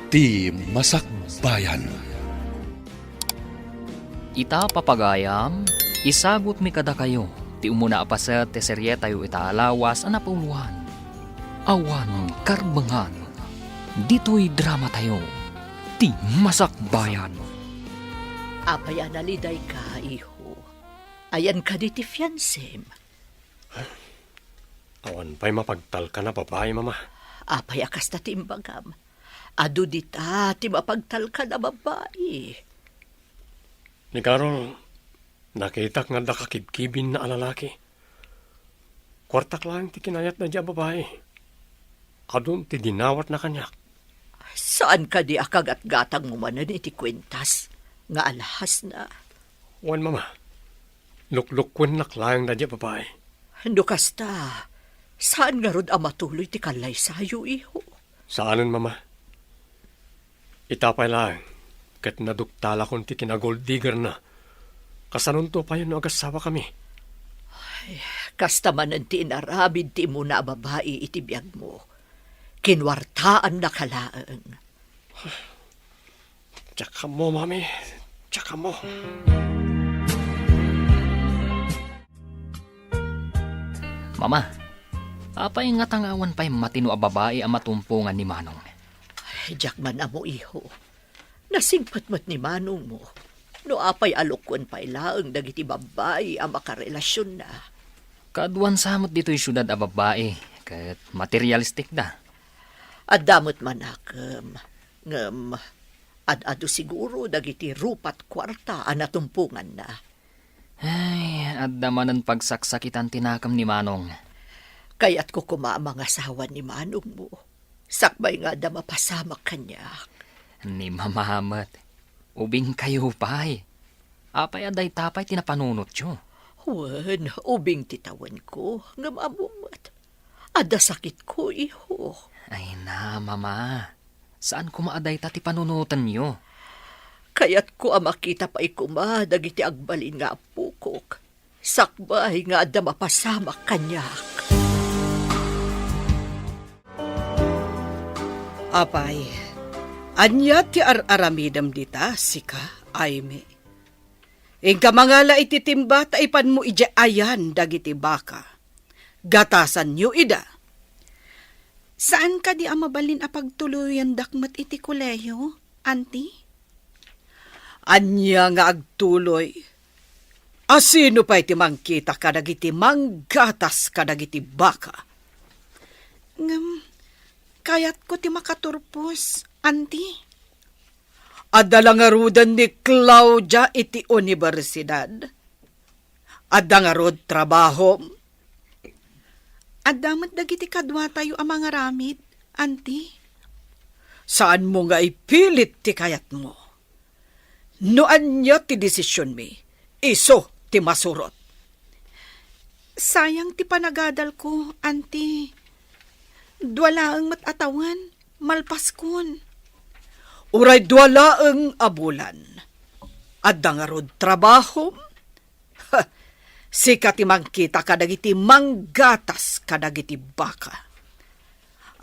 Ti Masakbayan. Ita papagayam, isagot mi kada kayo, ti umuna apaset ti serye tayo itaalawas anapuluhan. Awan karbangan, dito'y drama tayo, ti Masakbayan. Apay analiday ka, iho. Ayan ka di ti fiancem. Awan pa'y mapagtal ka na babae, mama. Apay akas na timbagam. Adu dita, ti mapagtal ka na babae. Ni Carol, nakita nga nakakibkibin na alalaki. Kwartak lang ti kinayat na diya babae. Adun ti dinawat na kanyak. Saan ka di akagat-gatang mo manan iti kwentas? Nga alahas na. Wan, mama. Luklukwen naklayang na diya babae. Hando kasta, saan nga rod matuloy ti kalay sayo, iho? Saanan, mama? Itapay lang. Kat naduktala kon ti kinagold digger na. Kasanon to pa yun agasawa kami. Kasta man ti inarabid ti mo na babae iti biyag mo. Kinwartaan na kalaang. Tsaka mo, mami. Tsaka mo. Mama, apay nga tangawan pa'y matino a babae ang matumpungan ni Manong. Diyak man amo, iho. Nasingpat-mat ni Manong mo. No apay alukwan pa'y laang dagiti babae ang makarelasyon na. Kaduan samot dito'y syudad a babae, kat materialistik da. At damot manakam, ngam, ad-ado siguro dagiti rupat kwarta ang natumpungan na. Ay, adda manan pagsaksakitan tinakam ni Manong. Kaya't ko kumamang asawa ni Manong mo. Sakbay nga da mapasamak kanya. Ni mamamat, ubing kayo pa'y. Apay aday tapay tinapanunot yo. Wan, ubing titawan ko, ngam abumat. Ada sakit ko, iho. Ay na, mama. Saan kumaaday tati panunutan nyo? Kaya't ko makita pa ikuma dagiti agbalin nga pukok. Sakbay nga da mapasamak kanyak. Apay, anya ti aramidam dita, sika, ayme. Ingka mangala ititimba, taipan mo ija ayan dagiti baka. Gatasan nyo ida. Saan ka di amabalin apagtuluyan dakmat iti kuleyo, auntie? Anya nga agtuloy. Asino pa iti mangkita ka dagiti manggatas ka dagiti baka? Kayat ko ti makaturpos, auntie. Adda nga rudan ni Claudia iti universidad. Adda nga rod trabaho. Addamat dagiti kadwa tayo ang mga ramid, auntie. Saan mo nga ipilit ti kayat mo? Noan niya ti desisyon mi, iso ti masurot. Sayang ti panagadal ko, auntie. Dwalaang matatawan, malpaskon. Uray dwalaang abulan. Adda nga rod trabaho. Sika ti mangkita kadagiti manggatas kadagiti baka.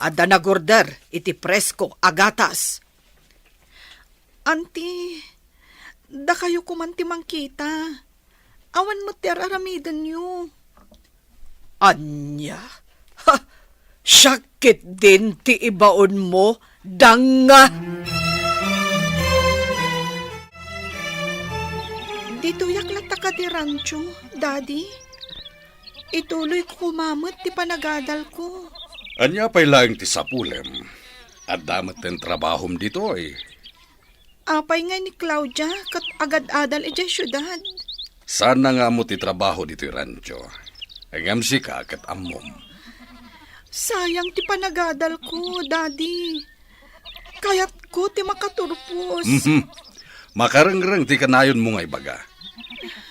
Adda na gorder iti presko agatas. Auntie, da kayo kumanti mangkita. Awan mo ti aramidan nyo. Anya? Ha! Sakit din ti ibaon mo, danga! Dito yaklata ka di rancho, daddy. Ituloy ko kumamot ti panagadal ko. Anya pa'y lang ti sapulem. At damat ten trabahom dito eh. Apay nga ni Claudia, kat agad-adal ijay syudad. Sana nga mo ti trabaho dito rancho. Angam si ka kat amom. Sayang ti panagadal ko, daddy. Kayat ko ti makaturpos. Makarangrang ti kanayon mo nga ibaga.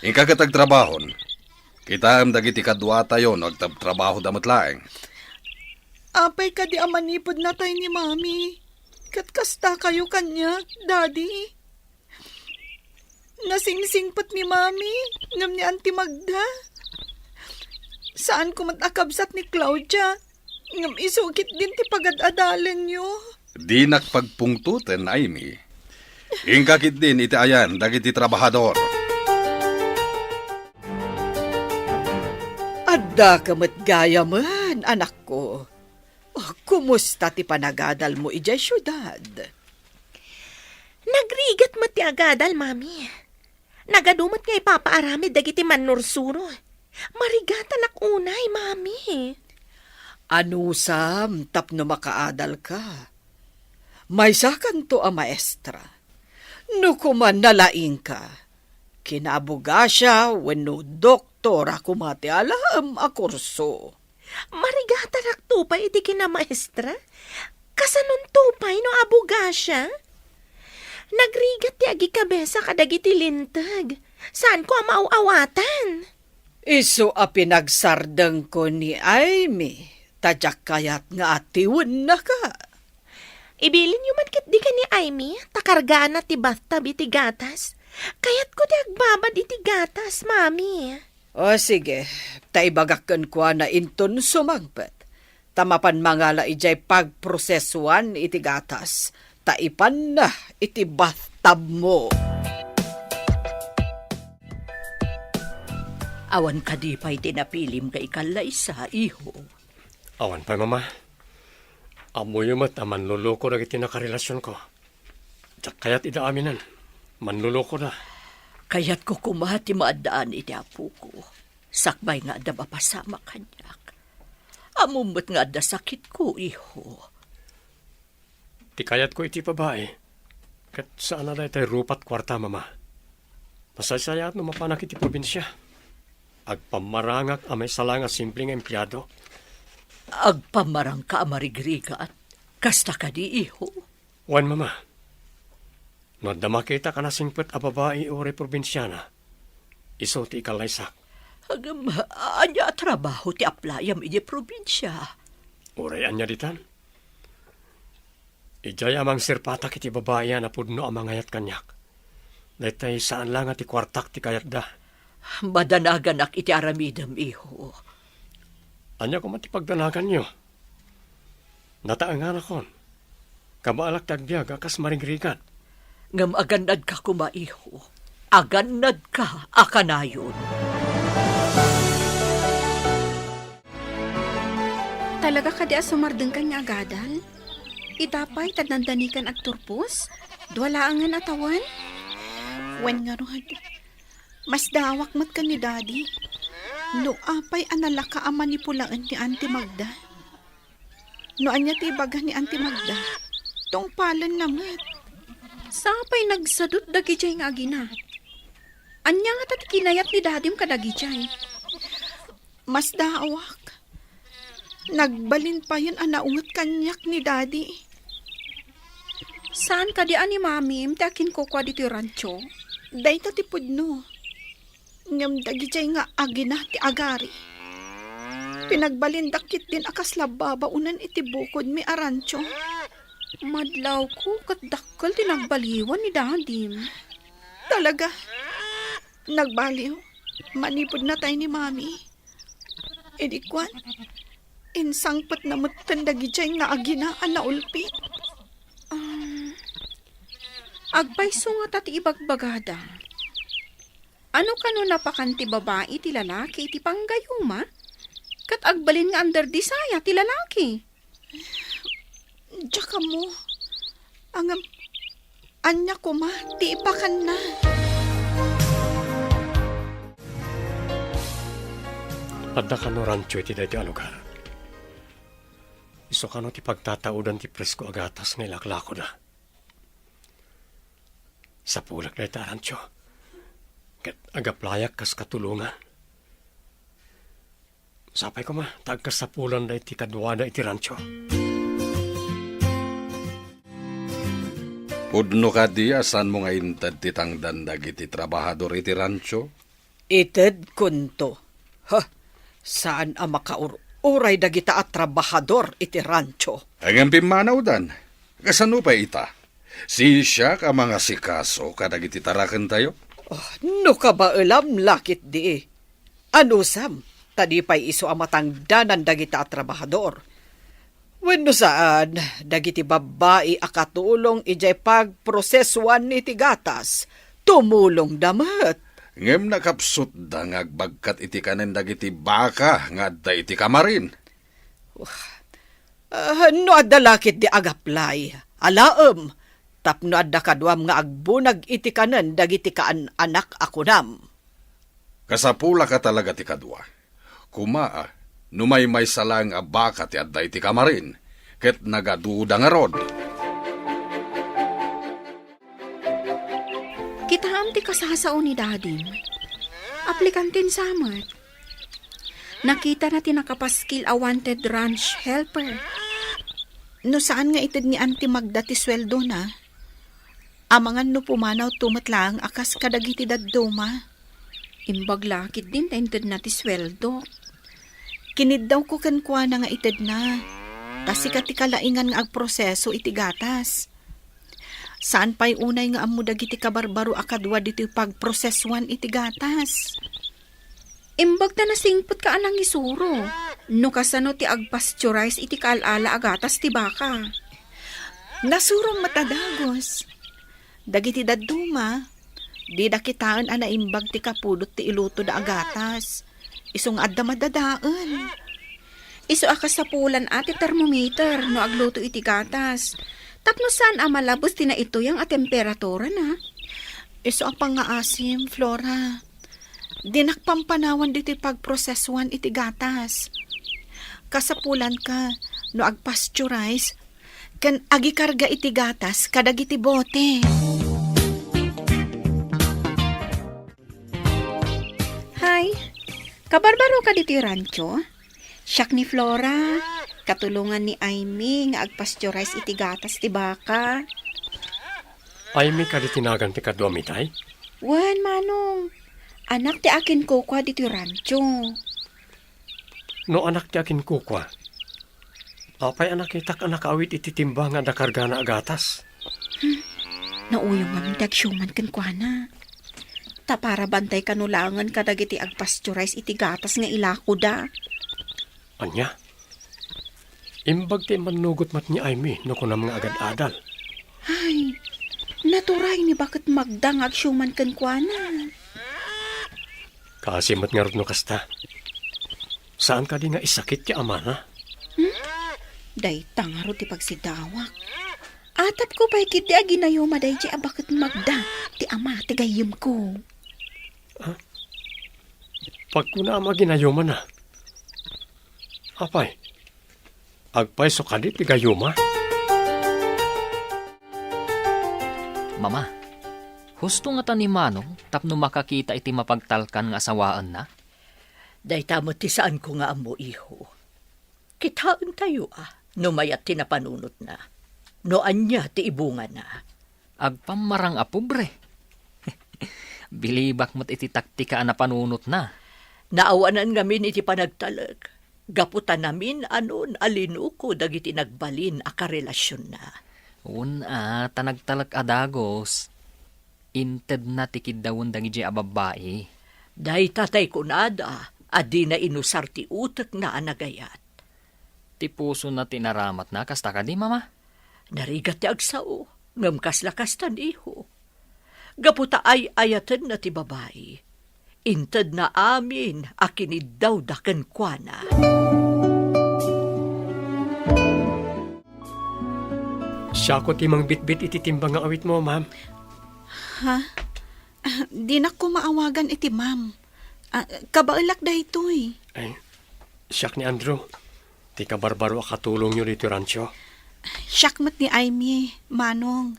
Ingka katag trabahon. Kita am dagiti kadwa tayo no agtrabaho damat laeng. Apay ka di amanipod na tayo ni mami. Katkasta kayo kanya, daddy. Nasingsingpat ni mami, ngam ni Auntie Magda. Saan ko matakabsat ni Claudia? Ngam isukit din ti pagad-adalan nyo. Di nakpagpungtuten, Aimee. Ingkakit din iti ayan, dagiti trabahador. Adda kamat gaya man, anak ko. Oh, kumusta ti panagadal mo ijay syudad? Nagrigat mo ti agadal, mami. Nagadumot nga ipapaaramid dagiti manursuro. Marigatan ak unay, mami. Ano sam, tapno makaadal ka? May sakan to a maestra. No kuman nalaing ka. Kinabuga siya wenno doktora kumati alam a kurso. Marigatan ak tupay iti kinamaestra. Kasanon tupay no abuga siya. Nagrigat ti agi kabesa kadagiti lintag. Saan ko amauawatan? Iso a pinagsardeng ko ni Aimee. Tadyak kayat nga atiwan na ka. Ibilin yung man kit di ka ni Aimee, takargaan na ti bathtub iti gatas. Kayat ko di agbabad iti gatas, mami. O sige, taibagakan ko na inton sumangpet. Tamapan mangala ijay pagprosesuan iti gatas. Taipan na iti bathtub mo. Awan ka di pa'y tinapilim ka ikalaysa, iho. Awan pa, mama. Amoy mat a manluloko na iti nakarelasyon ko. Tsak kaya't ida aminan. Manluloko na. Kaya't ko kumati maadaan iti apo ko. Sakbay nga da mapasama kanyak. Amumot nga da sakit ko, iho. Ti kayat ko iti babae. Kat saan na tayo rupat kwarta, mama. Masasayat no mapanak iti probinsya. Agpamarangak amay salang a simpleng empleyado. Agpamarang ka amarigrigat. Kasta ka di, iho. Wan, mama. No da makita ka na singpet a babae o reprobinsyana. Iso ti ikalaysak. Agam, anya trabaho ti aplayam iti probinsya. Uray anya ditan. Ijay amang sirpatak iti babae na pudno amang ayat kanyak. Daytay saan lang ati kwartak ti kayat da. Madanaganak iti aramidam, iho. Anya ko mati pagdanagan nyo. Nataangan akon. Kabaalak tagbiag akas maringrigat. Ngam aganad ka kuma, iho. Aganad ka akanayon. Talaga ka di asumardeng ka nga agadal? Itapay tadnandanikan at turpos? Duwalaangan atawan? Wen nga rohad. Mas dawak mat ka ni daddy. No apay analaka ang manipulaan ni Auntie Magda. No anya tibaga ni Auntie Magda. Tong palan namat. Sapay nagsadot dagi jay nga agina. Anya nga tat kinayat ni dadim kadagi jay. Mas dawak. Nagbalin pa yun anaungot kanyak ni daddy. Saan ka di ani mami? Mtakin ko kwa dito rancho. Day ta tipod no. Ngam dagi jay nga agina ti agari. Pinagbalindakit din akas lababa unan iti bukod mi arancho. Madlaw ko katdakkel tinagbaliwan ni dadim. Talaga. Nagbaliw. Manipod na tayo ni mami. Edikwan. Insangpat na matandagi dyan nga aginaan na ulpit. Agpayso nga tati ibagbagada. Ano kano napakanti babae ti lalaki ti panggayuma? Kat agbalin nga under disaya ti lalaki. Tsaka mo. Angam, anya ko ma, ti ipakan na. Adda ka no rancho iti dahi ti alugar. Iso ka no ti pagtataudan ti presko agatas nga ilaklako na. Sa pulak na iti rancho. Ket agaplayak kas katulungan. Sapay ko ma, tagkas sa pulan na iti kadwada iti rancho. Pudno ka di, asan mo nga intad titang dandag iti trabahador iti rancho? Ited kunto. Ha, saan ang makauray dagita at trabahador iti rancho? Ang pimanaw dan, kasano pa ita? Si siya ka mga sikaso kadag iti tarakan tayo? Oh, no ka ba alam lakit di? Ano sam, tadi pa'y iso ang matangdanan dagita at trabahador. Wenno saan, dagiti babae akatulong ijay pagprosesuan ni tigatas, tumulong damat. Ngem nakapsut da nga agbagkat iti kanen dagiti baka nga adda iti kamarin. No adda lakit di agaplay, alaem, tapno adda kadwam nga agbunag iti kanen dagiti kaan anak akunam. Kasapula ka talaga ti kadwa. Kumaa, numaymay salang a baka ti adda iti kamarin, ket nagaduda nga rod. Kita ti kasasao ni dadim. Aplikantin samat. Nakita na tinakapaskil a wanted ranch helper. No saan nga itid ni Auntie Magda ti sweldo na? Amangan no pumanaw tumatlang akas kadagiti dadduma. Imbag lakit din taintid na ti sweldo. Kinid daw ko kankwa na nga itid na. Kasi katikalaingan nga agproseso iti gatas. Saan pa'y unay nga amu dagiti kabarbaro akadwa diti pagprosesuan iti gatas? Imbag ta nasingpot ka anang isuro. No kasano ti agpasteurize iti kaalala agatas ti baka. Nasurong matadagos. Dagiti dadduma, di dakitaan ana imbag ti kapulot ti iluto da agatas. Isong adda madadaan. Iso akas sa pulan ati thermometer no agluto iti gatas. Tapno saan amalabos tina ito yung temperatura na? Iso ang pangaasim, Flora. Dinakpampanawan dito pagprosesuan iti gatas. Kasapulan ka, no agpasteurize, kan agikarga iti gatas kadag iti bote. Hi, kabarbaro ka dito yung rancho? Siyak ni Flora. Katulungan ni Aimee nga agpasteurize iti gatas ti baka. Aimee ka di tinagan ti kadwa mitay? Wan, manong. Anak ti akin ko kwa dito rancho. No anak ti akin kukwa. Apay anak itak anak awit iti timba nga dakarga na agatas. Nauyong mamidag syuman kan kwa na. Ta para bantay kanulangan kadag iti agpasteurize iti gatas nga ilako da. Anya? Imbag ti manugot mat ni Aimee no kunam nga agad-adal. Ay, naturay ni bakit magdang agsyuman kan kwa na. Kaasimat nga rin no kasta. Saan ka di nga isakit ti ama na? Day tangaro ti pagsidawak. Atap ko pa'y kiti aginayoma day di bakit magda ti ama ti gayim ko. Pag kuna ama ginayuma na. Apay, agpay so kadit ti gayuma. Mama, husto nga ta ni Manong tapno makakita iti mapagtalkan nga asawaan na? Dahita mo ti saan ko nga amo, iho. Kitaan tayo no mayat ti napanunot na. No anya ti ibunga na. Agpamarang apobre. Bilibak mo't iti taktika na panunot na. Naawanan ngamin iti panagtalag. Gaputan namin anon alinuko dagiti nagbalin a karelasyon na. Una, tanagtalak adagos. Inted na tikid dawon dangi a babae. Dahi tatay ko nada, adi na inusar ti utak na anagayat. Ti puso na tinaramat na kasta ka di, mama? Narigat ti agsao, ngam kaslakastan iho. Gaputa ay ayatan na ti babae. Inted na amin akinid daw daken kwa na. Siya ko timang bitbit iti timbang nga awit mo, ma'am. Ha? Di na ko maawagan iti ma'am. Kabailak da ito'y. Ay, siyak ni Andrew. Ti kabarbaro akatulong nyo dito rancho. Siyakmat ni Aimee, Manong.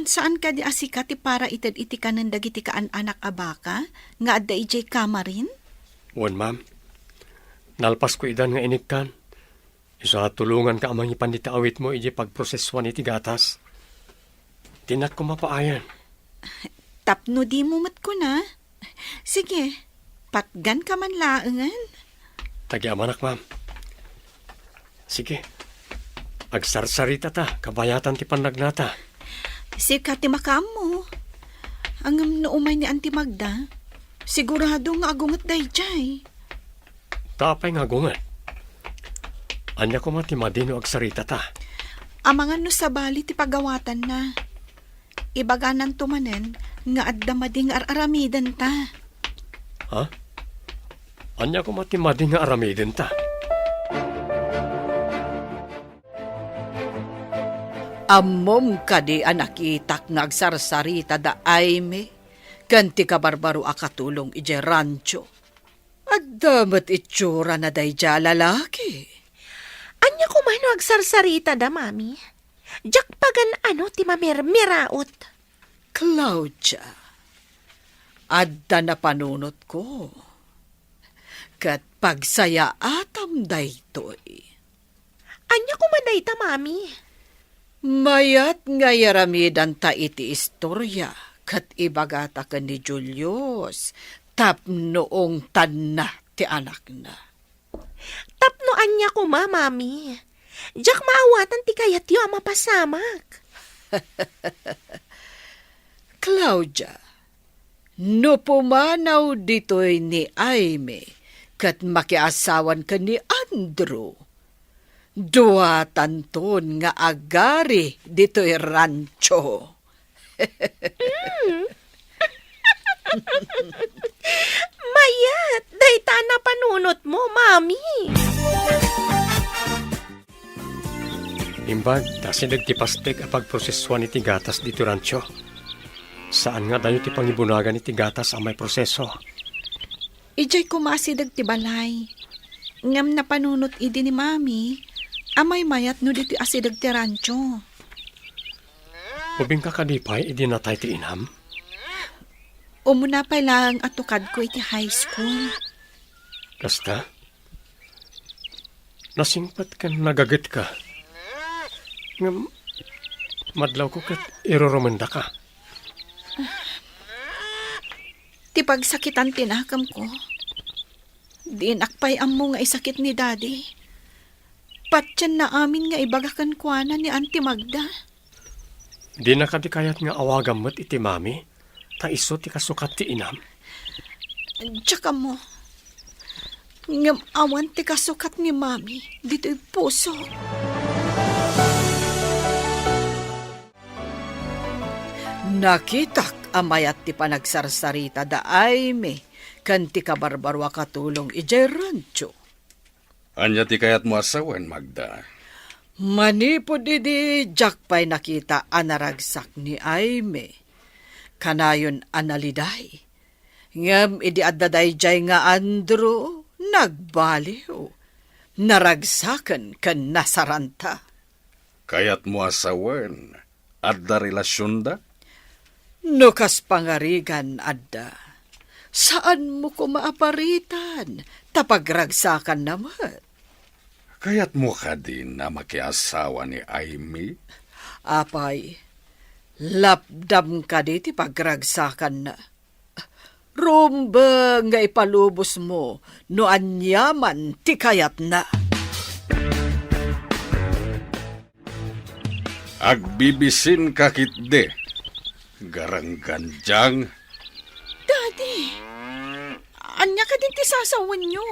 Saan ka di asikati para itad iti kanan dagiti kaan anak abaka? Nga adda ijay kamarin? Wan, ma'am. Nalpas ko idan nga inikkan. Isa tulungan ka amang ipandita awit mo iji pagproseswan iti gatas. Tinak ko mapaayan. Tapno di mo mat ko na. Sige, patgan ka man laangan. Tagi-amanak, ma'am. Sige. Agsarsarita ta, kabayatan ti panagnata. Si Kati Makam mo. Ang naumay ni Auntie Magda. Sigurado nga agungat day jay. Tapay nga gungan. Anya ko mati madino agsarita ta. Amangan no sa bali ti pagawatan na. Ibaganan tumanen nga adda mading aramidan ta. Ha? Anya ko mati mading nga aramidin ta. Ammom kadi anakitak nga agsarsarita da Aime, kanti ka barbaro akatulong ije rancho. At damat itsura na dayja lalaki. Anya ko man no agsarsarita da, mami. Jak pagan ano ti mamirmiraot. Claudia, adda na panunot ko. Kat pagsaya atam daytoy. Anya ko man dayta, mami. Mayat nga yaramidan ta iti istorya, kat ibagata ka ni Julius, tapnoong tanna ti anak na. Tapno anya ko mami. Jak maawatan ti kayat yu ama pasamak. Claudia, no pumanaw dito'y ni Aime, kat makiasawan ka ni Andrew. Dua tanton nga agari dito'y rancho. Mayat, dayta na panunot mo, mami. Imbag, dasi nagtipastek a pagproseswa ni Tigatas dito rancho. Saan nga dayo ti pangibunagan ni Tigatas ang may proseso? Ijay kumasidag ti balay. Ngam na panunot idi ni mami, amay mayat no dito asidag ti rancho. Ubing ka kadipay, idi natay ti inam? Umuna pa lang atukad ko iti high school. Kasta? Nasingpat ka nagagat ka. Ngam, madlaw ko kat iroromanda ka. Ti pagsakitan tinakam ko. Di nakpay ammo nga isakit ni daddy. Patyan na amin nga ibagakan kuana ni Auntie Magda. Di na kadikayat nga awagam mo't iti mami, ta iso ti kasukat ti inam. Tsaka mo, ngam awan ti kasukat ni mami, dito'y puso. Nakitak amayat ti panagsarsarita da Aime, kanti ka barbarwa katulong ije rancho. Anya ti kayat mo asawan, Magda. Manipod idi jakpay nakita anaragsak ni Aime. Kanayon analiday. Ngam idi addaday jay nga Andrew, nagbaliw. Naragsakan kan nasaranta. Kayat mo asawan, adda relasyon da? Nukas pangarigan adda. Saan mo ko maaparitan? Tapagragsakan naman. Kayat mo ka din na makiasawa ni Aimee? Apay, lapdam ka diti pagragsakan na. Rumba nga ipalubos mo, no anyaman ti kayat na. Agbibisin kakit de. Garangganjang. Daddy, anya ka din ti sasawan nyo.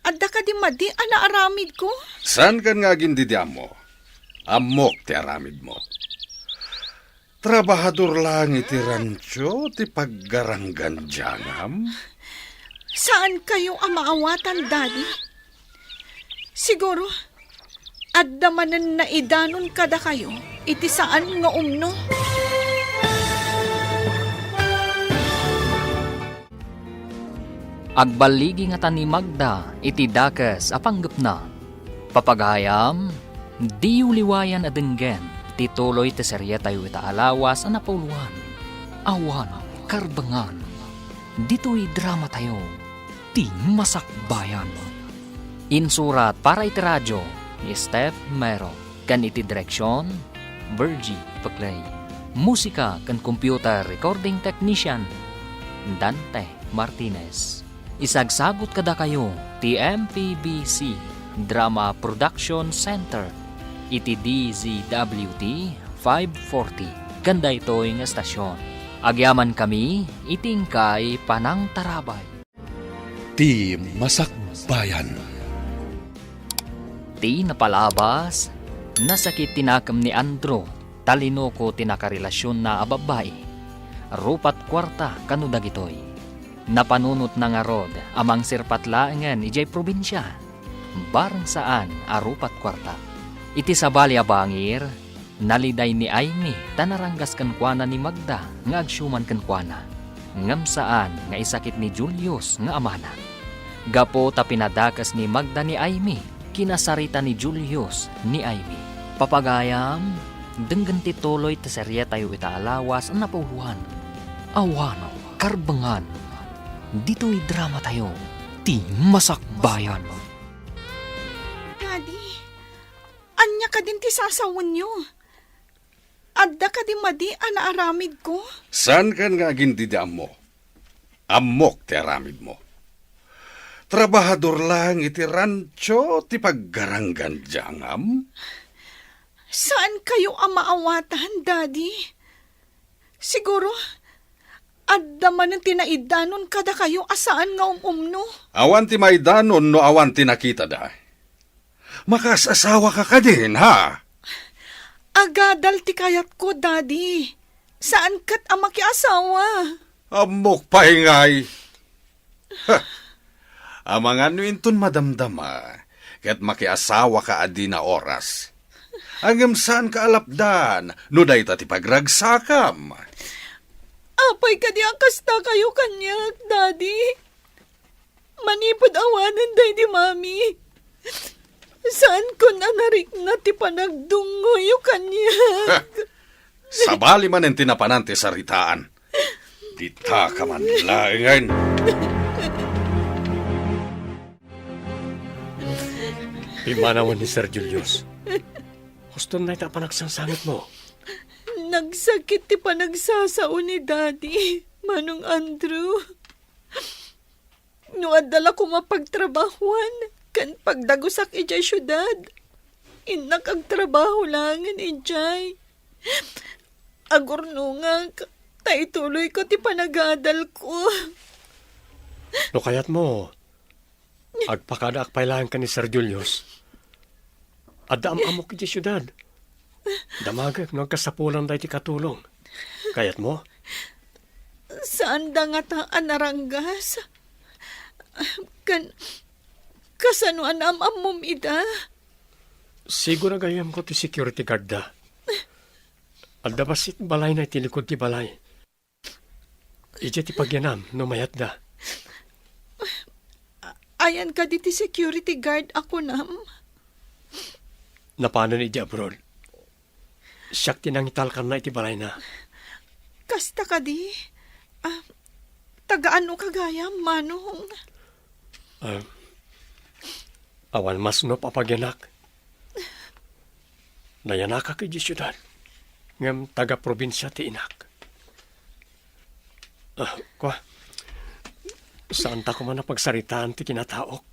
Adda ka din madi, anaaramid ko. Saan kan nga gindidya mo? Amok ti aramid mo. Trabahador lang iti rancho ti paggarangganjangam. Saan kayo ang maawatan, Daddy? Siguro, adda manan na idanon kada kayo, iti saan nga umno? Agbaligi nga tan ni Magda iti dakas apanggap na. Papagayam, di uliwayan adenggen, tituloy ti serye tayo itaalawas ang napuluhan. Awan, karbangan, dito'y drama tayo, ti masakbayan. Insurat para iti radyo ni Steph Mero, kan iti direksyon, Virgie Paclay. Musika kan computer recording technician, Dante Martinez. Isagsagot kada kayo ti MPBC Drama Production Center iti DZWT 540 kanda ito'y nga estasyon. Agyaman kami iting kay Panang Tarabay. Ti Masakbayan. Ti napalabas, nasakit tinakam ni Andro, talino ko tinakarelasyon na ababay. Rupat kwarta kanu dagitoy. Napanunot na nga rod, amang sirpatlaangan ijay probinsya. Barang saan arupat kwarta. Iti sabali abangir, naliday ni Aimee tanaranggas kankwana ni Magda nga agsyuman kankwana. Ngam saan nga isakit ni Julius nga amana. Gapo ta pinadakas ni Magda ni Aimee, kinasarita ni Julius ni Aimee. Papagayam, denggan ti tuloy ta serye tayo itaalawas ang napauluhan. Awano, karbangan, dito'y drama tayo, ti masakbayan. Daddy, anya ka din ti sasawan nyo. Adda ka din madi anaaramid ko. San kan nga gindidaam mo? Amok ti aramid mo. Trabahador lang iti rancho ti paggaranggan jangam. Saan kayo ang maawatan, Daddy? Siguro, adda man ang tinaidanon kada kayo asaan nga umumno. Awan ti maidanon no awan ti nakita da. Makasasawa ka din, ha? Agadal ti kayat ko, Daddy. Saan kat ang makiasawa? Amok paingay. Ha! Amang ano inton madamdama, ket makiasawa ka adi na oras. Angem saan ka alapdan, no day ti pagragsakam. Apay ka di akasta kayo kanyak, Daddy. Manipod awanan day di Mami. Saan ko nanarik na ti panagdungoy yung kanyak? Sabali man ang tinapanan ti saritaan. Dita ka man laingan. Imanawan ni Sir Julius. Gusto na ita panagsansangit mo. Nagsakit ti panagsasao ni Daddy, Manong Andrew. No adala ko mapagtrabahuan, kan pagdagusak ijay syudad. Inak ang trabaho langin ijay. Agurno nga, taituloy ko ti panagadal ko. No kayat mo, agpakada akpailahan ka ni Sir Julius. Adda amok iti syudad. Damagag no kasapulan dahi ti katulong. Kayat mo? Saan da nga taan naranggas? Kasanuan amam ida? Siguro gayam ko ti security guard da. Adda basit balay na itilikod ti balay. Ije ti pagyanam no mayat da. Ayan ka di ti security guard ako nam. Napano ni abroad. Siyak tinangitalkan na iti balay na. Kasta ka di? Tagaan o kagayam, Manong? Awan mas no papagyanak. Nayanaka kay di syudad. Ngam taga-probinsya ti inak. Saan ta ko man napagsaritaan ti kinataok?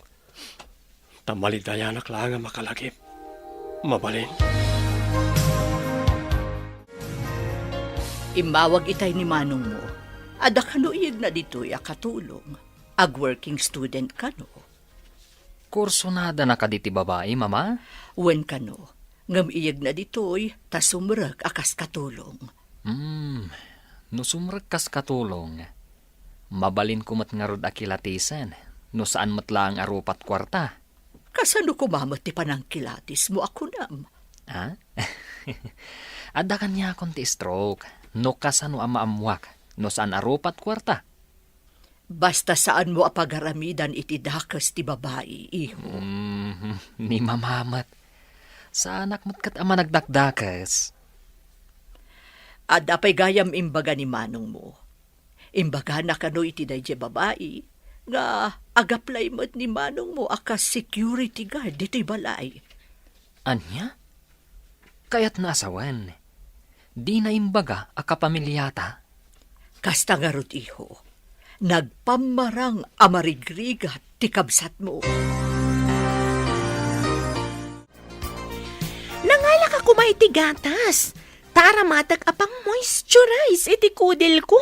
Tamalidayanak lang ang makalagip. Mabalin. Imawag itay ni Manong mo. Ada kanuig na dito'y akatulong. Ag-working student ka no. Kursonada na kaditi babae, mama? Wen ka no. Ngam iyag na dito'y tasumrag akas katulong. No sumrag kas katulong. Mabalin kumat nga rod akilatisan. No saan matlaang arupat kwarta. Kasano kumamot ti panangkilatis mo ako nam? Ha? Ada kanya akong ti stroke. No kasano ang maamwak. No saan arupat kwarta. Basta saan mo apagaramidan iti dakas ti babae, iho. Ni mamamat. Sa anak mo't kat ama nagdakdakas. Ada pa'y gayam imbaga ni Manong mo. Imbaga na kano iti dayje babae, nga agaplay mo't ni Manong mo akas security guard dito'y balay. Anya? Kaya't naasawan. Di na imbaga akapamilyata. Kasta nga rod, iho. Nagpamarang amarigrigat ti kabsat mo. Nangala ka kuma iti gatas. Tara matag apang moisturize iti kudil ko.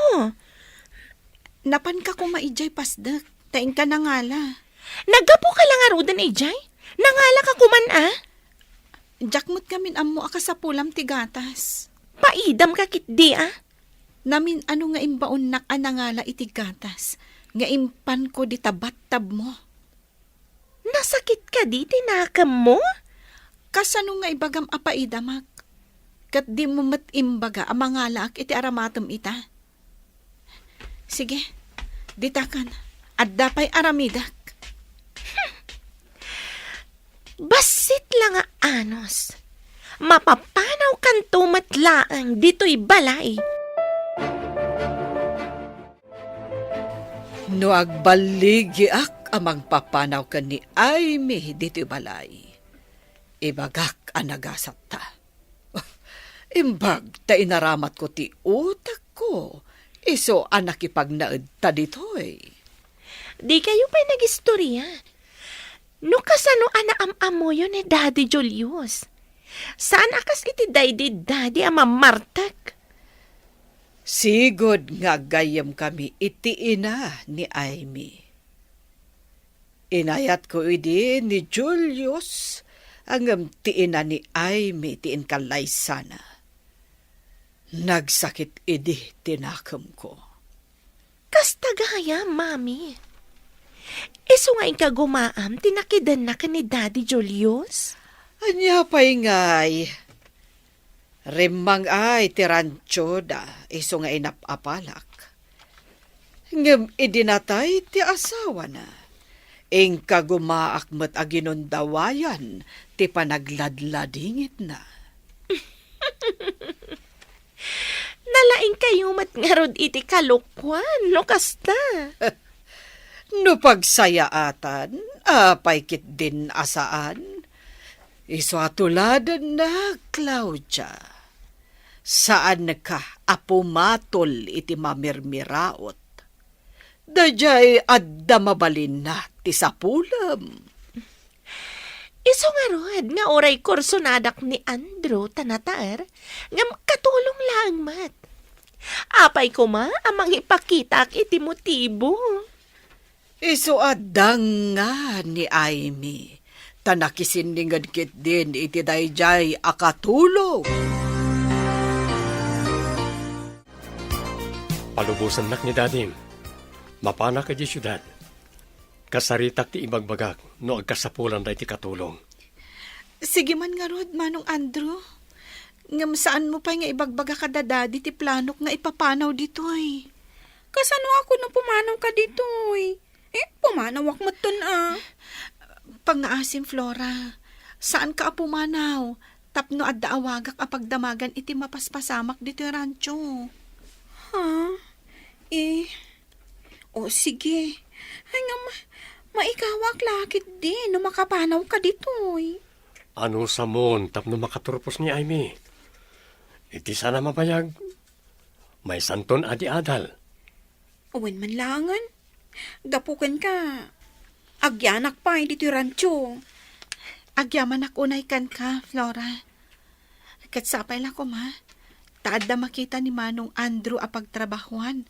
Napan ka kumaijay pasdak. Taing ka na ngala. Nagapo ka lang arudan ijay. Nangala ka kuman Jakmut kamin ammo aka sa pulam ti gatas. Paidam ka kit di Namin ano nga imbaon nak anangala iti gatas. Nga impan ko di tabat-tab mo. Nasakit ka di, tinakam mo? Kasano nga ibagam apaidamak? Kat di mo mat imbaga amangalak iti aramatom ita. Sige, ditakan. At dapay aramidak. Basit lang nga anos. Mapapanaw kan tumatlaang dito'y balay. No agbaligi-ak amang papanaw ka ni Aimee dito'y balay. Ibagak anagasat ta. Imbag ta inaramat ko ti utak ko. Iso anak ipagnaed ta dito'y. Di kayo pa'y nag-istorya. No kasano anaam-amo yun ni Daddy Julius. Saan akas iti daddy amamartak? Sigod nga gayam kami iti ina ni Aimee. Inayat ko idi ni Julius ang ti ina ni Aimee tiin kalay sana. Nagsakit idi tinakam ko. Kastagaya, mami. Iso nga ka gumaam, tinakidan na ka ni Daddy Julius? Anya pa'y ngay. Rimang ay tirancho da, iso nga inapapalak. Ngem idinatay ti asawa na. Ing kagumaak met aginundawayan, ti panagladladingit na. Nalaing kayo mat nga rod iti kalukwan, no kasta. No pagsayaatan, apay kit din asaan. Iso atuladan na, Claudia. Saan ka apumatol iti mamirmiraot? Dajay adda mabalin na ti sapulam. Iso nga rod, nga oray kursonadak ni Andrew tanataer, nga katulong lang mat. Apay ko ma, amang ipakitak iti motibo. Iso adang nga ni Aimee. Tanakisiningad kit din iti dayjay akatulong. Palubusan nak ni Dadim. Mapana ka di syudad. Kasaritak ti ibagbagak no agkasapulan da iti katulong. Sige man nga rod, Manong Andrew. Ngam saan mo pa nga ibagbaga ka dadadi ti planok nga ipapanaw ditoy. Kasano ako na pumanaw ka dito pumanawak mo ton Pangaasim, Flora. Saan ka apumanaw? Tapno adda awagak apagdamagan iti mapaspasamak dito yung rancho. Ha? Sige. Ay nga, maikawak lakit din no makapanaw ka dito Ano sa mon tapno makaturpos ni Aimee? Iti sana mabayag. May santon adi adal. Uwan man langan. Dapukan ka. Agyanak pa dito yung rancho. Agyaman ako kan ka, Flora. Katsapay lang ko, ma. Taad na makita ni Manong Andrew apagtrabahuan.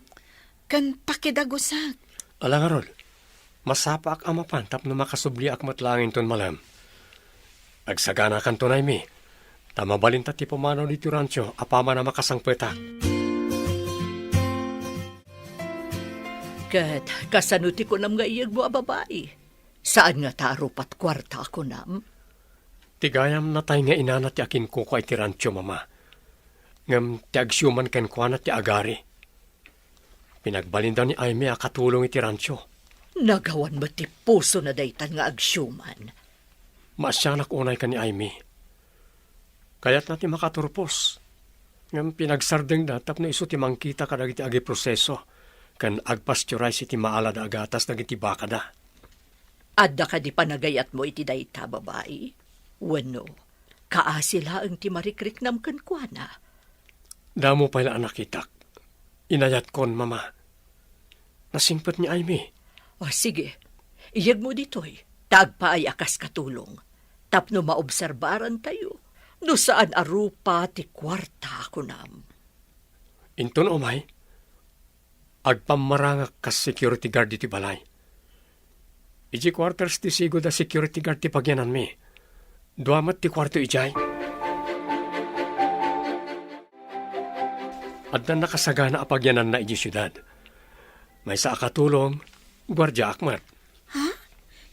Kan pakidagusak. Alangarol, masapak ang mapantap na makasubli ak matlangin ton malam. Agsagana kan ton Aimee. Tamabalin ta ti pumanaw dito rancho, apama na makasangpetak. Kat kasanuti ko nam nga iyag mo a babae. Saan nga tarupat kwarta ako nam? Tigayam na tayo nga inana ti akin ko iti rancho, mama. Ngam ti agsyuman ken kwa na ti agari. Pinagbalin daw ni Aimee akatulong iti rancho. Nagawan mo ti puso na daytan nga agsyuman. Maasyanak unay ka ni Aimee. Kaya't na ti makaturpos. Ngam pinagsardeng datap na iso ti mangkita kadag iti agi proseso. Kan agpasturize iti maala da agatas dagiti baka da. Adda ka di panagayat mo iti dayta babae? Wano, kaasila ang ti marikrik nam kankwana. Damo pala anak itak. Inayat kon, mama. Nasimpot ni Aimee. Sige, iyag mo ditoy. Tagpaay akas katulong. Tapno maobserbaran tayo. No saan arupa ti kwarta ako nam. Inton umay. Agpamarangak kas security guard iti balay. Iji quarters ti sigo da security guard ti pagyanan mi. Duamat ti kwarto ijay. At na nakasagana apagyanan na iji syudad. May sa akatulong, gwardya akmat. Ha?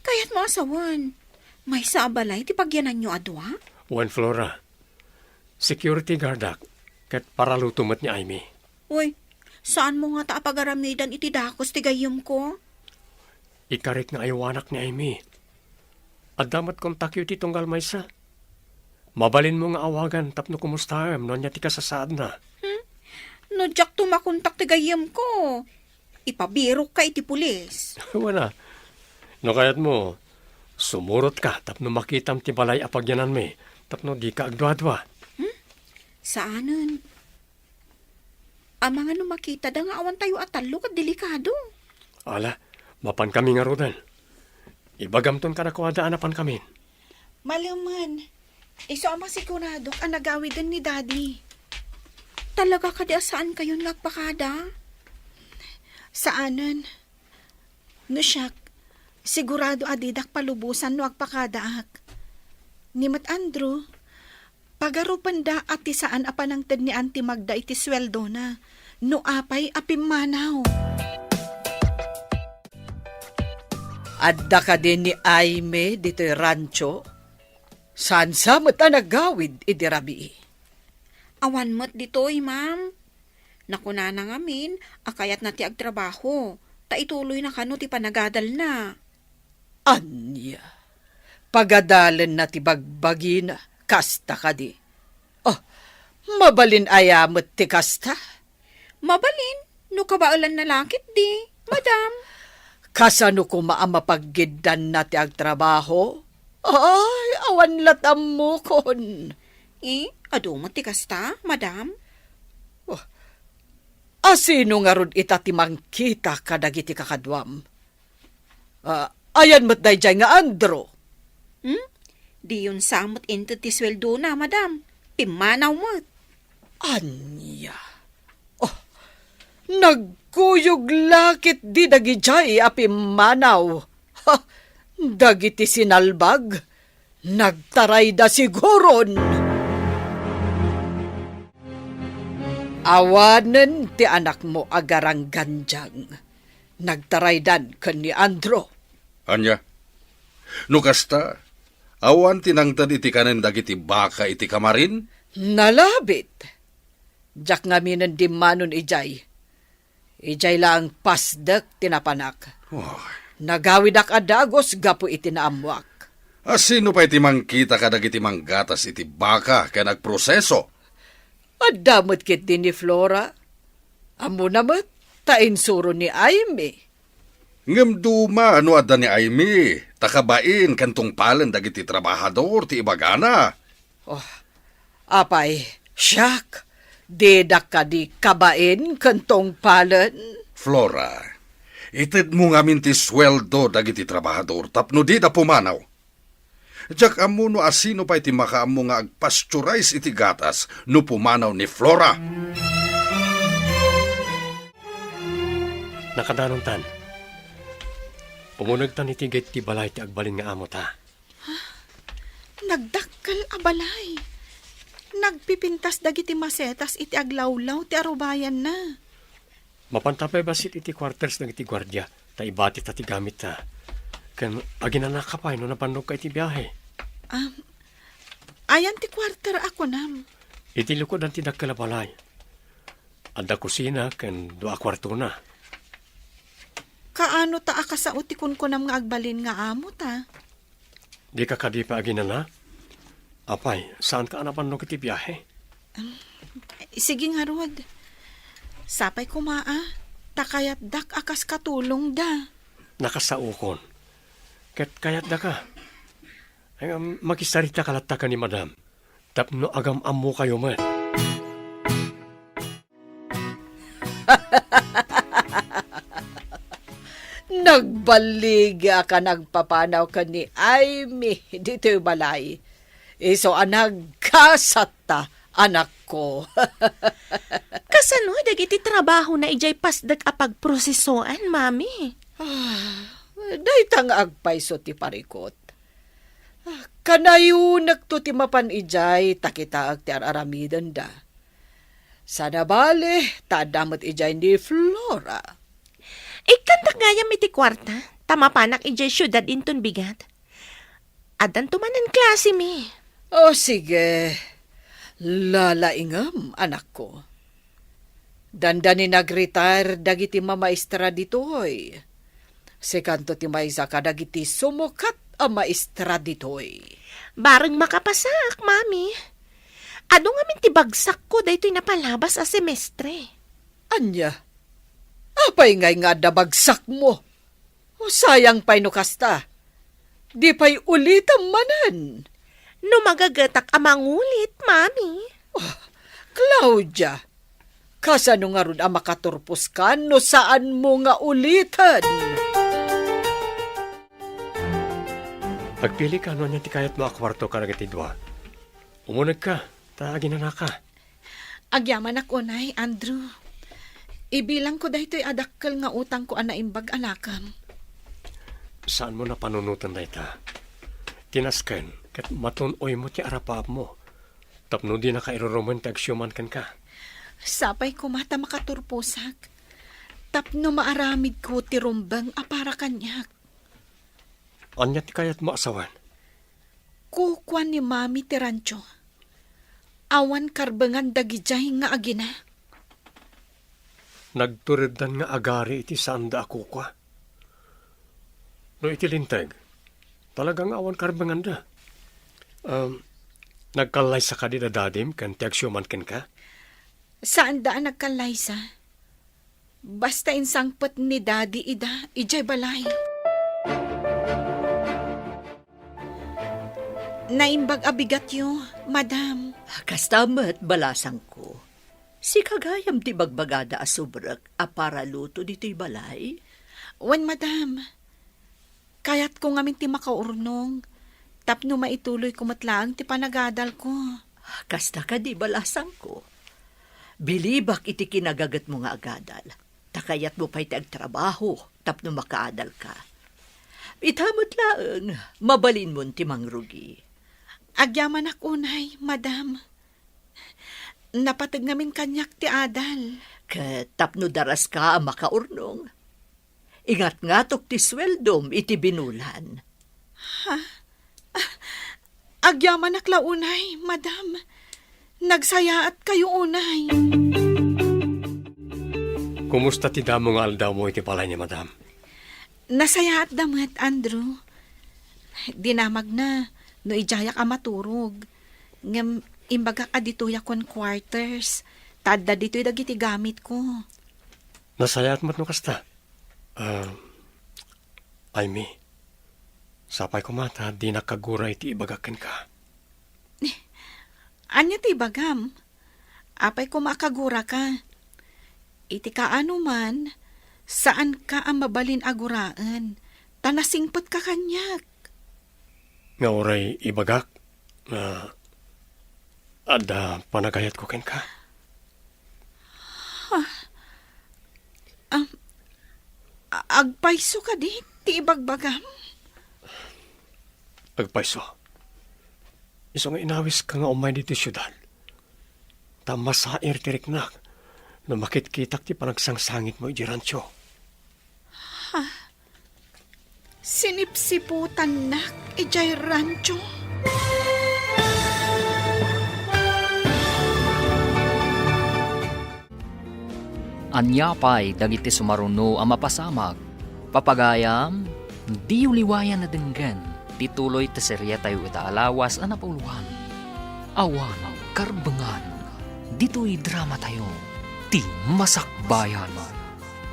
Kaya't mo asawan. May sa abalay ti pagyanan nyo adwa? Juan Flora, security guard ak, kat paralutumat ni Aimee. Uy, saan mo nga ta apagaramidan iti dakos ti gayam ko? Ikarik nga ayawanak ni Aimee. At damat kontakyo ti tunggal maysa. Mabalin mo nga awagan tapno kumustayam no niya ti kasasaad na. No, jak tumakontak ti gayam ko. Ipabirok ka iti pulis. Wala. No kayat mo, sumurot ka tapno makitam ti balay apagyanan mi tapno di ka agdwa-dwa. Saanan? Amang ano makita da nga awan tayo atalo kat delikado. Ala, mapan kami nga rodan. Ibagamton ka na kuwadaan apan kami. Malaman. Iso amang sigurado ang nagawid din ni Daddy. Talaga ka di asaan kayo nagpakada? Saanan? No siyak, sigurado adidak palubusan no agpakadaak. Ni Mat Andrew, pagarupan da at ti saan apan ang tad ni Auntie Magda iti sweldo na, no apay apimanaw. Adda ka din ni Aimee dito'y rancho. Saan sa mata nagawid idirabi? Awan mo't ditoy, ma'am. Nakuna na ngamin, akayat na ti agtrabaho. Ta ituloy na kano ti panagadal na. Anya, pagadalan na ti bagbagina, kasta ka di. Oh, mabalin ayamot ti kasta. Mabalin, no kabaalan na lakit di, madam. Kasano ko maamapaggidan na ti agtrabaho? Ay, awan latam mo kon. Ado mo ti kasta, madam? Asino nga rod itatimang kita kadagiti kakadwam? Ayan mo't dayjay nga Andro. Di yun samot into ti sweldo na, madam. Pimanaw mo't. Anya. Oh, nagkuyog lakit di dagijay apimanaw. Ha, dagiti sinalbag. Nagtaray da siguron. Awanen ti anak mo agarang ganjang. Nagtaraydan kan ni Andro. Anya, no kasta, awan tinangtad iti kanen dagiti baka iti kamarin? Nalabit. Jak ngamin di manon ijay. Ijay lang pasdak tinapanak. Oh, Nagawid ak adagos gapo iti naamwak. asino pa iti mangkita kadagiti manggatas iti baka kaya nagproseso? Adamot kit din ni Flora. Amo namat, tain suro ni Aimee. Ngem duma ano adda ni Aimee, takabain kantong palan dagiti trabahador ti ibagana. Apay, siyak, dedak ka di kabain kantong palan. Flora, ited mo ngamin ti sweldo dagiti trabahador tapno di da pumanaw. Jak amo no asino pa iti makaamo nga agpasturize iti gatas no pumanaw ni Flora. Nakadanon tan. Umunag tan iti gate ti balay ti agbalin nga amo ta. Nagdakkel abalay. Nagpipintas dagiti masetas iti aglawlaw ti arubayan na. Mapantapay basit iti quarters ng iti gwardya, ta ibati ta ti gamit ta. Kan aginanak ka pa, no napanog ka iti biyahe. Ayan ti kwarter ako nam. Iti lukod ang tidak kalabalay. Adda kusina, kan dua kwarto na. Kaano ta akasao ti kunkunam nga agbalin nga amo ta? Di ka kadi pa aginana? Apay, saan ka napanog iti biyahe? Sige nga rod. Sapay kumaa. Takayat dak akas katulong da. Nakasaukon. Ket kayat da ka. Ay, makisarita kalatta ka ni madam. Tapno agam ammo kayo man. Nagbaliga ka nagpapanaw ka ni Aimee dito'y balay. Iso nagkasata anak ko. Kasano dagiti trabaho na ijay pasdag apag prosesoan, mami? Daytang agpayso ti parikot. Kanayo nagtuti mapan ijay takitaag ti aramidan da. Sana bale, tadamot ijay ni Flora. Ikantak ngayam iti kwarta, tamapanak ijay syudad inton bigat. Adan tumanan klase mi. O sige, lalaingam anak ko. Dandani nag-retire dagiti mamaestra ditoy. Sekanto ti maysa ka dagiti sumukat a maestra ditoy. Bareng makapasak, mami. Ano nga min ti bagsak ko daytoy napalabas a semestre. Anya, apay ngay nga dabagsak mo. O sayang pa'y no kasta. Di pa'y ulitam manan. No magagatak amangulit, mami. Claudia, kasano nga ron ang makaturpos ka no saan mo nga ulitan? Pagpili ka, ano niya ti kayat mo akwarto ka nagatidwa. Umunag ka, taagin na ka. Agyaman ako, Nay, Andrew. Ibilang ko dahito'y adakkel nga utang ko anaimbag anakam. Saan mo na panunutan na ita? Tinasken, kat matunoy mo ti arapap mo. Tapno di na kairuruman ti agsyoman kan ka. Sapay ko mata makaturposak. Tapno maaramid ko ti rumbang apara kanyak. Anya ti kayat mo asawan? Kukwan ni Mami ti rancho. Awan karbangan dagijay nga agina. Nagturidan nga agari iti sanda ako kwa. No iti linteg, talagang awan karbangan da. Nagkalay sa kadida dadim kan ti agsyoman kan ka? Saan daan nagkalaysa? Basta insangpet ni Daddy ida, ijay balay. Naimbag abigat yo, madam. Kastamat balasang ko. Si kagayam ti bagbagada asubrak apara luto dito'y balay. Wan, madam. Kayat ko ngamin ti makaurnong. Tapno maituloy kumatlaang ti panagadal ko. Kasta ka di balasang ko. Bilibak iti kinagagat mo nga agadal. Takayat mo pa'y agtrabaho tapno makaadal ka. Itamot laeng, mabalin mo ti mangrugi. Agyaman ako, Nay, madam. Napatag namin kanyak ti adal. Tapno daras ka makaurnong. Ingat nga tok ti sweldom iti binulan. Agyaman akla unay, madam. Nagsayaat kayo unay. Kumusta ti damo nga aldaw mo iti palay niya, madam? Nasayaat damat, Andrew. Dinamag na, no ijaya ka maturog. Ngam, imbaga ka dito'y akon quarters. Tadda dito'y dagiti gamit ko. Nasayat mo't no kasta? Aimee, sapay ko mata, di nakaguray ti ibagakin ka. Anya ti bagam? Apay ko makagura ka. Iti kaano man, saan ka ang mabalin aguraan? Tanasingpot ka kanyak. Nga oray ibagak, ada panagayat ko ken ka. Agpayso ka di, ti ibagbagam. Agpayso. Iso nga inawis ka nga umay dito syudad. Tamasair tirik na, na makitkitak ti panagsangsangit mo ijiransyo. Sinipsiputan na, ijay rancho. Anyapay dagiti sumaruno ang mapasamag. Papagayam, di uliwayan na denggan. Tituloy ta serya tayo itaalawas ang napuluhan. Awan ang karbangan. Dito'y drama tayo. Ti Masakbayan.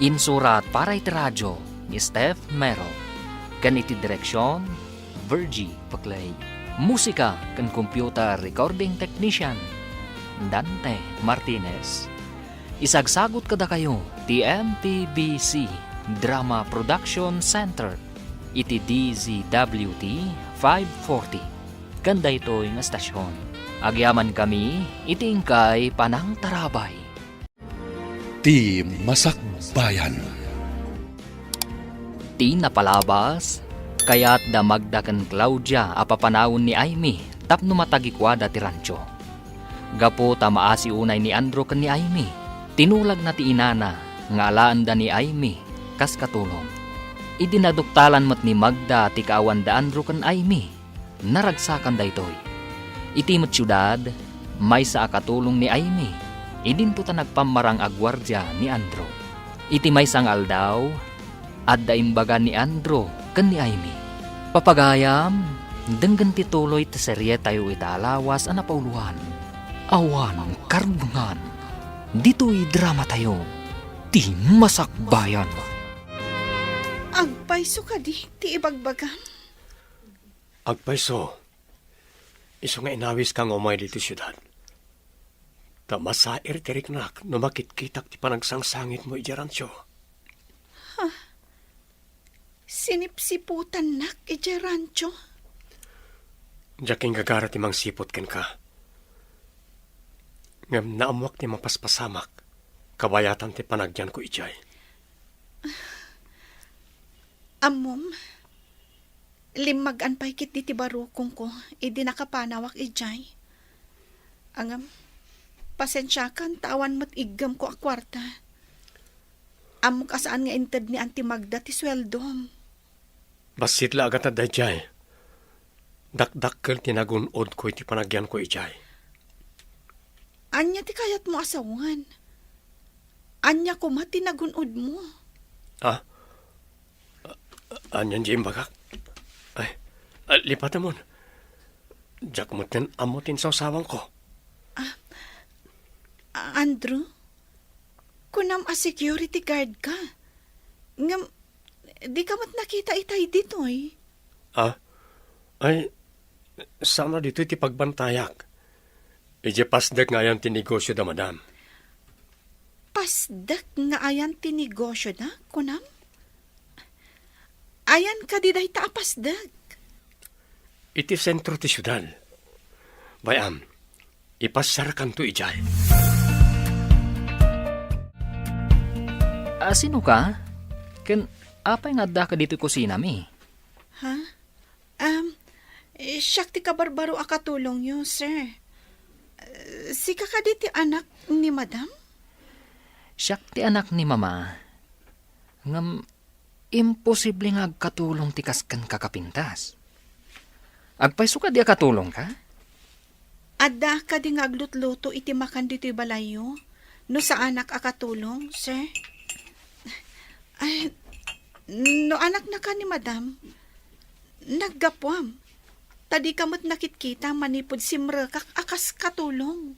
Insurat para iti radyo ni Steph Mero. Ganiti direksyon, Virgie Paclay. Musika kan computer recording technician, Dante Martinez. Isagsagot kada kayo, TMTBC Drama Production Center, iti DZWT 540. Ganda ito yung estasyon. Agyaman kami, iti ingkay Panang Tarabay. Ti Masakbayan. Ti napalabas, kaya't damagda kan Claudia apapanawon ni Aimee tapno matagikwada ti rancho. Gapo ta maasi unay ni Andrew ken ni Aimee, tinulag na ti inana nga alaan da ni Aimee kas katulong. Idinaduktalan mat ni Magda ti kaawan da Andrew ken Aimee, naragsakan daytoy. Iti met syudad, may sa akatulong ni Aimee, idinto ta nagpamarang agwardya ni Andrew. Iti may sang aldaw, adda imbaga ni Andrew ken ni Aimee. Papagayam, denggan tituloy ti serye tayo italawas ana pauluhan. Awan ang karbangan, dito'y drama tayo, ti masakbayan. Agpayso ka di, ti ibagbagam. Agpayso, iso nga inawis kang umay dito syudad. Tamasair tiriknak no makitkitak ti panagsangsangit mo ijarantyo. Sinipsiputan nak, iti rancho. Jaking gagara ti mang sipot ken ka. Ngam naamwak ti mapaspasamak, kabayatan ti panagyan ko ijay. Amom, limagan pa'y kit di ti barukong ko, idi nakapanawak ijay. Angam, pasensyakan, tawan mat igam ko a kwarta. Amok asaan nga inted ni Auntie Magda ti sweldom. Basit la agat na dayjay. Dakdakkel tinagunod ko iti panagyan ko ijay. Anya ti kayat mo asawan. Anya ko mati nagunod mo. Anyan di imbagak. Ay, lipatan mo. Diyak mo tin amutin sa usawang ko. Andrew, kunam a security guard ka. Ngam, di ka mat nakita itay dito eh. Ay, sana dito iti pagbantayak. Ije pasdek nga yan tinegosyo da madam. Pasdak nga ayan tinegosyo na, kunam? Ayan ka di dahi taapasdag. Iti sentro ti syudad. Bayam, ipasarakan to ijay. Sino ka? Ken apay nga adda ka dito kusina mi? Ha? Siyak ti kabarbaro akatulong yun, sir. Si kakaditi anak ni madam? Siyak ti anak ni mama. Ngam, imposible nga agkatulong ti kasken kakapintas. Agpayso ka di akatulong ka? Adda ka di nga aglutluto iti makan dito'y balayo? No sa anak akatulong, sir? Ay, no anak na ka ni madam, naggapwam. Tadi kamot nakitkita manipod simre akas katulong.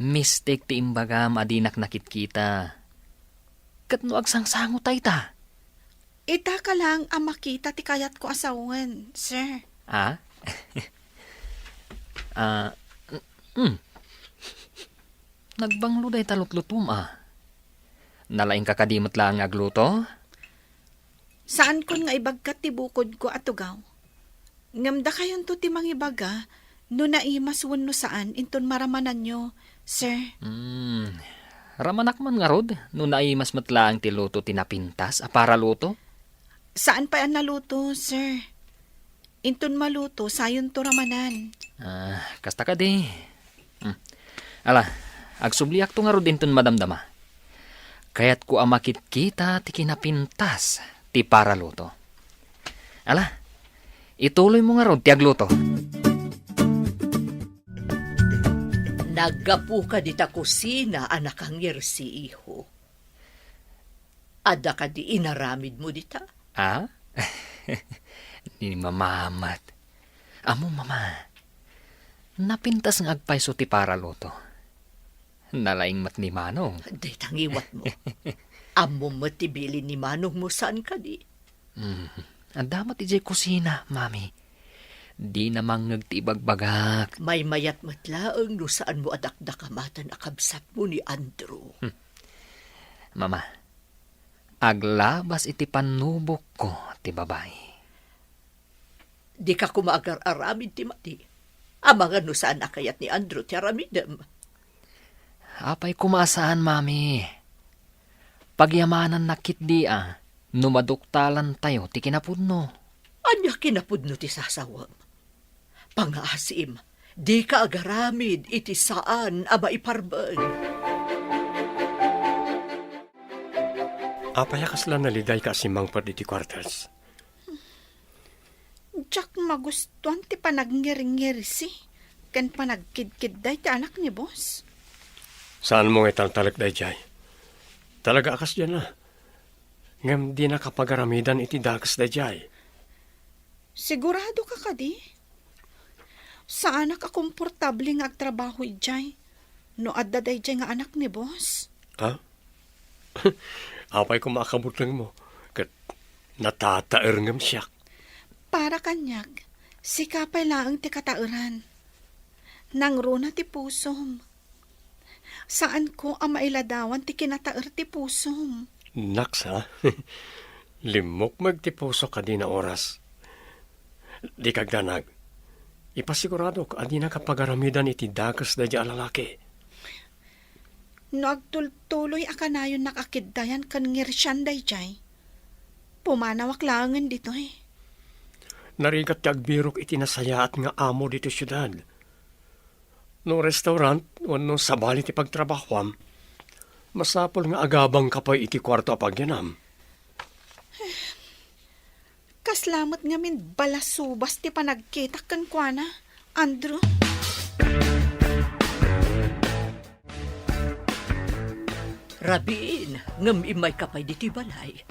Mistake ti imbagam adinak nakitkita. Kat no agsangsango tay ta. Ita ka lang ang makita ti kayat ko asawan, sir. Nagbanglo day talutlutum Nalaing kakadimot lang agluto? Saan kun nga ibagkat ti bukod ko atugaw? Ngamda kayon to ti mangibaga, no naimas wenno saan inton maramanan nyo, sir. Ramanak man nga rod, no naimas matlaang ti luto tinapintas, para luto? Saan pa yan naluto, sir? Inton maluto, sayon to ramanan. Kasta ka di. Ala, agsubliak to nga rod inton madamdama. Kaya't ko amakit kita ti kinapintas, ti para luto. Ala, ituloy mo nga rod ti agluto. Naggapu ka di ta kusina, anak ang si iho. Ada ka di inaramid mo di ta? Ni mamamat. Amo mama, napintas nga agpayso ti para luto. Nalaing mat ni Manong. Day tangiwat mo. Amo matibili ni Manong mo saan ka di? Ang damat ijay kusina, mami. Di namang nagtibagbagak. May mayat matlaang no saan mo adakdakamatan akabsat mo ni Andrew. Mama, aglabas iti panubok ko ti babae. Di ka kumaagar-aramid ti mati. Amangan no saan akayat ni Andrew ti aramidem. Apay kumasaan, mami. Pagyamanan nakit di Numaduktalan tayo ti kinapudno. Anya kinapudno ti sasawam. Pangaasim, di ka agaramid iti saan a maiparbeng. Apaya kasla naliday ka asimang pa iti kwartas. Jack magustuhan ti panagngiri-ngiri si. Kan panagkidkid day ti anak ni boss. Saan mo nga taltalak day jay? Talaga akas dyan na. Ngam di nakapagaramidan iti dakas day jay. Sigurado ka kadi? Sa anak a komportable nga agtrabaho ijay. No adda day jay nga anak ni boss. Ha? Apay ko makabutang mo. Kat natataer ngam siya. Para kanyag, si kapay laang ti katauran. Nang runa ti pusom. Saan ko ang mailadawan ti kinataer ti pusom? Naks ha? Limok magtipuso ka di na oras. Di kagdanag. Ipasigurado ka di nakapagaramidan iti dagas da di alalaki. No agtultuloy akanayon nakakiddayan kan ngirsyan day jay. Pumanawak langan dito eh. Narigat ti agbirok iti nasayaat nga amo dito syudad. No restaurant, no sabali ti pagtrabahwam, masapol nga agabang kapay iti kwarto a pagyanam. Kaslamot nga min balasubas ti panagkitak kan kuana, Andrew. Rabin, ngam imay kapay diti balay.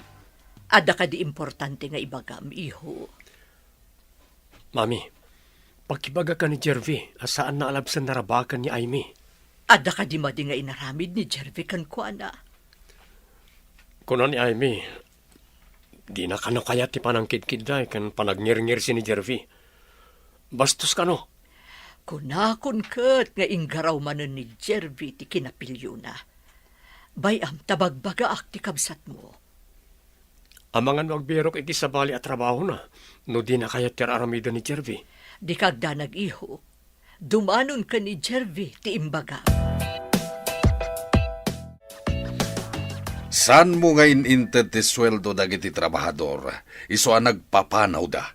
Ada ka di importante nga ibagam, iho. Mami, pagkibaga ka ni Jervy, asaan na alabsan narabakan ni Aimee? Ada ka di madi nga inaramid ni Jervy kan kuana. Kuno ni Aimee, di na kano kaya ti panangkid-kid day kan panagnir-ngir si ni Jervy. Bastos ka no? Kunakon ket nga inggaraw manon ni Jervy ti kinapilyo na. Bayam tabagbaga ak ti kabsat mo. Ang mga nagbirok iti sabali at trabaho na, no di na kaya tiraramida ni Jervy. Di kagda nag-iho. Dumanon ka ni Jervy ti imbaga. San mo nga ininted ti sweldo dagiti trabahador, iso ang nagpapanaw da.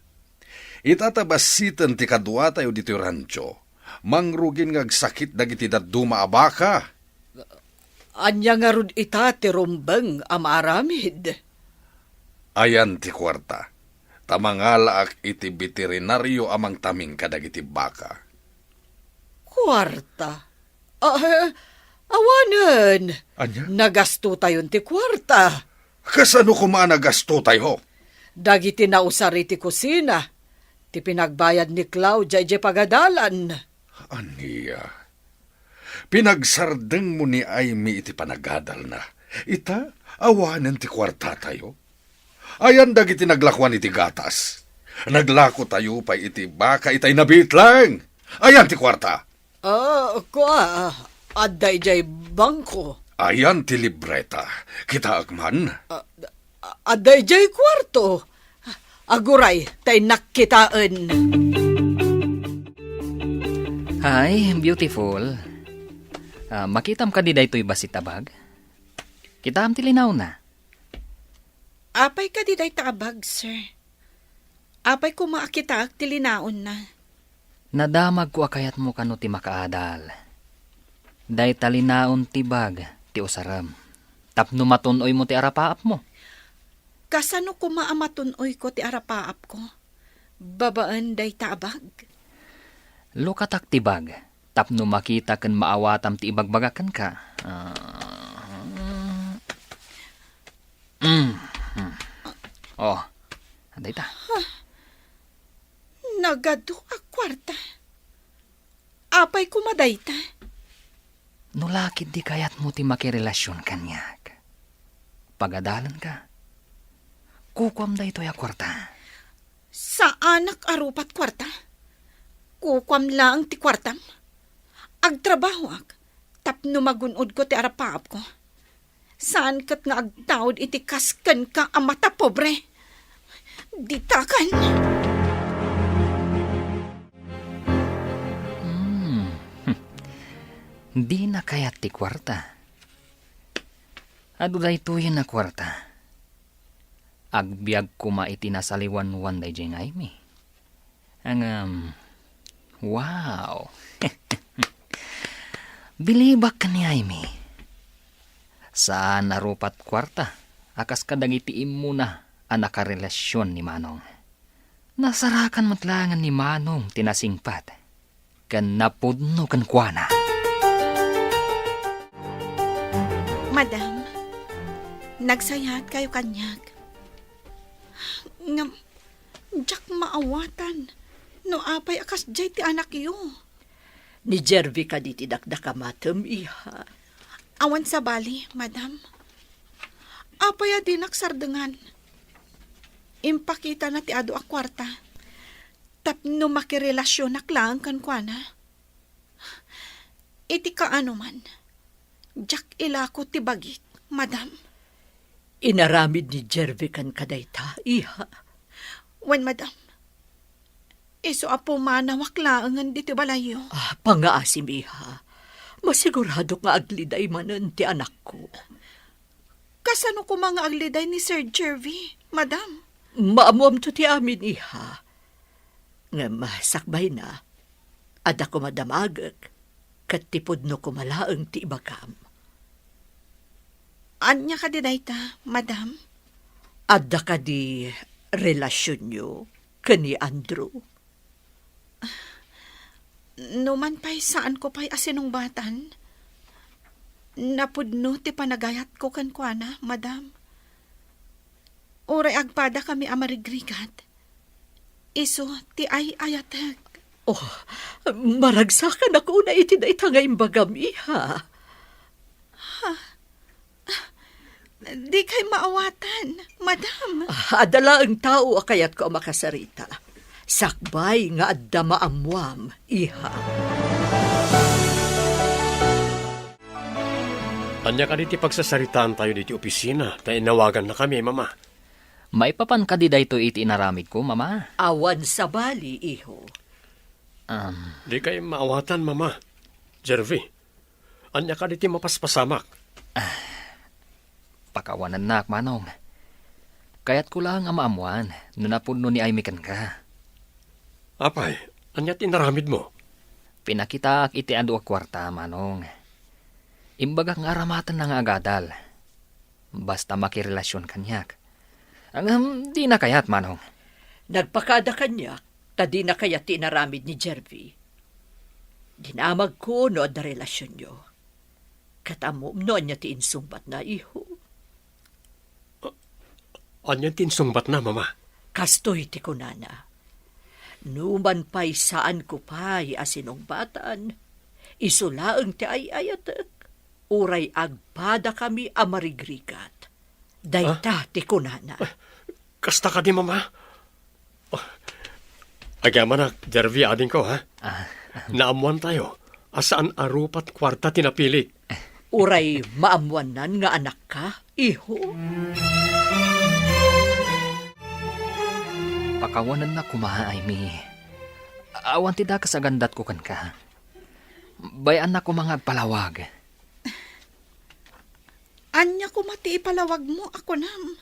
Itatabasitan ti kadwa tayo dito rancho, mangrugin ngagsakit dagiti daduma abaka. Anya nga rod ita ti rumbeng amaramid. Ayan ti kwarta, tamangalaak iti veterinaryo amang taming kadagiti baka. Kwarta? Awanan. Anya? Nagasto tayon ti kwarta. Kasano kumanagasto tayo? Dagiti nausari ti kusina. Ti pinagbayad ni Claudia ije pagadalan. Aniya, pinagsardeng mo ni Aimee iti panagadal na. Ita, awanan ti kwarta tayo. Ayan dagiti naglakwan iti gatas. Naglako tayo pa iti baka itay nabitlang. Ayan ti kwarta. Adda ijay bangko. Ayan ti libreta. Kita agman. Adda ijay kwarto. Aguray, tay nakkitaan. Hi, beautiful. Makitam ka di daytoy basitabag? Kitam ti linaw na. Apay ka di day tabag, sir. Apay ko maakita ti linaon na. Nadamag ko akayat mo kano ti makaadal. Day talinaon ti bag ti usaram. Tapno matunoy mo ti arapaap mo. Kasano ko maamatunoy ko ti arapaap ko? Babaan day tabag. Lukatak ti bag. Tapno makita ken maawatam ti ibagbagakan ka. Oh, aday ta. Nagado a kwarta. Apay kumaday ta. Nulakid di kayat mo ti makirelasyon kanyak. Pagadalan ka. Kukwam da ito ya kwarta. Sa anak arupat kwarta. Kukwam lang ti kwartam. Agtrabaho ak. Tapno magunod ko ti arapaap ko. Saan kat nga agtawad iti kasken ka amata pobre? Ditakan. Di na kayat ti kwarta. Adu da ito yun na kwarta. Agbiag ko maitinasaliwan wan day jay ngay mi. Wow. Bilibak ka ni Aimee. Saan narupat kwarta, akas kadagitiim mo na ang nakarelasyon ni Manong. Nasarakan matlangan ni Manong tinasingpat, kan napudno kan kuana. Madam, nagsayat kayo kanyag. Nga, jak maawatan. No apay akas jay ti anak yo. Ni Jervy ka di tidakdakamatem, iha. Awan sa bali, madam. Apay din nagsardengan. Impakita na ti ado a kwarta. Tapno makirelasyon lang kan kuana. Iti ka ano man. Jak ilako ti bagik, madam. Inaramid ni Jervy kan kadayta, iha. Wen, madam. Iso apo manawak laangan dito balayo. Pangaasim, iha. Masigurado nga agliday manan ti anak ko. Kasano ko mga agliday ni Sir Jervy, madam? Maamuam to ti amin, iha. Nga masakbay na, ada ko madamagak, katipod no kumalaang ti ibagam. Anya ka di dayta, madam? Ada ka di relasyon nyo kani Andrew. Numan pa'y saan ko pa'y asinungbatan? Napudno ti panagayat ko kan kuana, madam. Uray agpada kami amarigrigat. Iso ti ay ayatag. Oh, maragsakan ako na iti na itangay imbagam, iha. Di kay maawatan, madam. Adala ang tao akayat ko makasarita. Sakbay nga adda maamwam, iha. Anya ka diti pagsasaritaan tayo diti opisina, tayo nawagan na kami, mama. May papan ka di dayto iti inaramid ko, mama. Awan sa bali, iho. Di kayo maawatan, mama. Jervy, anya ka diti mapaspasamak. Pakawanan na, Manong. Kaya't ko lang ang maamuan, nanapudno ni Aimee kan ka. Apay, anya tinaramid mo? Pinakita iti ando a kwarta, Manong. Imbagak nga aramatan na nga agadal. Basta makirelasyon kanyak. Di na kayat, Manong. Nagpakada kanyak, tadi na kaya tinaramid ni Jervy. Dinamag ko no da relasyon nyo. Katamom no anya ti insumbat na, iho. Anya tinsungbat na, mama? Kastoy ti kunana. Numan pa'y saan ko pa'y asinong batan. Isulaang ti ay ayatek. Uray agpada kami amarigrigat. Dayta ti kunana. Kasta ka di, mama? Agyaman na, Jervy, ading ko, ha? Naamuan tayo. Asaan arupat kwarta tinapili? Uray maamuanan nga anak ka, iho. Pakawanan na kumaha, Aimee. Awan ti da kasagandat ko kan ka. Bayan na ko mga agpalawag. Anya ko mati ipalawag mo ako nam.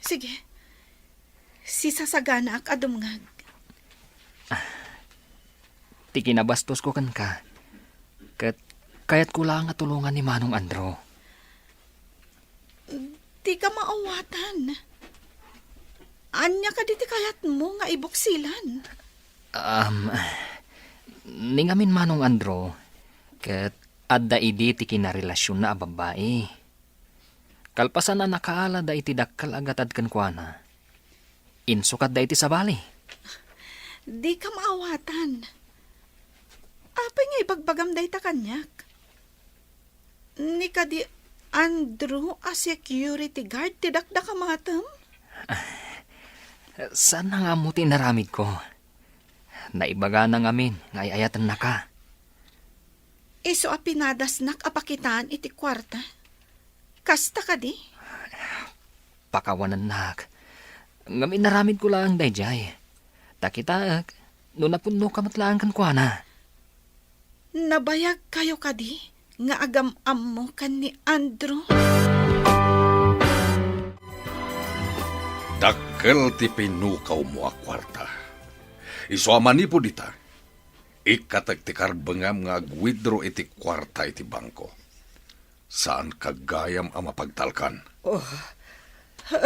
Sige. Si sasagana ak adumngag. Ti kinabastos ko kan ka. Kaya't ko lang nga tulungan ni Manong Andro. Di ka maawatan. Anya ka diti kayat mo nga ibuksilan. Ningamin Manong Andro, kat adda idi ti kinarelasyon na babae. Kalpasan na nakaala da iti dakkal agatad kan kuana. Insukat da iti sabali. Di ka maawatan. Apay nga ibagbagam da ita kanyak. Ni ka di Andrew a security guard ti dakda ka matam? Saan na nga mo tinaramid ko? Naibaga na ngamin, ngayayatan na ka. Iso a pinadasnak apakitaan iti kwarta. Kasta ka di? Pakawanan nak. Ngamin naramid ko lang dayjay. Takita, no napuno ka matlaan kan kuana. Nabayag kayo ka di? Nga agam-am mo kan ni Andrew? Dakkel ti pinukaw mo a kwarta. Isuaman ni po dita. Ikatag ti karbengam nga agwidro iti kwarta iti bangko. Saan kagayam ang mapagtalkan?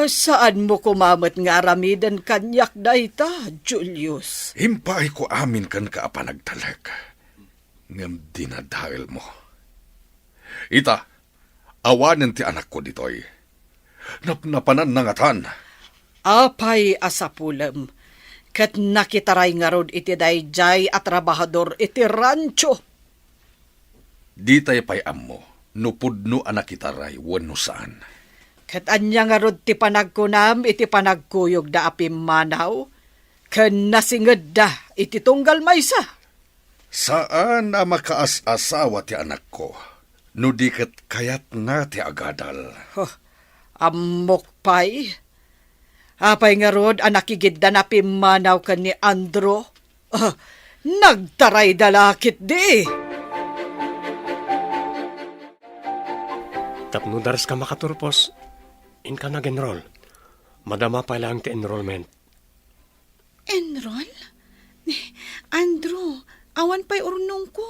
Saan mo kumamat nga aramidan kanyak dayta, Julius? Himpay ko amin kan ka apanagtalag. Ngam dinadahil mo. Ita, awanin ti anak ko ditoy. Napnapanan nangatan. Apay asapulam, kat nakitaray nga rod iti dayjay at trabahador iti rancho. Ditay pay ammo, nupudno anak itaray wano saan. Kat anya nga rod ti panagkunam iti panagkuyog da apim manaw, kan nasinged da iti tunggal maysa. Saan na makaas-asawa ti anak ko? No di kat kayat nga ti agadal. Amok pay. Apay nga rod anakigid da na pimanaw kan ni Andro. Nagtaray dalakit di. Tapno daras ka makaturpos, in ka nag-enroll. Madama pa lang ti enrollment. Enroll? Andrew, awan pa'y urnong ko.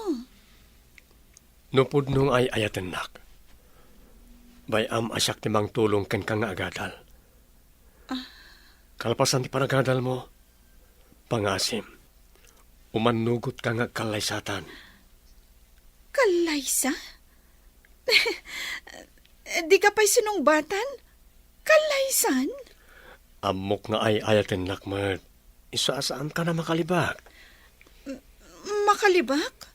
Nupod nung ay ayaten nak. Bayam asyak timang tulong ken ka nga agadal. Kalpasan ti panagadal mo, pangasim. Umanugot ka nga kalaysatan. Kalaysa? Di ka pa'y sinungbatan? Kalaysan? Amok nga ay ayaten nak, Mert. Isaasaan ka na makalibak. Makalibak?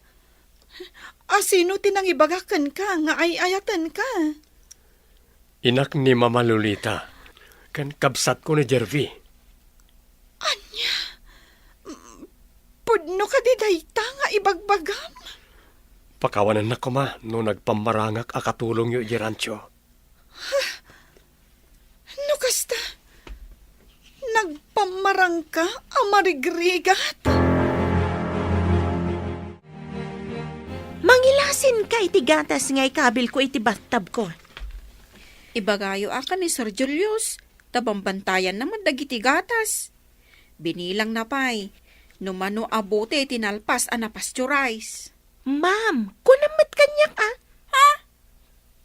Sino tinangibagakan ka nga ay ayatan ka? Inak ni Mama Lolita, kan kabsat ko ni Jervy. Anya? Pudno ka di dayta nga ibagbagam? Pakawanan na ko ma, no nagpamarangak akatulong yu irancho. No kasta? Nagpamarang ka amarigrigat? Mangilasin ka iti gatas nga ikabil ko iti battab ko. Ibagayo akan ni Sir Julius, tabambantayan naman dagiti gatas. Binilang na pa'y, numano abote tinalpas a napasturize. Ma'am, kunamat kanyak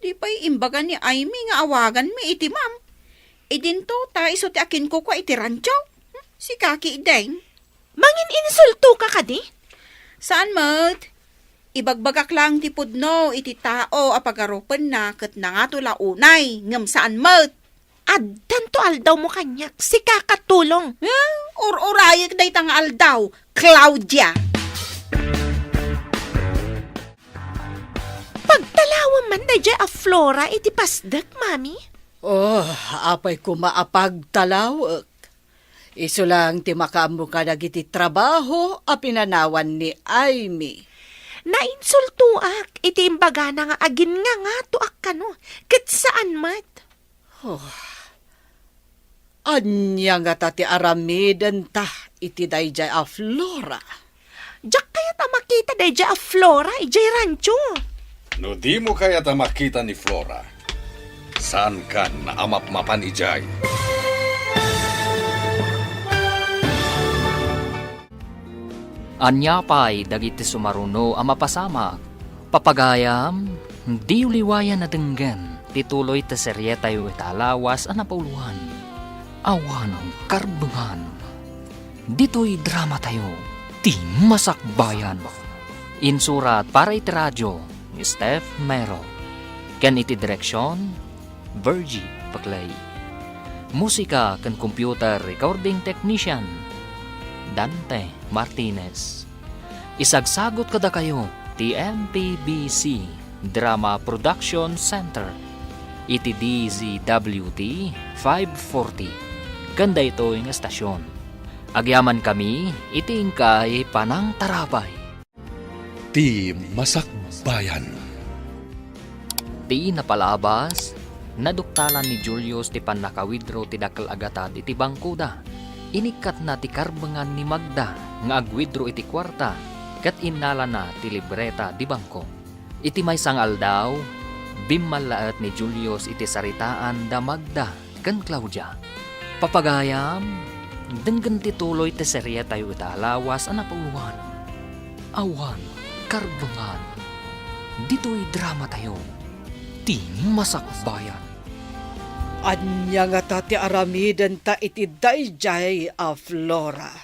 Di pa'y imbaga ni Amy nga awagan mi iti ma'am. Idinto ta iso ti akin ko kwa iti rancho. Si Kaki Ideng. Mangin insulto ka kadi? Saan mat? Ibagbagak lang ti pudno iti tao apagarupan na kat na nga tula unay. Ngam saan mat? Addan to aldaw mo kanyak, si kakatulong. Ur-urayag day tang aldaw, Claudia. Pagtalawan man na dya a flora iti pasdak, mami. Apay kumaapagtalawak. Iso lang ti makaambo ka dagiti trabaho a pinanawan ni Amy. Nainsultuak, iti imbaga na nga agin nga tuak kano. Kat saan mat? Anya nga tati aramidan ta iti dayjay a flora. Diyak kaya ta makita dayja a flora ijay rancho. No di mo kaya ta makita ni Flora. Saan ka naamap-mapan ijay? Anya pa'y dagiti sumaruno ang mapasama. Papagayam, di uliwayan na denggan. Tituloy ta serye tayo italawas ang napauluhan. Awan ang karbengan. Dito'y drama tayo. Di masakbayan. Insurat para iti radyo ni Steph Mero. Ken iti direksyon, Virgie Paclay. Musika ken computer recording technician, Dante Martinez. Isagsagot kada kayo ti MPBC Drama Production Center iti DZWT 540 kanda ito yung estasyon. Agyaman kami iti ingkay panang tarabay. Ti Masakbayan. Ti napalabas naduktalan ni Julius ti panakawidro ti dakkel agatad iti bangkuda. Inikat na ti karbengan ni Magda nga agwidro iti kwarta kat innala na ti libreta di bangko. Iti may sangal daw, bimmalaat ni Julius iti saritaan da Magda ken Claudia. Papagayam, denggan tituloy te serye tayo italawas ang napuluhan. Awan, karbangan. Dito'y drama tayo. Ti masakbayan. Anya nga ta ti aramidan ta iti dayjay a Flora.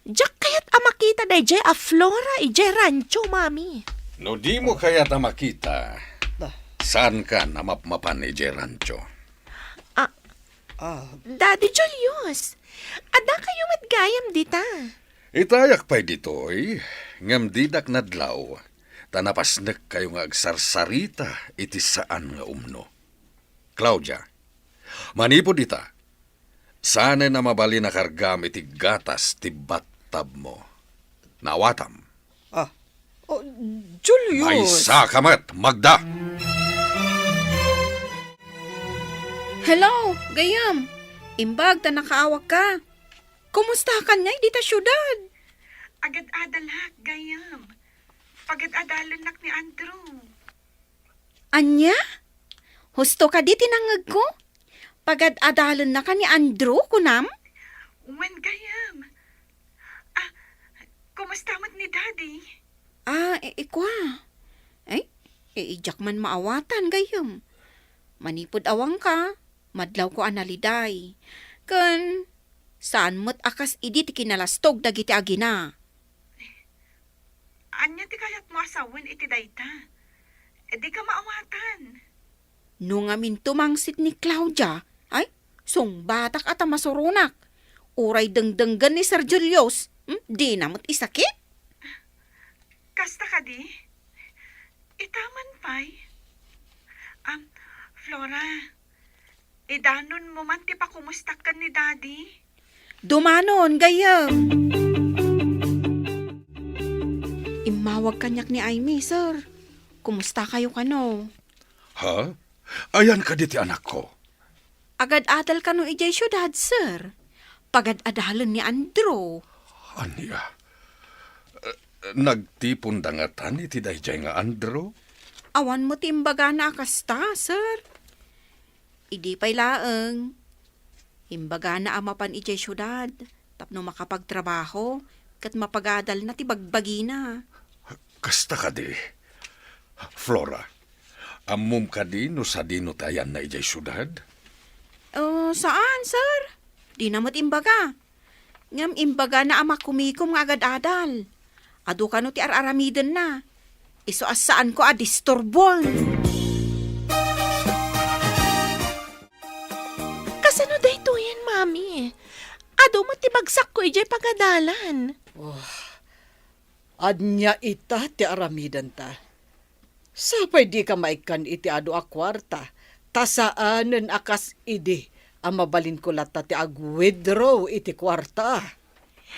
Diyak kaya't amakita dayjay a Flora ijay rancho, mami. No di mo kaya ta makita, Ah. saan ka namapmapan ni Gerancho? Daddy Julius, ada kayo matgayam dita. Itayak pa'y ditoy, ngam didak nadlaw, tanapasnek kayo nga agsarsarita iti saan nga umno. Claudia, manipod ita, sana na mabali na kargam iti gatas ti battab mo. Nawatam, Oh, Julius! may sakamat, Magda! Hello, gayam. Imbag ta nakaawak ka. Kumusta ka niya dita syudad? Agad-adalak, gayam. Pagad-adalan nak ni Andrew. Anya? Husto ka di tinangag ko? Pagad-adalan na ka ni Andrew, kunam? When gayam. Kumusta mat ni Daddy? Ikwa. Ay, ijak man maawatan, gayam. Manipod awang ka, madlaw ko analiday. Kan, saan mo't akas idi ti kinalastog dagiti agina? Anya ti kayat mo asawan iti dayta. Di ka maawatan. Nung amin tumangsit ni Claudia, ay, sungbatak at masurunak. Uray dengdenggan ni Sir Julius, di namot isakit. Kasta ka di? Itaman pa'y. Flora, idanon mo man ti pa kumustak ka ni Daddy. Dumanon, gayam. Imawag kanyak ni Aimee, sir. Kumusta kayo kano? Ha? Ayan ka diti anak ko. Agad-adal kano ijay syudad, sir. Pagad-adalan ni Andrew. Anya? Nagtipon dangatan iti dayjay nga Andrew? Awan mo timbaga na akasta, sir. Idi pa'y laeng. Imbaga na amapan ijay syudad. Tapno makapagtrabaho. Kat mapagadal na ti bagbagi na. Kasta ka di. Flora, amum ka di no sa dino tayan na ijay syudad? Saan, sir? Di namat imbaga. Ngam imbaga na ama kumikom nga agad-adal. Ado ka no ti ar-aramiden na. Iso asaan ko disturbol. Kasano dayto yan, mami? Ado mo tibagsak ko ijay pagadalan. Anya ita ti aramidan ta. Sapay di ka maikan iti adu a kwarta. Tasaanen akas idi ang mabalin ko lata ti ag-withdraw iti kwarta.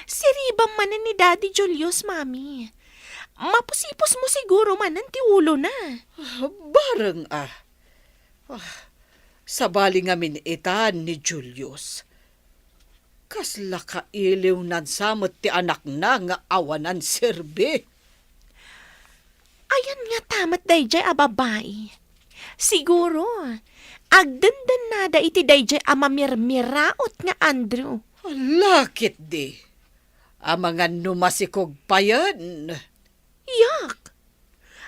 Siribang manan ni Daddy Julius, mami. Mapusipos mo siguro manan ti ulo na. Bareng sabali ngamin itan ni Julius. Kasla ka iliw nan samot ti anak na nga awanan serbi. Ayan nga tamat dayjay a babae. Siguro, agdandan nada iti dayjay a mamirmiraot nga Andrew. Lakit di. Ang mga numasikog pa yan. Yak!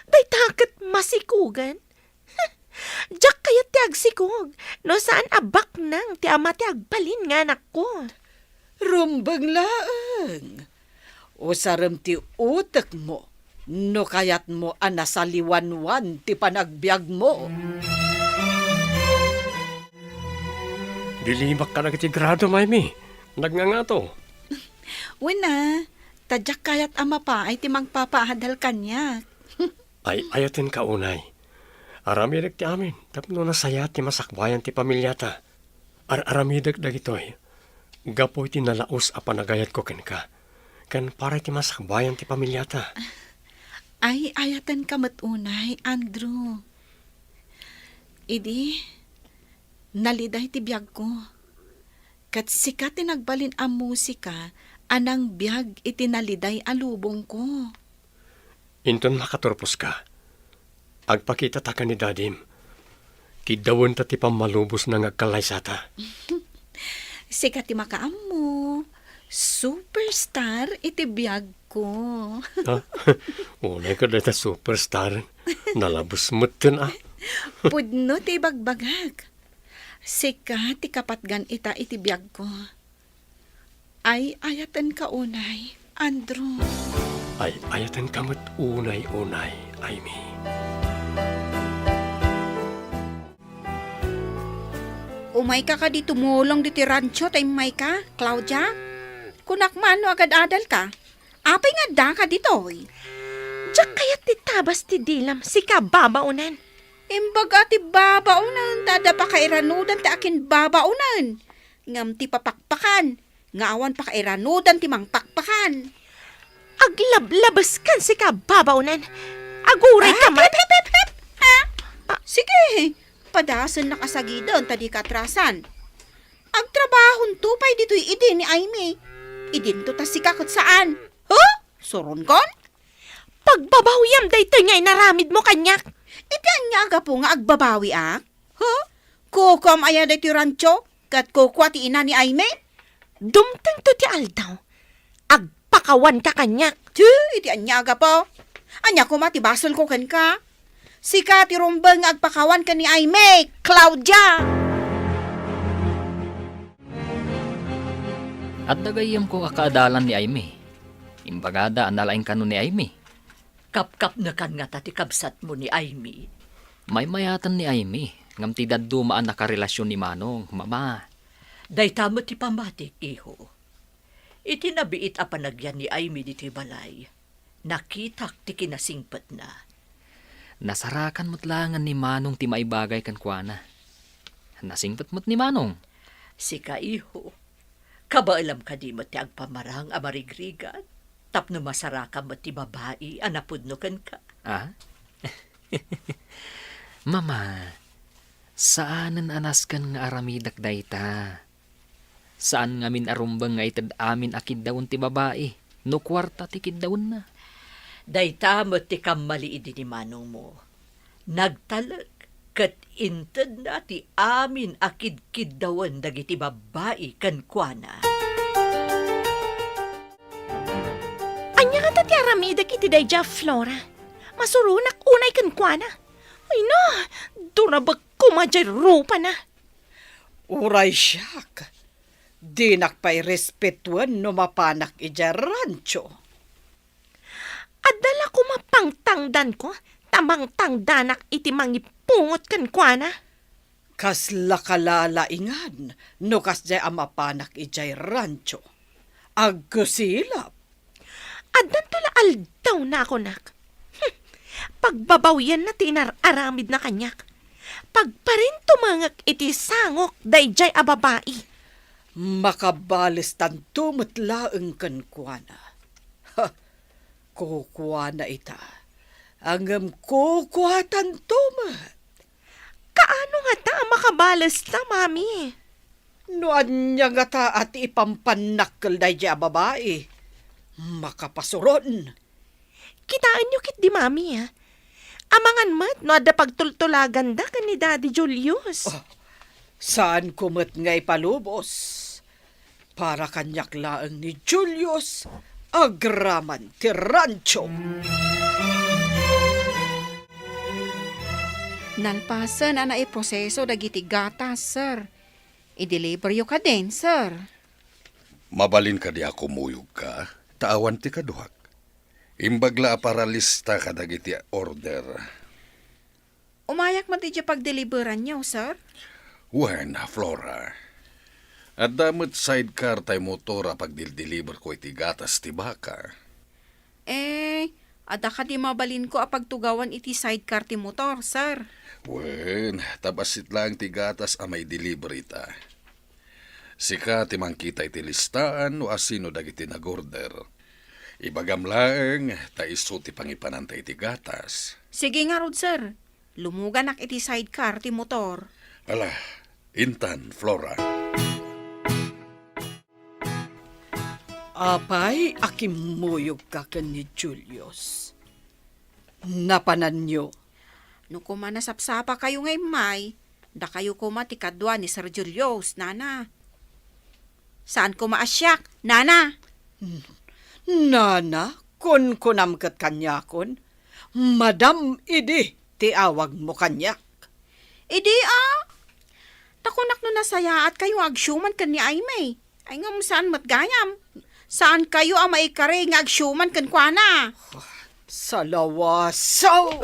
Day takat masikugan. Diyak kaya ti agsikog. No saan abak nang ti ama ti agbalin nga anak ko. Rumbang laang. O sarem ti utek mo. No kayat mo anasaliwanwan ti panagbiag mo. Dilibak ka na kiti grado, Maymee. Nagngangato. Wala, tadyak kayat ama pa ay ti magpapahadal kanya. Ay ayatin ka unay. Aramidag ti amin. Tapno na saya ti masakbayan ti pamilyata. Aramidag dagitoy. Gapoy ti nalaos a panagayat ko ken ka. Kan para ti masakbayan ti pamilyata. Ay, ayatan ka matunay, Andrew. Idi, naliday ti biyag ko. Kat sikat ti nagbalin ang musika, anang biyag itinaliday alubong ko. Inton makaturpos ka. Agpakita ta ka ni Dadim. Kidawon ta ti pamalubos na ngagkalaysata. Sikat ti makaam mo. Superstar iti biyag ko. Ha? Unay ka dahil superstar. Nalabos mo tin Pudno ti bagbagag. Sikat ti kapatgan ita iti biyag ko. Ay ayatan ka unay, Andrew. Ay ayatan kamot unay-unay, Amy. Umay ka di tumulong di ti rancho tay may ka, Claudia? Kunak man no agad adal ka. Apay nga da ka ditoy. Diyak kayat ti tabas ti dilam si kababaunan. Imbaga ti babaunan, tada pa kairanudan ti akin babaunan. Ngam ti papakpakan, ngawan pa kairanudan ti mangpakpakan. Aglablabas kan si kababaunan. Aguray ka man. Ha? Sige, padasan nakasagidon tadi katrasan. Agtrabahon tupay dito'y idin ni Aimee. Idin to ta si kakot saan? Huh? Suron kon? Pagbabawyam daytoy ngay naramid mo kanyak. Iti anyaga po nga agbabawi ak? Huh? Kukom aya da ti rancho? Kat kukwa ti ina ni Aimee? Dumtang to ti aldaw. Agpakawan ka kanyak. Iti anyaga po. Anya ko matibasol ko ken ka. Sika ti rumbeng nga agpakawan ka ni Aimee, Claudia. At dagayam ko akaadalan ni Aimee. Imbagada analaing kano ni Aimee. Kapkap na kan nga tati kabsat mo ni Aimee. May mayatan ni Aimee. Ngam ti daddumaan nakarelasyon ni Manong, mama. Dayta mo ti pamatik, iho. Itinabiit a panagyan ni Aimee di ti balay. Nakitak ti kinasingpat na. Nasarakan mo't langan ni Manong ti maibagay kan kuana. Nasingpat mo't ni Manong. Sika, iho. Kabaalam ka di mo ti agpamarang amarigrigan. Tapno masaraka mo ti babae, anapudno kan ka. Ah? Mama, saanan anas kan nga aramidak dayta? Saan ngamin arumbang nga itad amin akid daon ti babae? No kwarta ti kiddaon na. Dayta mo ti kamaliid ni manong mo. Nagtalag, kat inted na ti amin akid dawan dagiti babae kan kuana. Anya nga ti aramidak iti dayja, Flora. Masurunak unay kan kuana. Ay na, durabag kumadjay rupa na. Uray siyak. Di nakpay respetuan no mapanak ija rancho. Adala ko mapangtangdan ko, tamang tangdanak iti mangipungot kan kuana. Kas lakalalaingan no kas jay amapanak ijay rancho. Agkusilap. Adan tula aldaw na ako nak. Pagbabawyan na tinar-aramid na kanyak. Pagparin tumangak iti sangok dayjay a babae. Makabalis tanto matlaeng kan kuana. Ha, kukuana ita. Angam kukuha tanto mat. Kaano nga ta makabalas ta, mami? Noan niya nga ta at ipampanakal dahi a babae. Makapasuron. Kitaan nyo kit di, mami, ha? Amangan mat, no ada pagtultulagan da kan ni Daddy Julius. Oh, saan kumot ngay palubos? Para kanyak laang ni Julius, agraman ti rancho. Nalpasan na proseso dagiti gatas, sir. I-deliver yo ka din, sir. Mabalin ka di ako muyog ka, taawan ti kaduhak. Imbagla para lista ka dagiti order. Umayak man ti pag-deliveran niyo, sir. Wen, Flora. At damot sidecar tay motora pag deliver ko iti gatas ti baka. Ada ka di mabalin ko apagtugawan iti sidecar ti motor, sir. Wen, tabasit lang ti gatas a may deliver ita. Sika ti mangkita iti listaan o asino dagiti nag-order. Ibagam laeng, ta iso ti pangipanantay iti gatas. Sige nga rod, sir. Lumuganak iti sidecar ti motor. Ala, intan, Flora. Apay, akimuyog ka kan ni Julius. Napanan nyo. No kumanasapsapa kayo ngay may, da kayo kumatikadwa ni Sir Julius, nana. Saan ko maasyak? Nana, Nana, kun kunamkat kanyakon. Madam, idi, tiawag mo kanyak. idi takunak no nasaya at kayo agsyuman kan ni Aimee. Ay nga mo saan matgayam. Saan kayo ang maikari nga agsyuman kan kwa na? Sa lawasaw.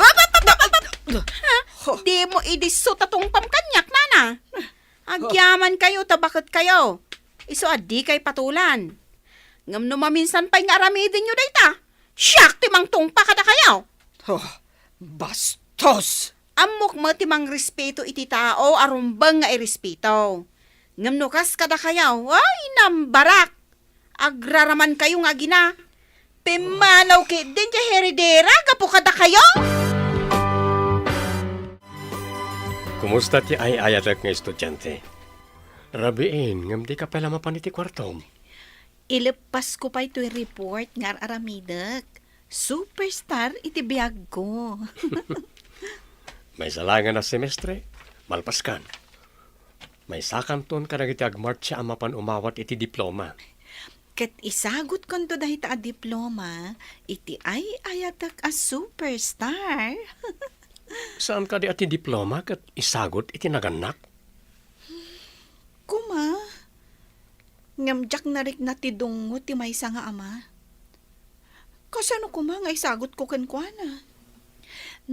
Di mo idisot atong pamkanyak, Nana. Agyaman kayo, tabakot kayo. Iso adi kay patulan. Ngam no maminsan pa'y nga aramidin nyo dayta. Siyak timang tungpa kada kayo. Oh, bastos. Amok mo timang respeto iti tao, arumbang nga irespeto. Ngam no kas kada kayo, ay nambarak. Agraraman kayo nga gina. Pimanaw kay din ja heredera, gapo kada kayo. Kumusta ti ay ayatak nga estudyante? Rabiin, ngam di ka pala mapaniti kwartom. Ilipas ko pa ito'y report nga aramidak. Superstar iti biyag ko. May salangan na semestre, malpaskan. May sakanton ka nagiti agmartya ang mapan umawat iti diploma. Kat isagot kon to dahil ta diploma, iti ay ayatak a superstar. Saan ka di ati diploma kat isagot iti naganak? Kuma, ngamjak narik na ti dungo ti maysa nga ama. Kasano kuma nga isagot ko kankwana?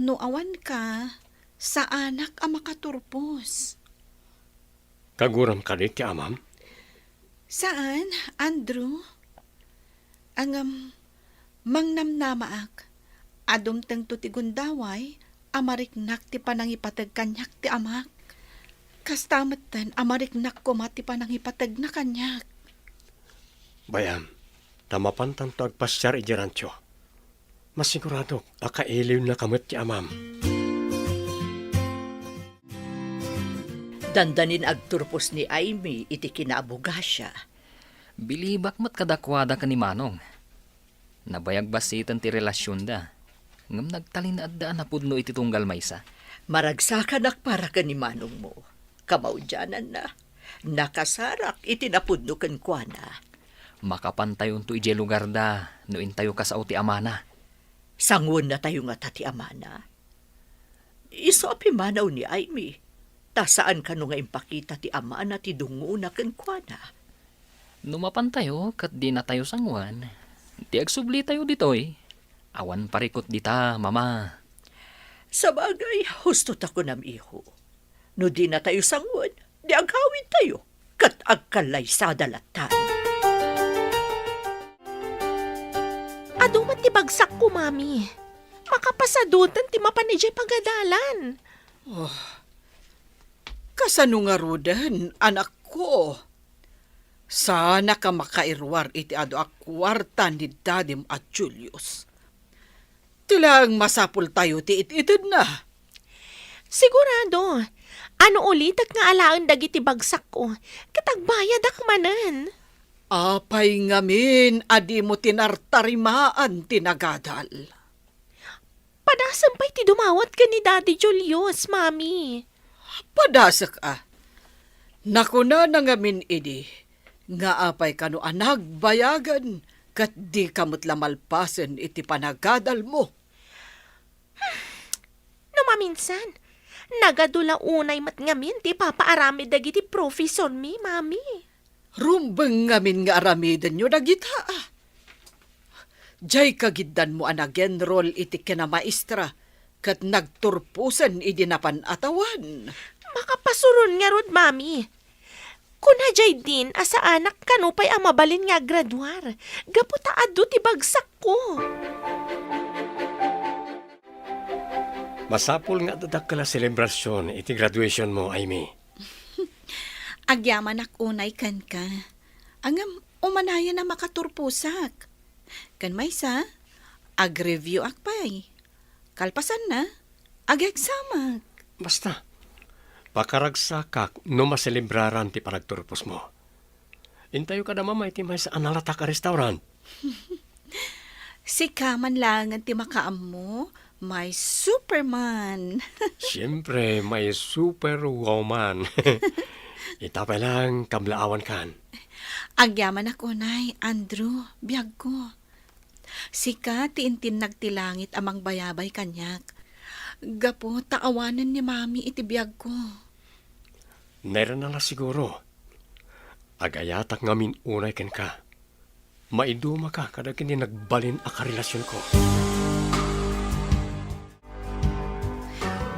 No awan ka, sa anak a makaturpos. Kaguram ka di ti amam? Saan, Andrew? Angam, mangnamnamaak, adumtang to ti gundaway, amariknak ti panangipatag kanyak ti amak. Kastamatan, amariknak ko mati panangipatag na kanyak. Bayam, tamapan tanto agpasyar iti rancho. Masigurado, akailiw na kamot ti amam. Dandanin agturpos ni Aimee iti kinaabugasya. Bilibak mat kadakwada ka ni Manong. Nabayag basitan ti relasyon da. Ngam nagtalin na addaan na pudno iti tunggal maysa. Maragsakanak para ka ni manong mo. Kamaudyanan na. Nakasarak iti napudno ken kuana. Makapantayon to ije lugar da, no intayo ka sa uti amana. Sangon na tayo nga tati amana. Iso apimanaw ni Aimee. Ta saan ka no nga impakita ti amana ti dungo na ken kuana. Numapantayo kat di na tayo sangwan. Di agsubli tayo ditoy. Awan parikot dita, mama. Sa bagay, husto ta ko nam iho. No di na tayo sangon, di agawin tayo. Kat agkalay sa dalatan. Aduman ti bagsak ko, mami. Makapasadutan ti mapanijay pagadalan. Kasano nga rudan, anak ko? Sana ka makairwar iti ado akwarta ni Dadim at Julius. Tilang masapul tayo ti ititid na. Sigurado. Ano ulit at nga alaan dagiti bagsak ko. Katagbayad akmanan. Apay ngamin, adi mo tinartarimaan tinagadal. Padasampay ti dumawat ka ni Daddy Julius, mami. Padasak Nakuna na ngamin idi, nga apay kano anag bayagan, kat di kamot lamalpasen iti panagadal mo. No maminsan, nagadula unay mat ngamin ti papaarami dagiti professor mi, mami. Rumbeng ngamin nga aramidan nyo dagita. Jay kagiddan mo anagenrol iti kinamaestra, kat nagturpusan idi napan atawan. Makapasurun nga rod, mami. Kuna jay din asa anak kanupay ang mabalin nga graduar. Gaputa adu ti bagsak ko. Masapul nga dadak ka la selebrasyon iti graduation mo, Aimee. Agyaman ak unay kan ka. Angam, umanaya na makaturpusak. Kan maysa, ag-review ak pay. Kalpasan na, ag-examak. Basta, pakaragsakak no maselebraran ti paragturpos mo. Intayo ka na mamay ti may sa analata ka restaurant. Si kaman langan ti makaam mo, may superman. Siyempre, may superwoman. Itapay lang kablaawan kan. Agyaman ako, Nay, Andrew, biyag ko. Sika, tiintin nagtilangit amang bayabay kanyak. Gapo, taawanan ni Mami iti biyag ko. Nera na lang siguro. Agayatak ngamin unay ken ka. Maiduma ka kada kini nagbalin a karelasyon ko.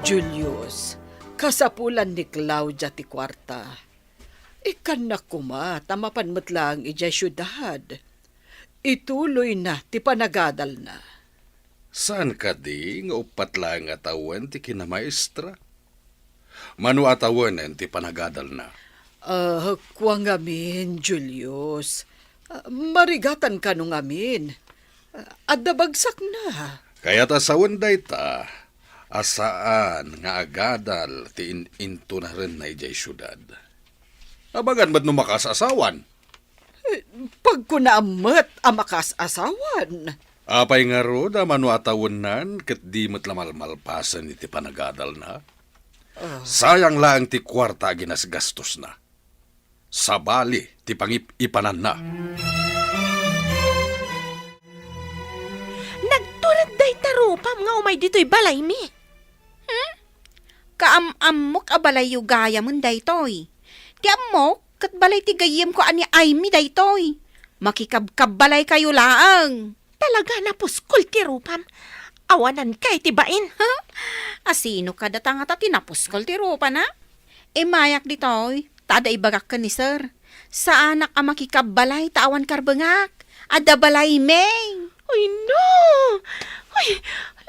Julius, kasapulan ni Claudia ti kwarta. Ikan na kuma, tamapan mo't lang ijay syudad. Ituloy na, ti panagadal na. Saan ka di nga upat lang atawan ti kinamaestra? Manu atawan ti panagadal na. Kuwa ngamin, Julius. Marigatan ka nung amin. Adabagsak na. Kaya tasawan day ta, asaan nga agadal ti into na rin na ijay syudad. Abagan ba't numakasasawan? Pag kunaamat amakas asawan. Apay nga ro, da manu atawunan, kat di mo't lamalmalpasan iti panagadal na. Sayang lang ti kwarta ginasgastos na. Sabali, ti pangipanan na. Nagtulad day tarupam nga umay dito'y balay mi. Kaam-amok a balay yu gaya mon daytoy. Ti amok, kat balay ti gayem ko ani Aimee daytoy. Makikabkab-balay kayo laang. Talaga na puskol ti rupam. Awanan kay tibain. Asino ka datang at tinapuskol ti rupa na? Mayak ditoy, tada ibagak ka ni sir. Sa anak a makikabbalay tawan karbengak. Ada balay meng. Ay no! Ay,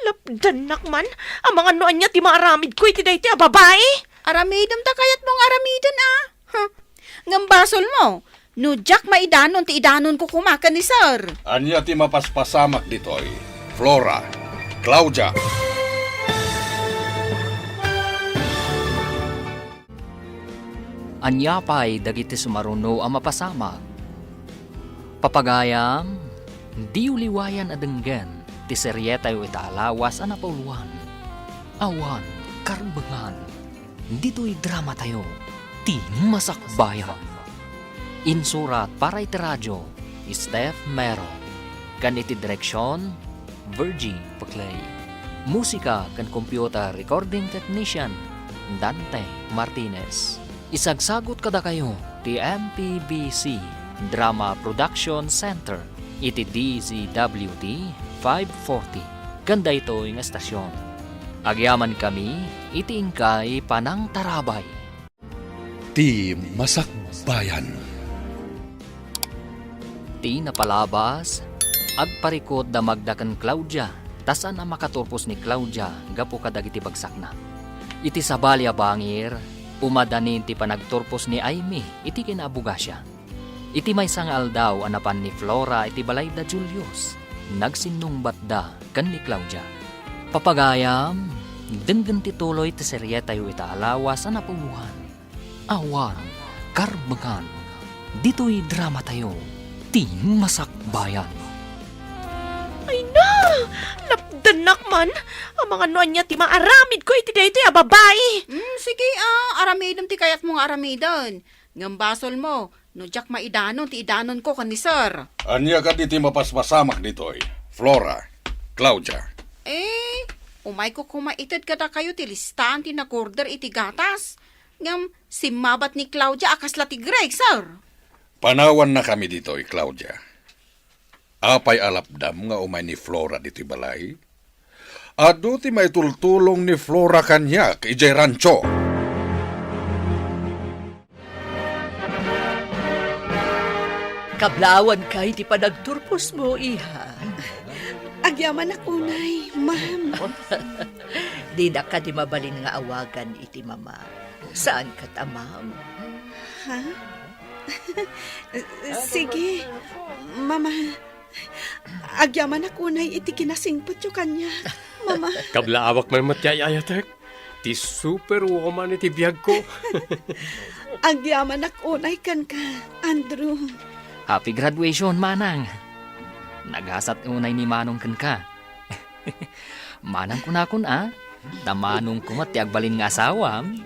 lapdan nakman. Ang mga noan niya ti maaramid ko iti day ti babae. Aramidam ta kayat mong aramidan Ngambasol mo, no Jack maidanon ti idanon ko kumakan ni sir. Anya ti mapaspasamak ditoy. Flora, Claudia. Anyapay dagiti sumaruno ang mapasamag. Papagayam, di uliwayan adenggen, ti seryeta yu itaalawas ang napauluan. Awan, karbangan, dito'y drama tayo, ti masakbayan. Insurat para iti radyo, Steph Mero. Kan iti direksyon, Virgie Paclay. Musika kan computer recording technician, Dante Martinez. Isagsagot kada kayo ti MPBC Drama Production Center iti DZWT 540 kanda ito yung estasyon. Agyaman kami iti ingkay panang tarabay. Ti Masakbayan. Ti napalabas agparikot da magdakan Claudia tasan ang makaturpos ni Claudia gapo kadag iti bagsak na. Iti sabalya bangir umadanin ti panagturpos ni Aimee iti kinabugasya. Iti may sangal daw anapan ni Flora iti balay da Julius. Nagsinungbat da kan ni Claudia. Papagayam, denggan ti tuloy ti seryeta yu itaalawas sa napuluhan. Awan, karbangan, dito'y drama tayo, ti masakbayan. Ay na! Lapdan nakman. Ang mga noan niya ti maaramid ko iti day ti babae. Sige aramidam ti kayat mong aramidan. Ngambasol mo, no Jack maidanon ti idanon ko kan ni sir. Anya ka di ti mapaspasamak ditoy. Flora, Claudia. Umay ko kumaitid kada kayo ti listahan ti nakorder iti gatas. Ngam, simabat ni Claudia akas lati Greg, sir. Panawan na kami ditoy, Claudia. Apay alapdam nga umay ni Flora dito'y balay. Ado ti may tultulong ni Flora kanya kay ijay rancho. Kablawan kay ti panagturpos mo, iha. Agyaman ako, Nay, ma'am. Di na ka di mabalin nga awagan iti mama. Saan ka tamam? Ha? Sige, Mama. Agyaman ako, Nay, iti kinasingpot yung kanya. Mama. Kablaawak may matyayayatek. Ti superwoman iti biyag ko. Agyaman ako, Nay, kan ka, Andrew. Happy graduation, Manang. Naghasat unay ni Manong kan ka. Manang kunakun Tamanong kumat ti agbalin nga asawam.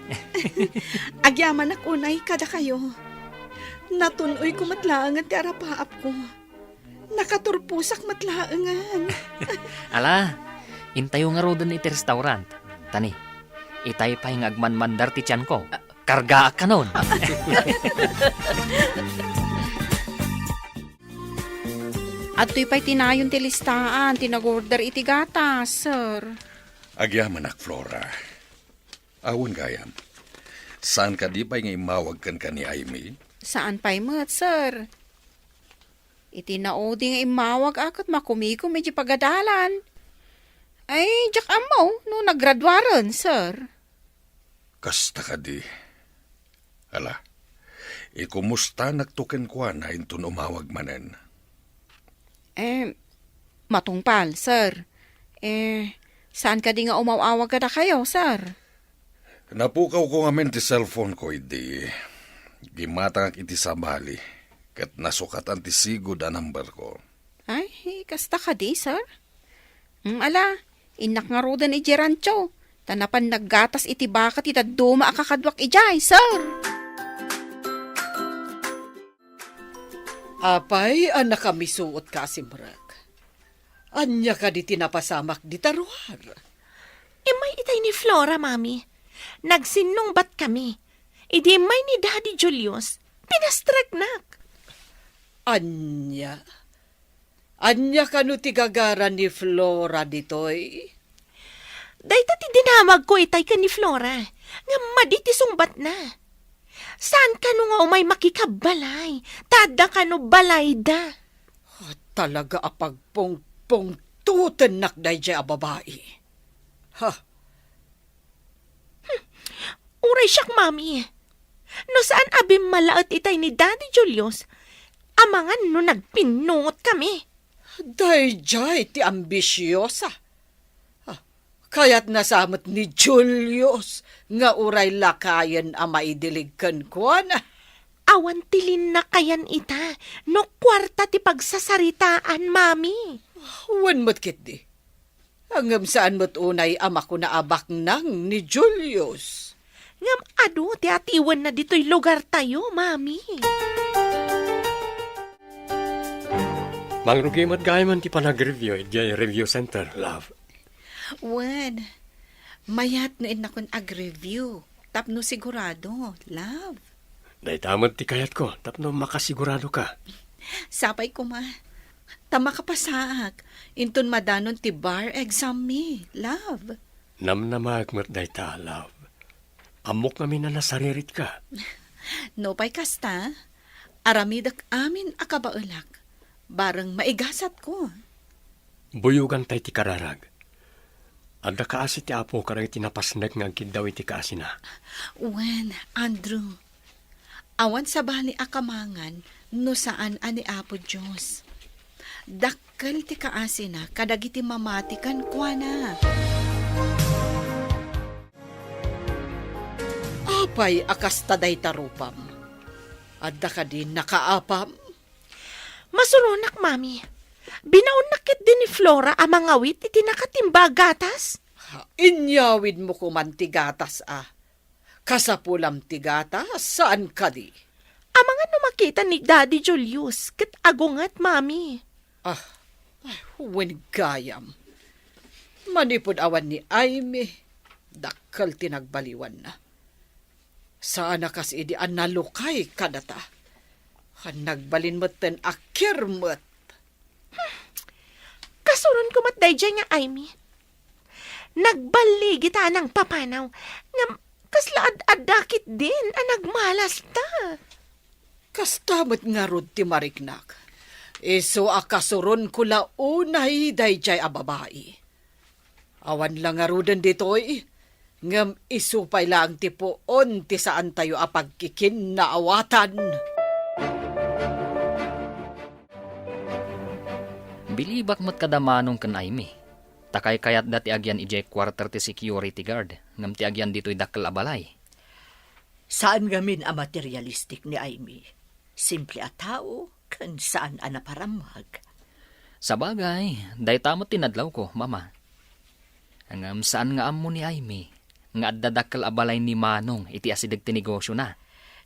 Agyaman ak unay kada kayo. Natunoy ko matlaangan ti arapaap ko. Nakaturpusak matlaangan. Ala, intayo nga rodan iti restaurant. Tani, itay pa'y nga agmanmandar ti tiyan ko. Karga ka nun. At to'y pa'y tinayon ti listaan, tinagorder iti gatas, sir. Agyaman ak, Flora. Awan gayam. Saan ka di pa'y nga imawag kan ka ni Aimee? Saan pa'y mat, sir? Iti naodi nga imawag akot makumiko medyo pagadalan. Ay, jak amaw, no naggraduaran, sir. Kasta ka di. Ala, ikumusta nagtuken kwa na intun umawag manen? Matungpal, sir. Saan ka di nga umawawag ka na kayo, sir? Napukaw ko nga men ti cellphone ko, idi. Gimatang iti sabali. Kat nasukatan ti sigod a number ko. Ay, kasta ka di, sir? Ala, inak nga rodan iti rancho. Tanapan naggatas iti bakat iti duma akakadwak ijay, sir. Apay, anak kami suot ka simrag. Anya ka di tinapasamak di taruhar. May itay ni Flora, Mami. Nagsinungbat kami. Idi may ni Daddy Julius. Pinastragnak. Anya? Anya ka no tigagaran ni Flora ditoy? Dahita ti dinamag ko itay ka ni Flora. Nga maditi sungbat na. Saan ka no nga umay makikabalay? Tada ka no balay da. Talaga apagpong tuten nakday dya a babae. Ha? Uray siyak, Mami. No saan abim malaot itay ni Daddy Julius, amangan no nagpinungot kami. Dayjay ti ambisyosa. Kaya't nasamot ni Julius nga uray lakayan a maidiligkan ko na. Awan tilin na kayan ita, no kwarta ti pagsasaritaan, Mami. Wan mo't kit di. Hanggang saan mo't unay ama ko na abak nang ni Julius. Ngam ado, ti atiwan na dito'y lugar tayo, Mami. Mangrugimat gayaman ti panag-review iti review center, love. Wen, mayat no inakon ag-review. Tapno sigurado, love. Day tamad ti kayat ko, tapno makasigurado ka. Sapay ko ma. Tama ka pasaak. Intun madanon ti bar exam me, love. Namnamag mo't day ta, love. Amok kami na nasaririt ka. No pay kasta, aramidak amin akabaulak. Barang maigasat ko. Buyugan tay ti kararag. Adda kaasi ti apo karang tinapasnag nga agkid daw iti kaasi na. Wen, Andrew. Awan sa bali akamangan no saan ani Apo Diyos. Dakkel ti kaasi na kadagiti mamatikan kwa na. Apay akas taday tarupam. Adda ka din nakaapam. Masurunak, Mami. Binaunakit din ni Flora amang awit iti nakatimba gatas. Inyawid mo kuman tigatas Kasapulam tigatas, saan ka di? Amangan no makita ni Daddy Julius, kat agungat, Mami. Wen gayam. Manipod awan ni Aimee, dakkal tinagbaliwan na. Saan kas idi an nalukay kadata. Nagbalin mo't ten akirmot. Kasuron ko matday dyan nga, Aimee. Nagbali kita ng papanaw, nga kasla ad-adakit din, nagmalas ta. Kastamot nga rod ti mariknak. Iso akasuron ko launay dayjay a babae. Awan lang nga rodan ditoy. Ngam isupay lang ti poon ti saan tayo apagkikin na awatan. Bilibak mo't kadamanong kan Aimee. Takay kayat dati agyan ijay quarter ti security guard. Ngam ti agyan dito'y dakkel abalay. Saan gamin a materialistic ni Aimee? Simple a tao, kan saan a naparamag. Sabagay, day tamot tinadlaw ko, mama. Hangam saan nga amo ni Aimee, nga addadakkel abalay ni Manong iti asidag ti negosyo na.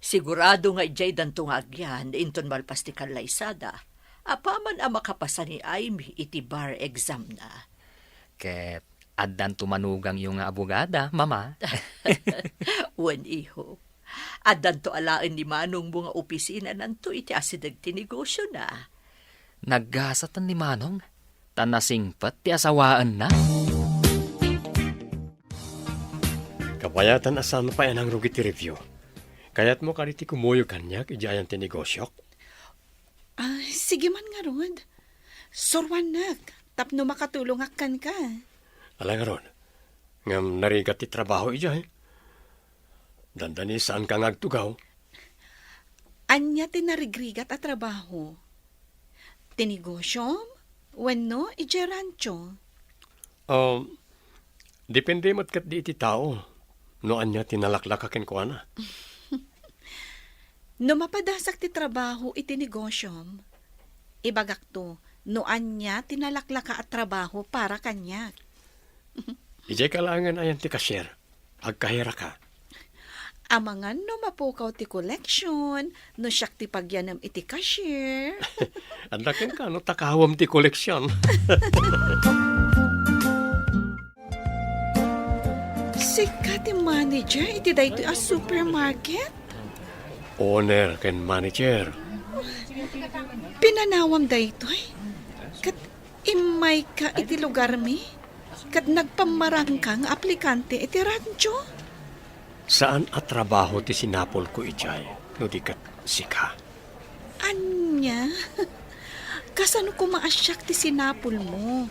Sigurado nga ijay dantong agyan, inton malpas ti kalaysada. Apaman ang makapasa ni Aimee iti bar exam na. Ket addan tumanugang yung abogada, mama. Wen iho. At danto alaan ni Manong mga opisina nanto iti asidag ti negosyo na. Naggasatan ni Manong. Tanasingpat ti asawaan na. Kapayatan asan pa yan ang rugi ti review. Kaya't mo kariti kumuyo kanyak, ijayan ti negosyo. Sige man nga Rod. Surwan nag, tapno makatulong akan ka. Alang ron, ngam narigat ti trabaho ijay. Dandani saan ka ngagtugaw? Anya tinarigrigat at trabaho. Tinegosyo? Wenno, ije rancho. Depende matkat di iti tao. Noan niya tinalaklakakin ko na. No mapadasak ti trabaho iti negosyo, ibagak to, noan niya tinalaklaka at trabaho para kanya. Ijay kalangan ayan ti cashier. Agkahira ka. Amangan no mapukaw ti collection, no siyak ti pagyanam iti cashier. Andakin ka, no takawam ti koleksyon. Sika ti manager, iti dayto a supermarket. Owner ken manager. Pinanawam dayto kat imay ka iti lugar mi. Kat nagpamarang ka nga aplikante iti rancho. Saan at trabaho ti sinapol ko ijay? No di kat sika. Anya? Kasano ko maasyak ti sinapol mo?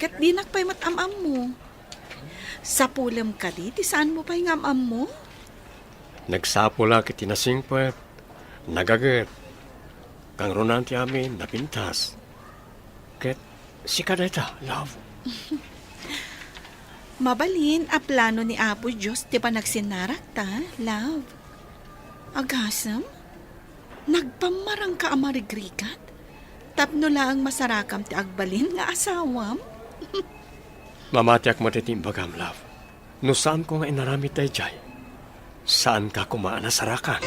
Kat di nakpay matamam mo. Sa pulam ka di, ti saan mo pa'y ngamam mo? Nagsapula kiti nasingpet. Nagaget. Kang ronan ti amin napintas. Ket sika deta, love. Mabalin a plano ni Apo Diyos ti panagsinarak ta, love. Agasam? Nagpamarang ka amarigrigat? Tapno lang masarakam ti agbalin nga asawam? Mamatiak mo titimbagam, love. No saan ko nga inaramit tayo jay? Saan ka kumaan na sarakan?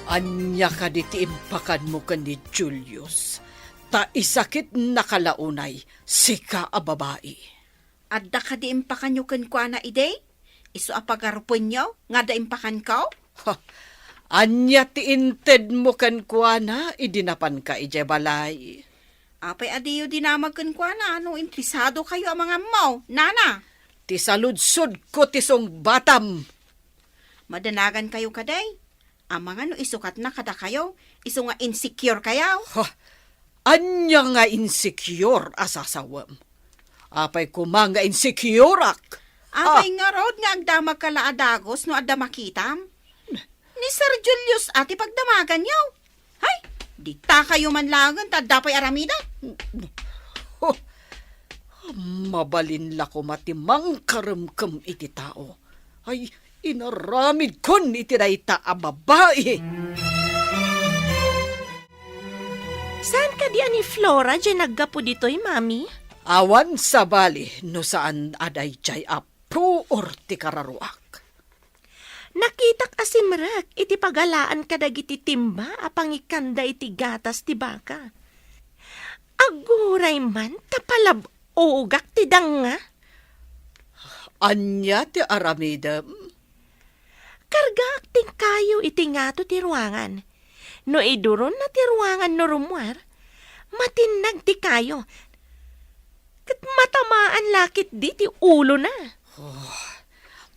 Anya ka di ti impakan mo ka ni Julius. Ta isakit nakalaunay, sika a babae. Adda ka di impakan nyo kan kwa na ide? Iso apagarupon nyo, nga da impakan ka? Ha, anya ti inted mo kan kuana, idinapan ka ije balay. Apay adiyo dinamag kan kwa na, ano interesado kayo ang mga mau, nana? Ti saludsod ko ti song batam. Madanagan kayo kaday. Ang mga no isukat na kada kayo, iso nga insecure kayo. Ha, anya nga insecure asasawam. Apay kumanga insecure ak. Apay nga rod nga agdamag kala adagos no adda makitam. Ni Sir Julius ati pagdamagan yaw. Hay, di ta kayo manlangan ta dapay aramida. Mabalin la ko matimang karamkam iti tao. Ay, inaramid kon iti dayta a babae. Saan ka di ani Flora dyan naggapo dito'y, mami? Awan sa bali no saan aday jay apo or ti kararuak. Nakitak asimrek, iti pagalaan ka dagiti timba, apang ikanda iti gatas ti baka. Aguray man, tapalab-ugak ti danga. Anya ti aramidam? Kargak ting kayo iti ngato ti ruangan. No iduron na ti ruangan no rumwar, matinag ti kayo. Kat matamaan lakit di ti ulo na.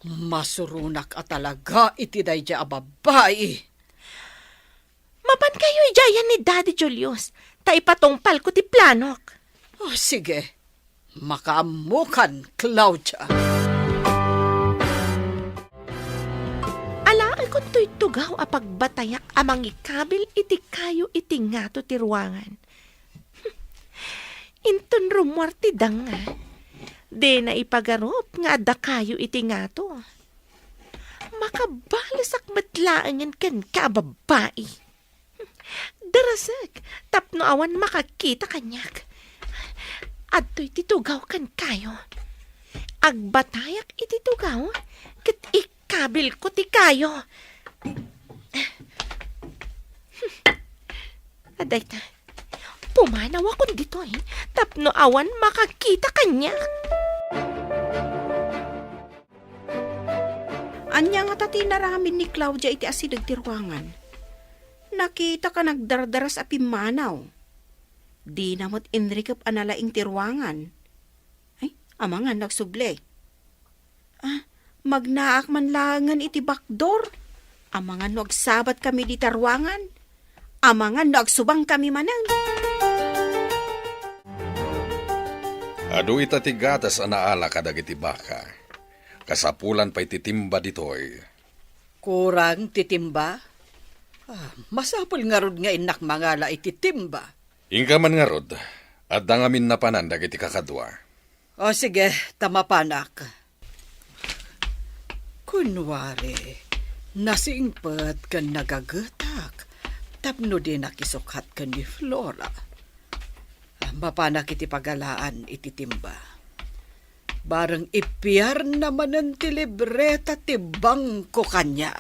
Masurunak at talaga iti dayja a babae. Mapan kayo ijayan ni Daddy Julius, ta ipatungpal ko ti planok. Oh, sige, makaamukan, Claudia. Alaan ko to'y tugaw a pagbatayak amang ikabil iti kayo iti ngato ti ruangan. Inton rumwar ti danga. De na ipagarup nga adda kayo iti ngato. Makabalasak matlaangan kan kababae. Darasag, tapno awan makakita kanyak. Adto'y titugaw kan kayo. Agbatayak ititugaw, ket ikabil ko ti kayo. Aday ta, pumanaw ako dito tapno awan makakita kanya. Anya nga tati naramin ni Claudia iti asidag ti ruangan. Nakita ka nagdardaras a pimanaw. Di namot inrikap analaing ti ruangan. Ay, amangan nagsuble. Magnaak man langan iti bakdor. Amangan nagsabat kami di tarwangan. Amangan nagsubang kami manang. Adu itatigatas anaala kadag iti baka. Kasapulan pa ititimba ditoy. Kurang titimba? Masapul nga rod nga inak mangala ititimba. Ingka man nga rod, at dangamin na panandag iti kakadwa. O sige, tamapanak. Kunwari, nasingpet ka nagagatak. Tapno din nakisukhat ka ni Flora. Mapanak iti pagalaan iti timba. Barang ipiyar naman ang tilibreta ti bangko kanya.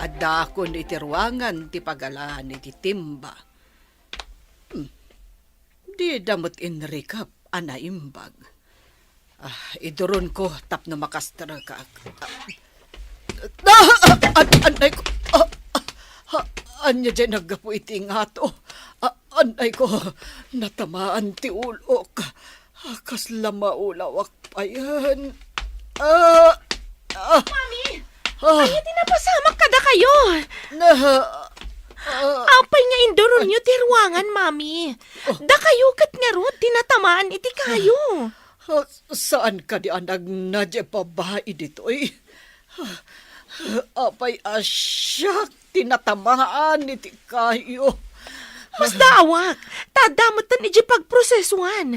Adakon iti ruangan ti pagalaan iti timba. Di damot inrikap anaimbag. Iduron ko tapno makastra ka. Anay ko. Anya dyan naggapo iti nga to. Anay ko. Natamaan ti ulok. Kasla maulawak pa yan. Mami! Ay, tinapasamak kada kayo! Apay nga indoron nyo ti ruangan, Mami. Da kayo kat nga ron, tinatamaan iti kayo. Saan ka di anag na dyan babae dito'y? Apay asyak, tinatamaan iti kayo. Mas dawak, tadamutan iti pagprosesuan.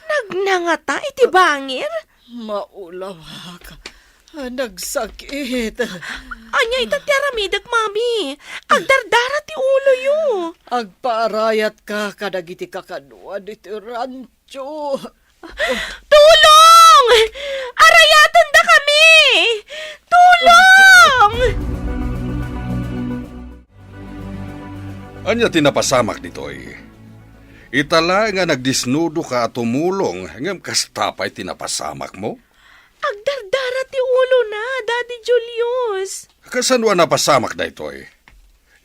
Nagnangata iti bangir. Maulawak, nagsakit. Anya itatiyaramidag, Mami. Agdardara ti ulo yo. Agparayat ka kadagiti kakanuan iti rancho. Tulong! Arayatan da kami! Tulong! Anya tinapasamak ditoy. Itala nga nagdisnudo ka at tumulong ngam kastapay tinapasamak mo? Agdardara ti ulo na, Daddy Julius. Kasanwa napasamak da itoy?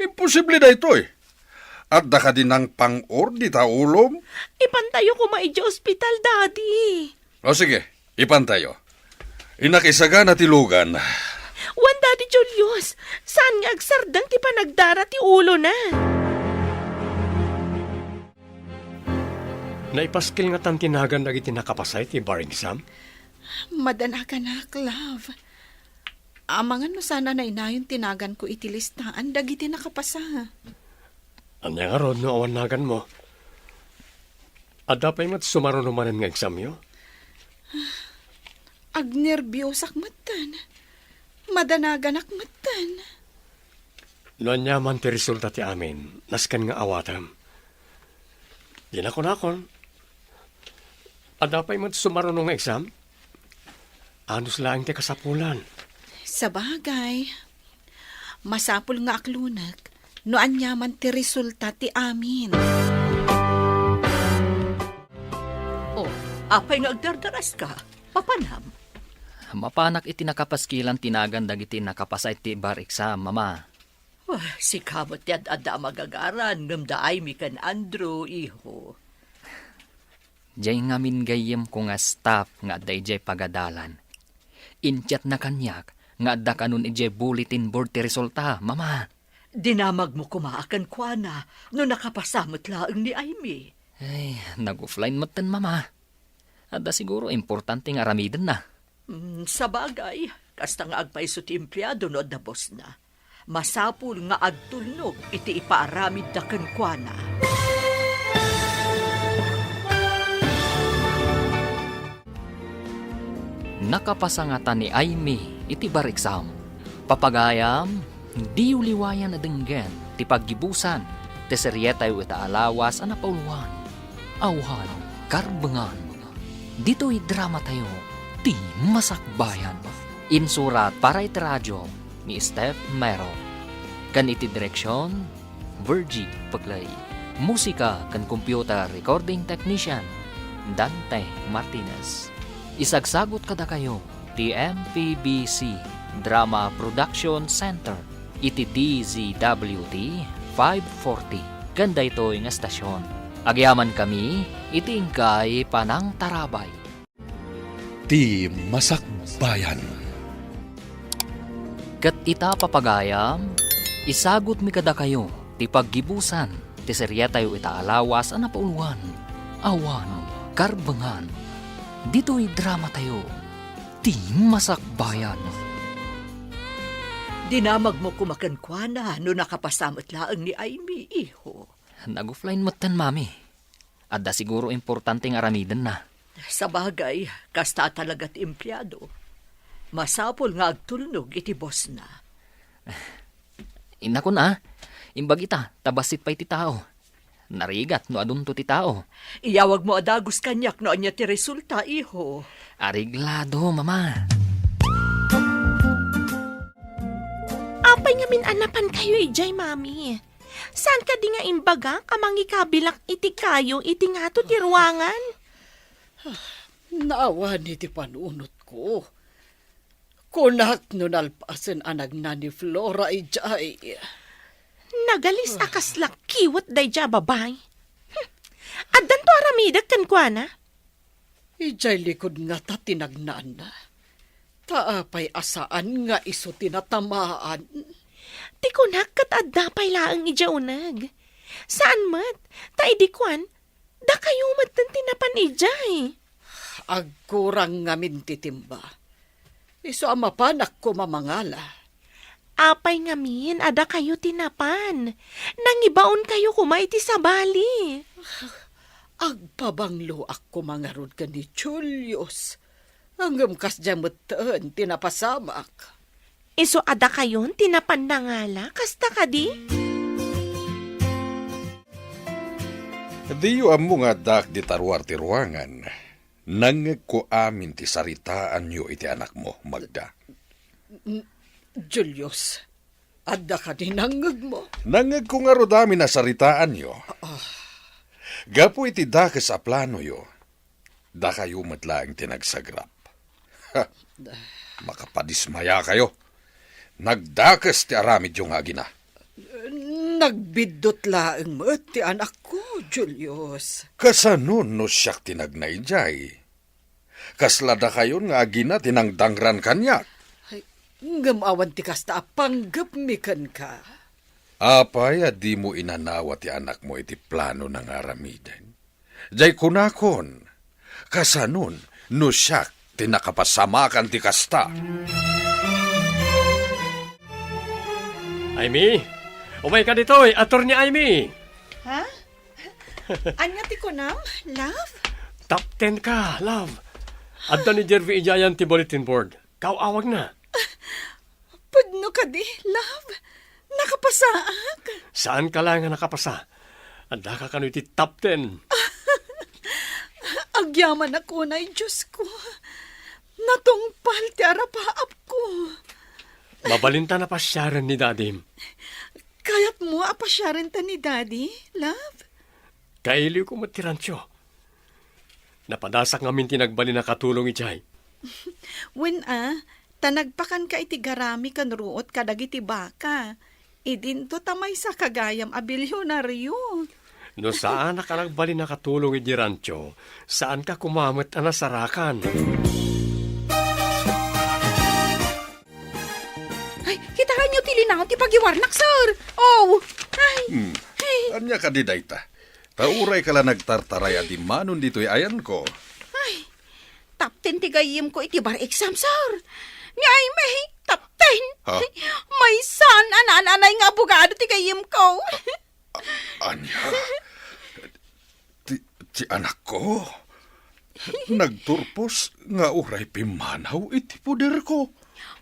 Imposible da itoy. At da ka din ng pang-or di ta ulom? Ipantayo ko maidyo ospital, Daddy. O sige, ipantayo. Inakisaga na tilugan. Wan, Daddy Julius, saan nga agsardang ti panagdara ti ulo na? Naipaskil nga tantinagan dagiti nakapasay ti bar exam? Madanagan na, love. Amangan no sana na inayon tinagan ko iti listahan dagiti nakapasa. Anya nga ron no awan nagan mo. Adda pa'y mat sumaro naman nga exam yo? Agnerbyosak matan. Madanagan matan. No anya man ti resulta ti amin, naskan nga awatam. Di na kon. Adda pa'y mat sumaro nga exam? Anos lang ti kasapulan. Sa bagay, masapul nga aklunag, no anyaman ti resulta ti amin. Apay nga agdardaras ka. Papanam. Mapanak iti nakapaskilan tinagan dagiti nakapasay ti bar exam, Mama. Si kamot yan ada magagaran. Ngamdaay mi kan Andrew, iho. Jay ngamin gayem ko nga staff nga day jay pagadalan. Intyat na kanyak nga adda kanun ijay bulletin board ti resulta, Mama. Dinamag mo kumaakan kwa na no nakapasamot laang ni Amy. Ay, nag-offline matan, Mama. Adda siguro importante nga aramiden na. Sa bagay, kasta nga agpaiso ti empleyado no da boss na. Masapul nga agtulnog iti ipaaramid da ken kwa na. Nakapasangatan ni Amy iti bar exam. Papagayam, di uliwayan na denggen ti paggibusan Teserye tayo itaalawas ang napauluhan. Awan, karbangan. Dito'y drama tayo, ti masakbayan. Insurat para itiradyo ni Steph Mero. Kan iti direksyon, Virgie Paglay. Musika kan computer recording technician, Dante Martinez. Isagsagot kada kayo, ti MPBC Drama Production Center. Iti DZWT 540. Ganda ito yung estasyon. Agyaman kami, iti ingkay Panang Tarabay. Ti Masakbayan. Kat ita papagayam, isagot mi kada kayo, ti paggibusan, ti serya tayo itaalawas ang napauluhan. Awan, karbangan. Dito'y drama tayo, ti Masakbayan. Dinamag mo kumakankwana no nakapasamot laang ni Aimee, iho. Nag-offline matan, mami. Adda siguro importanteng aramidan na. Sa bagay, kasta talaga't empleyado. Masapol nga agtulnog iti boss na. Ina ko na, imbag ita, tabasit pa iti tao. Narigat no adunto ti tao. Iyawag mo adagos kanyak no anya ti resulta, iho. Ariglado, mama. Apay nga minanapan kayo ijay, mami. Saan ka di nga imbaga kamangi kabilak iti kayo iti nga to ti ruangan? Naawa ni ti panunot ko. Kunak no nalpasan anag na ni Flora ijay. Nagalis akas lak kiwat day ja babay. Addan to aramidak kan kwa na? Ijay likod nga ta tinagnaan na. Taapay asaan nga iso tinatamaan. Ti kunak kat adda pay laang ija unag. Saan mat? Ta idikwan? Da kayo mat tinapan ijay. Agkurang nga mintitimba. Iso amapanak ko mamangala. Apay ngamin, ada kayo tinapan. Nangibaon kayo kumaiti sa bali. Agpabanglo ako mangarod ka ni Julius. Hanggang kas jamutan, tinapasamak. Iso ada kayon, tinapan na ngala, kasta ka di? Diyo amo nga dak di tarwar ti ruangan. Nangeg ko amin ti saritaan nyo iti anak mo, Magda. Julius, adda ka ni nangag mo. Nangeg ko nga rodami na saritaan nyo. Gapo iti dakes a plano yo. Da kayo matlaang tinagsagrap. Ha, makapadismaya kayo. Nagdakes ti aramid yung agina. Nagbidot laang mo ti anak ko, Julius. Kasanon no siyak tinagnayjay. Kaslada kayo nga agina tinangdangran kanyak. Ngamawan ti kasta panggap mikan ka. Apay, di mo inanawa ti anak mo iti plano ng aramidan. Jay kunakon, kasanon no siyak tinakapasamakan ti kasta. Aimee, umay ka dito, ator ni Aimee. Ha? Anya ti kunam? Love? Top 10 ka, love. Adda ni Jervy Ijayan ti bulletin board. Kawawag na. Pudno ka di, love. Nakapasaak. Saan ka lang nga nakapasa? Adda ka kano iti top 10. Agyaman ako na, Diyos ko. Natungpal ti arapaap ko. Mabalinta na pasyaran ni Dadim. Kayat mo apasyaran ta ni Daddy, love? Kailiw ko matiransyo. Napadasak ngamin tinagbali na katulong ijay. When tanagpakan ka iti garami kan ruot kadag iti baka. Idinto tamay sa kagayam abilyonaryo. No saan na ka nagbali na katulong iti rancho, saan ka kumamit na nasarakan? Ay, kitahan niyo tilinaw ti pagiwarnak, sir. Oh, ay. Anya ka di dayta. Tauray ka lang nagtartaray at imanon dito'y ayan ko. Ay, top 10 tigayim ko iti bar exam, sir. Ni ay may top 10. Ha? May son, ananay nga abogado tigayim ko. Anya? Ti anak ko? Nagturpos nga uray pimanaw iti puder ko.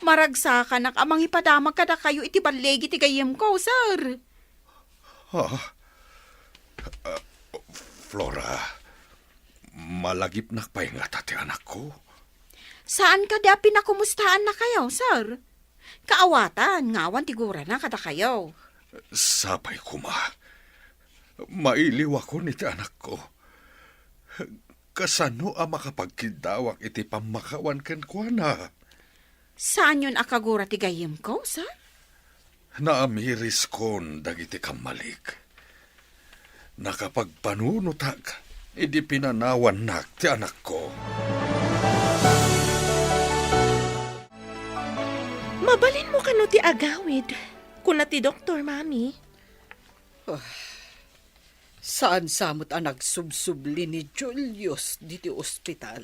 Maragsakan nak amang ipadamag kada kayo iti balegi tigayim ko, sir. Ha? Flora, malagip na pa'y nga tati anak ko. Saan ka da pinakumustahan na kayo, sir? Kaawatan, ngawan tigura na kada kayo. Sapay kuma. Mailiw ako ni ti anak ko. Kasano ang makapagkidawak iti pamakawan ken kuana? Saan yun akagura tigayim ko, sir? Naamiris kon dagiti kamalik. Nakapagpanunutag, idi pinanawan nak ti anak ko. Mabalin mo kano ti agawid. Kuna ti doktor, mami. Saan samot ang nagsubsubli ni Julius diti ospital?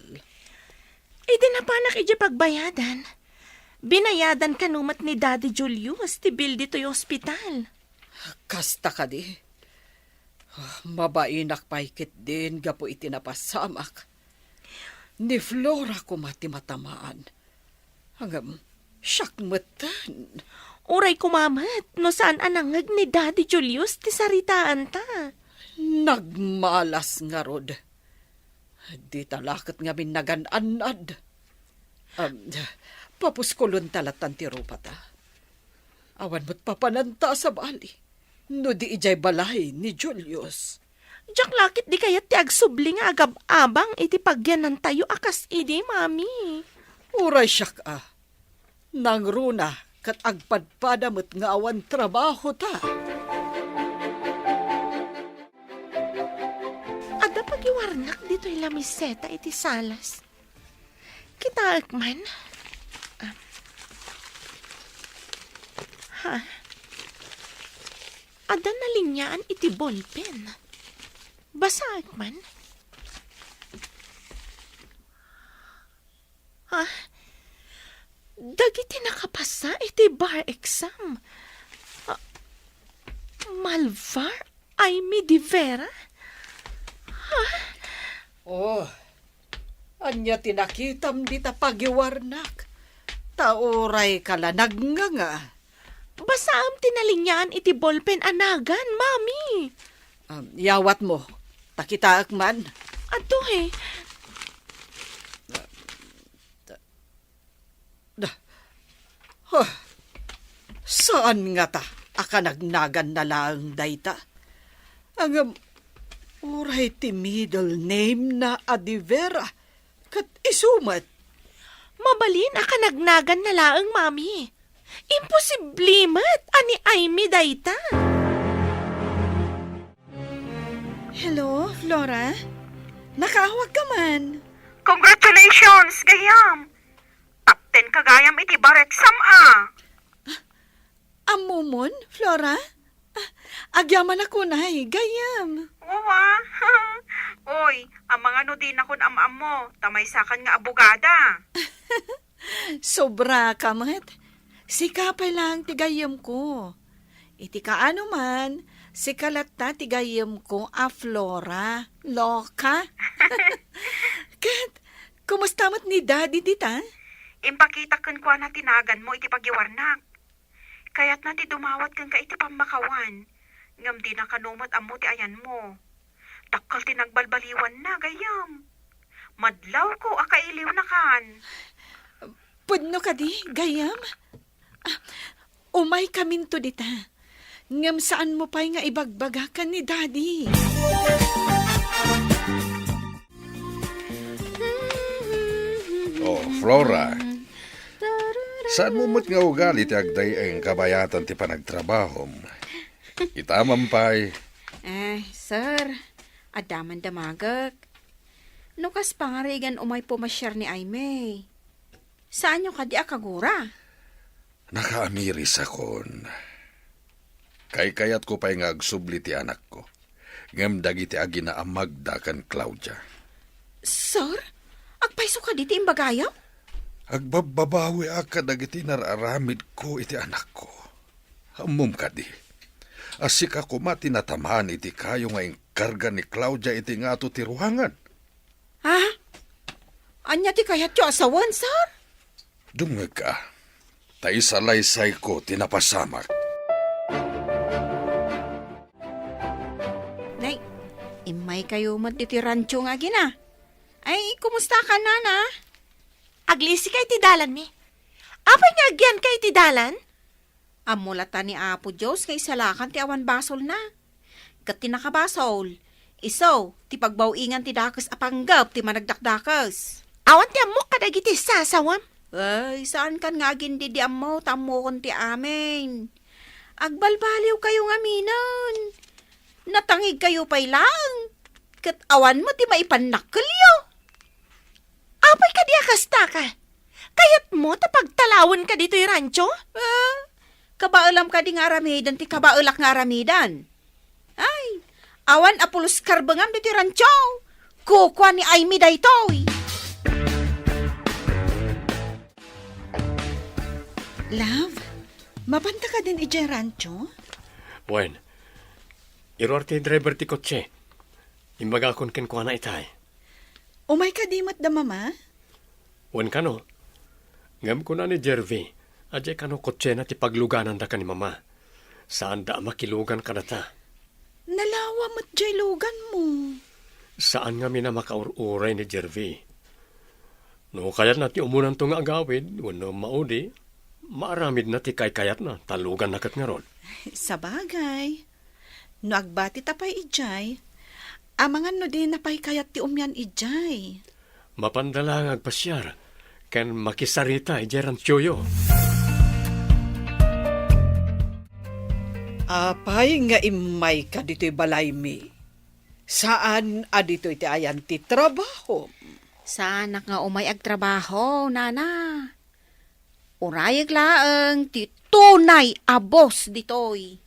Idi na panak iti pagbayadan. Binayadan kanumat ni Daddy Julius ti bill dito yung ospital. Kasta ka di. Mabainak paikit din gapo iti napasamak. Ni Flora ko matamaan. Hanggang syakmatan. Uray kumamat, no saan anangag ni Daddy Julius ti saritaan ta. Nagmalas nga rod. Di talakat nga minagan-anad. Papuskulon talatan ti rupa ta. Awan mo't papananta sa bali. No di ijay balay ni Julius. Diyak lakit di kayat ti agsubli nga agab-abang iti pagyanan tayo akas idi, mami. Uray siyak Nang runa kat agpadpadamot nga awan trabaho ta. Ada pagiwarnak dito'y lamiseta iti salas. Kita man. Ada na linyaan iti ballpen. Basa man. Dagiti nakapasa iti bar exam. Malvar Aimee de Vera? Anya tinakitam di ta pagiwarnak. Tauray kala nagnga. Basaam tinalinyaan iti ballpen anagan, mami. Yawat mo. Takitaak man. Ato Saan nga ta? Aka nagnagan na lang dayta. Ang uray ti middle name na Adivera. Kat isumat. Mabalin aka nagnagan na laang, mami. Imposiblimat ani Aimee dayta. Hello, Flora? Nakahawag ka man. Congratulations, gayam! Top 10 kagayam iti bar exam Amumon, Flora? Agyaman ako na gayam. Uwa. Oy, ang mga nudin akon am mo, tamaysakan nga abogada. Sobra ka, mat. Sikapay lang tigayam ko. Iti kaano man, sikalat ta tigayam ko Flora. Loka? Kat, kumusta mat ni Daddy dita? Impakita kan kwa na tinagan mo iti pagiwarnak. Kaya't na ti dumawat kan ka iti pamakawan. Ngam di na kanumat amo ti ayan mo. Takkal ti nagbalbaliwan na, gayam. Madlaw ko, akailiw na kan. Pudno ka di, gayam? Umay kaminto dita. Ngam saan mo pa'y nga ibagbagakan ni Daddy? Flora, saan mo mo't nga ugali ti agday ang kabayatan ti panagtrabahom? Itamampay. Sir, adaman damagak. Nukas pangarigan umay pumasyar ni Aimee. Saan yung kadi akagura? Nakaamiris akon. Kayat ko pa'y nga agsubli ti anak ko. Ngam dagiti agi na amagda kan Claudia. Sir, agpaiso ka diti imbagayaw? Agbababawi ka dagiti nararamid ko iti anak ko. Hamum ka di. Asika ko matinatamaan iti kayo nga karga ni Claudia iti nga ato ti ruhangan. Anya ti kayat yo asawan, sir? Dungag ka. Tay salaysay ko tinapasamak. Nay, imay Umay kayo diti rancho nga gina. Ay, kumusta ka, Nana? Aglisi kay ti dalan mi. Apay nga agyan kay ti dalan? Amulata ni Apo Diyos kay salakan ti awan basol na. Kat ti nakabasol. Iso, ti pagbawingan ti dakas apanggap ti managdakdakas. Awan ti amok kadagiti sasawam. Ay, saan kan nga gindi di amo, tamo kon ti amin. Agbalbaliw kayo nga minon. Natangig kayo pa'y lang. Kat awan mo ti maipanakkalyo. Apay ka di akasta ka. Kayat mo tapagtalawon ka dito yung rancho? Kabaalam ka di nga aramidan ti kabaelak nga aramidan. Ay, awan apulos karbangam dito yung rancho. Kukwa ni Aimee daytoy. Love, mapanta ka din ije rancho? Wen, iror ti driver ti kotse. Imbaga kon ken kuana itay. Umay ka di mat da mama? Wen kano. Ngam ko na ni Jervy. Ajay kano kotse na ti pagluganan da ka ni mama. Saan da makilugan ka na ta? Nalawa mat jay lugan mo. Saan nga mina makaururay ni Jervy? No kayat na ti umunan to nga agawid. Wano maudi. Maaramid na ti kayat na. Talugan na kat nga ron. Sa bagay. No agbati tapay ijay. Amangan no din napay kayat ti umyan ijay. Mapandala nga agpasyar. Ken makisarita ijeran tiyoyo. Apay nga imay ka dito'y balay mi. Saan adito'y ti ayan ti trabaho? Saanak nga umay agtrabaho, Nana. Urayag laeng ti tunay abos ditoy.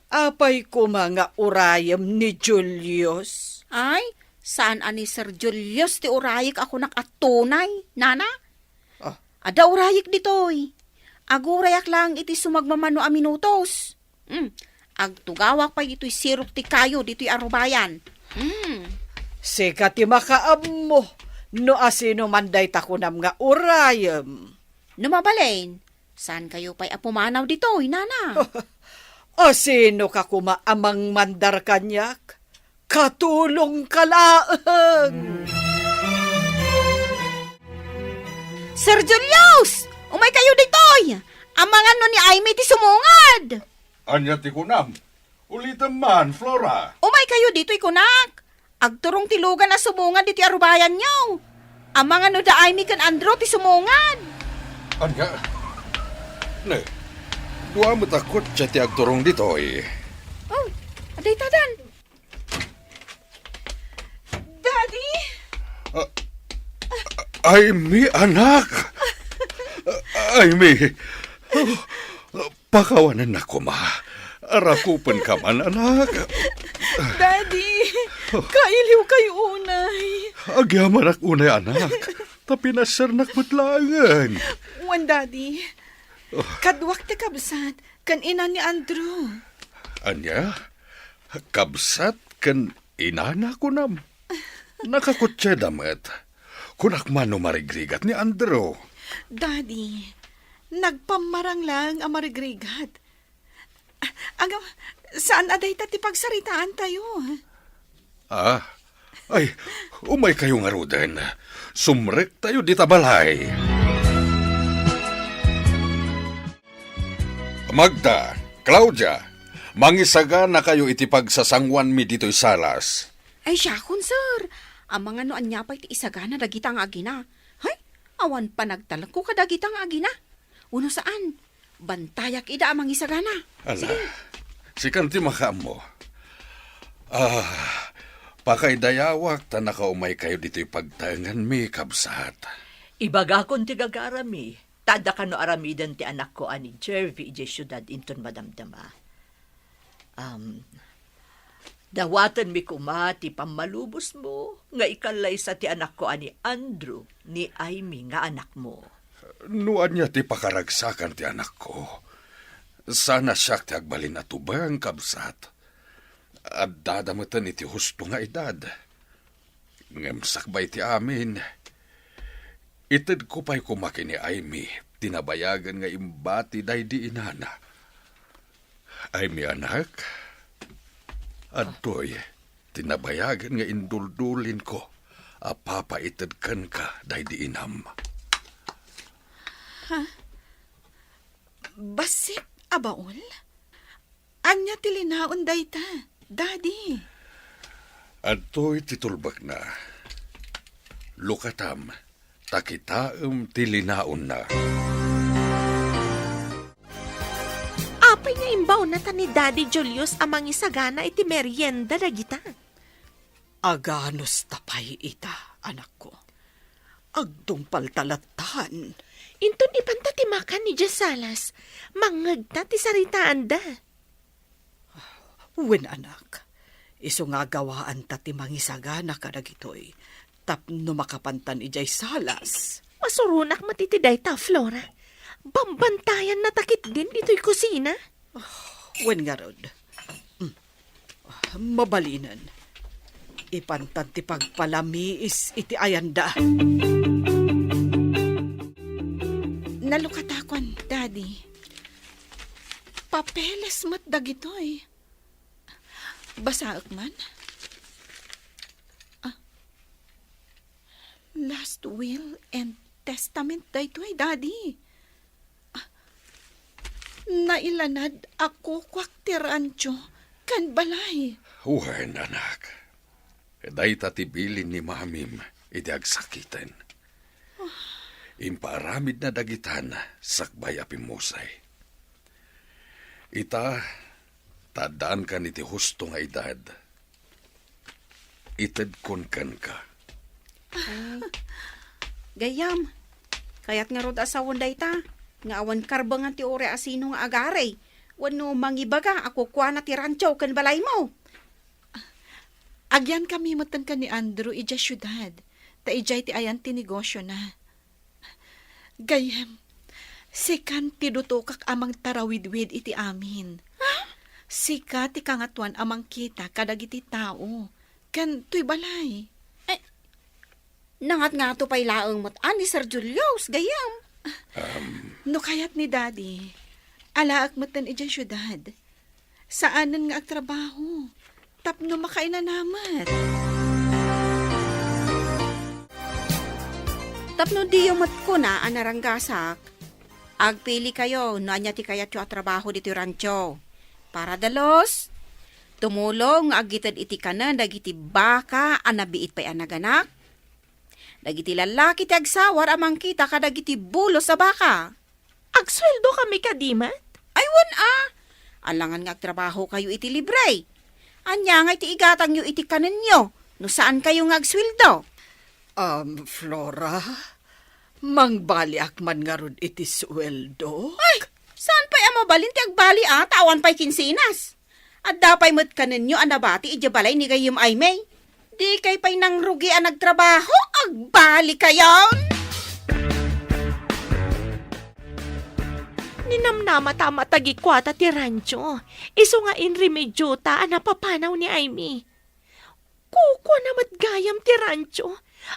Apay ko mga urayam ni Julius. Ay, saan ani Sir Julius ti urayag ako nakatunay, Nana? Ada urayag ditoy. Agurayak lang iti sumagmamano a minutos. Agtugawak pa ito'y sirok ti kayo dito'y arubayan. Sika ti makaam mo. No asino manday takunam nga urayam. Numabalain, saan kayo pa'y apumanaw dito'y, Nana? Asino ka kumaamang mandar kanyak? Katulong kalaang. Sir Julius! Umay kayo ditoy! Amangan no ni Aimee ti sumungad! Anya ti kunam. Ulitan man, Flora. Umay kayo dito'y kunak! Agturong tilugan na sumungad diti arubayan niyo! Amangan no da Aimee kan Andro ti sumungad! Anya? Ne, dua mo takot siya ti agturong dito eh. Oh, aday tadan! Daddy? Aimee, anak! Aimee, pakawanan na ko, ma. Arakupan ka man, anak. Daddy, kailiw kayo unay. Agyaman ak unay, anak. Tapi nasar nakmatlangan. Wan, Daddy. Kadwak ti kabsat, kan ina ni Andrew. Anya, kabsat kan inana ko nam. Nakakutsa damat. Kunak man marigrigat ni Andrew. Daddy, nagpamarang lang ang marigrigat. Agam, saan aday ti pagsaritaan tayo? Ay, umay kayo nga ruden. Sumrek tayo di tabalay. Magda, Claudia, mangisaga na kayo itipagsasangwan mi dito'y salas. Ay siya kun, sir. Ang mga no anya pa iti isagana dagitang agina. Hay, awan pa nagtalag ko kadagitang agina. Uno saan? Bantayak ida amang isagana. Ala, sikan ti makaam mo. Pakaidayawak ta nakaumay kayo dito'y pagtangan mi kabsat. Ibaga kon ti gagarami. Tada ka no aramidan ti anak ko ani Jervy ije syudad inton madamdama. Dawatan mi kuma ti pamalubos mo nga ikalay sa ti anak ko ani Andrew ni Aimee nga anak mo. Nuan niya ti pakaragsakan ti anak ko. Sana siya ti agbalin na tubang kabsat. At dadamatan iti husto nga edad. Ngemsakbay ti amin. Itid ko pa'y kumaki ni Aimee. Tinabayagan nga imbati day di inana. Aimee anak. Adtoy, tinabayagan nga induldulin ko. Papaitadkan ka, day di inam. Basik, abaol? Anya tilinaon dayta, Daddy. Adto'y titulbak na. Lukatam, takitaem tilinaon na. Apay nga imbaw na ta ni Daddy Julius amang isagana iti merienda dagita. Aganos tapay ita, anak ko. Agdungpal talatan. Inton ipantatimakan ni Jasalas, mangag na ti saritaan da. Wen anak, iso nga gawaan tati mangisagana kadagitoy. Tapno makapantan ijay salas. Masurunak matitiday ta, Flora. Bambantayan na takit din dito'y kusina. Wen nga rod. Mabalinan. Ipantan ti pagpalamiis iti ayanda. Nalukatakon, Daddy. Papeles mat dagitoy. Basaak man? Last will and testament daytoy, Daddy. Nailanad ako kwak ti rancho kan balay. Uwan, anak. Day tatibilin ni mamim, iti agsakitan. Imparamid na dagitan, sakbay apimusay. Ita, tadaan ka niti husto nga edad. Itadkon kan ka. Gayam, kayat nga rod asawon dayta. Nga awan karbangan ti ore asino nga agare. Wano mangibaga ako kwa na ti rancho kan balay mo. Agyan kami matan ka ni Andrew ija syudad. Ta ijay ti ayan ti negosyo na. Gayam, sikan ti dutukak amang tarawidwid iti amin. Sika ti kangatuan amang kita kadag iti tao. Kan tuy balay. Nangat nga to pay laeng mat ani Sir Julius, gayam. No kayat ni Daddy, alaak matan ija syudad. Saanan nga agtrabaho? Tapno makainanamat. Tapno di yung mat ko na anaranggasak. Agpili kayo, no anya ti kayat yung trabaho dito rancho. Para dalos, tumulong agitad iti kanan, dagiti baka, anabiit pa'y anaganak. Dagiti lalaki ti agsawar amang kita kadagiti bulo sa baka. Agsweldo kami kadimat? Aywan alangan nga agtrabaho kayo iti libre. Anya nga iti igatang yu iti kanan nyo, no saan kayo nga agsweldo. Flora, mangbaliak man nga rod iti sweldo? Ay, saan pa'y amabalin ti agbali tawan pa'y kinsinas. At dapay mo't kanan nyo anabati ijabalay ni gayim ay may. Di kay pa'y nang rugi ang nagtrabaho, agbali kayo! Ninamnama tama tagikwata ti rancho. Iso nga inremedyota napapanaw ni Aimee. Kuko namat gayam ti rancho.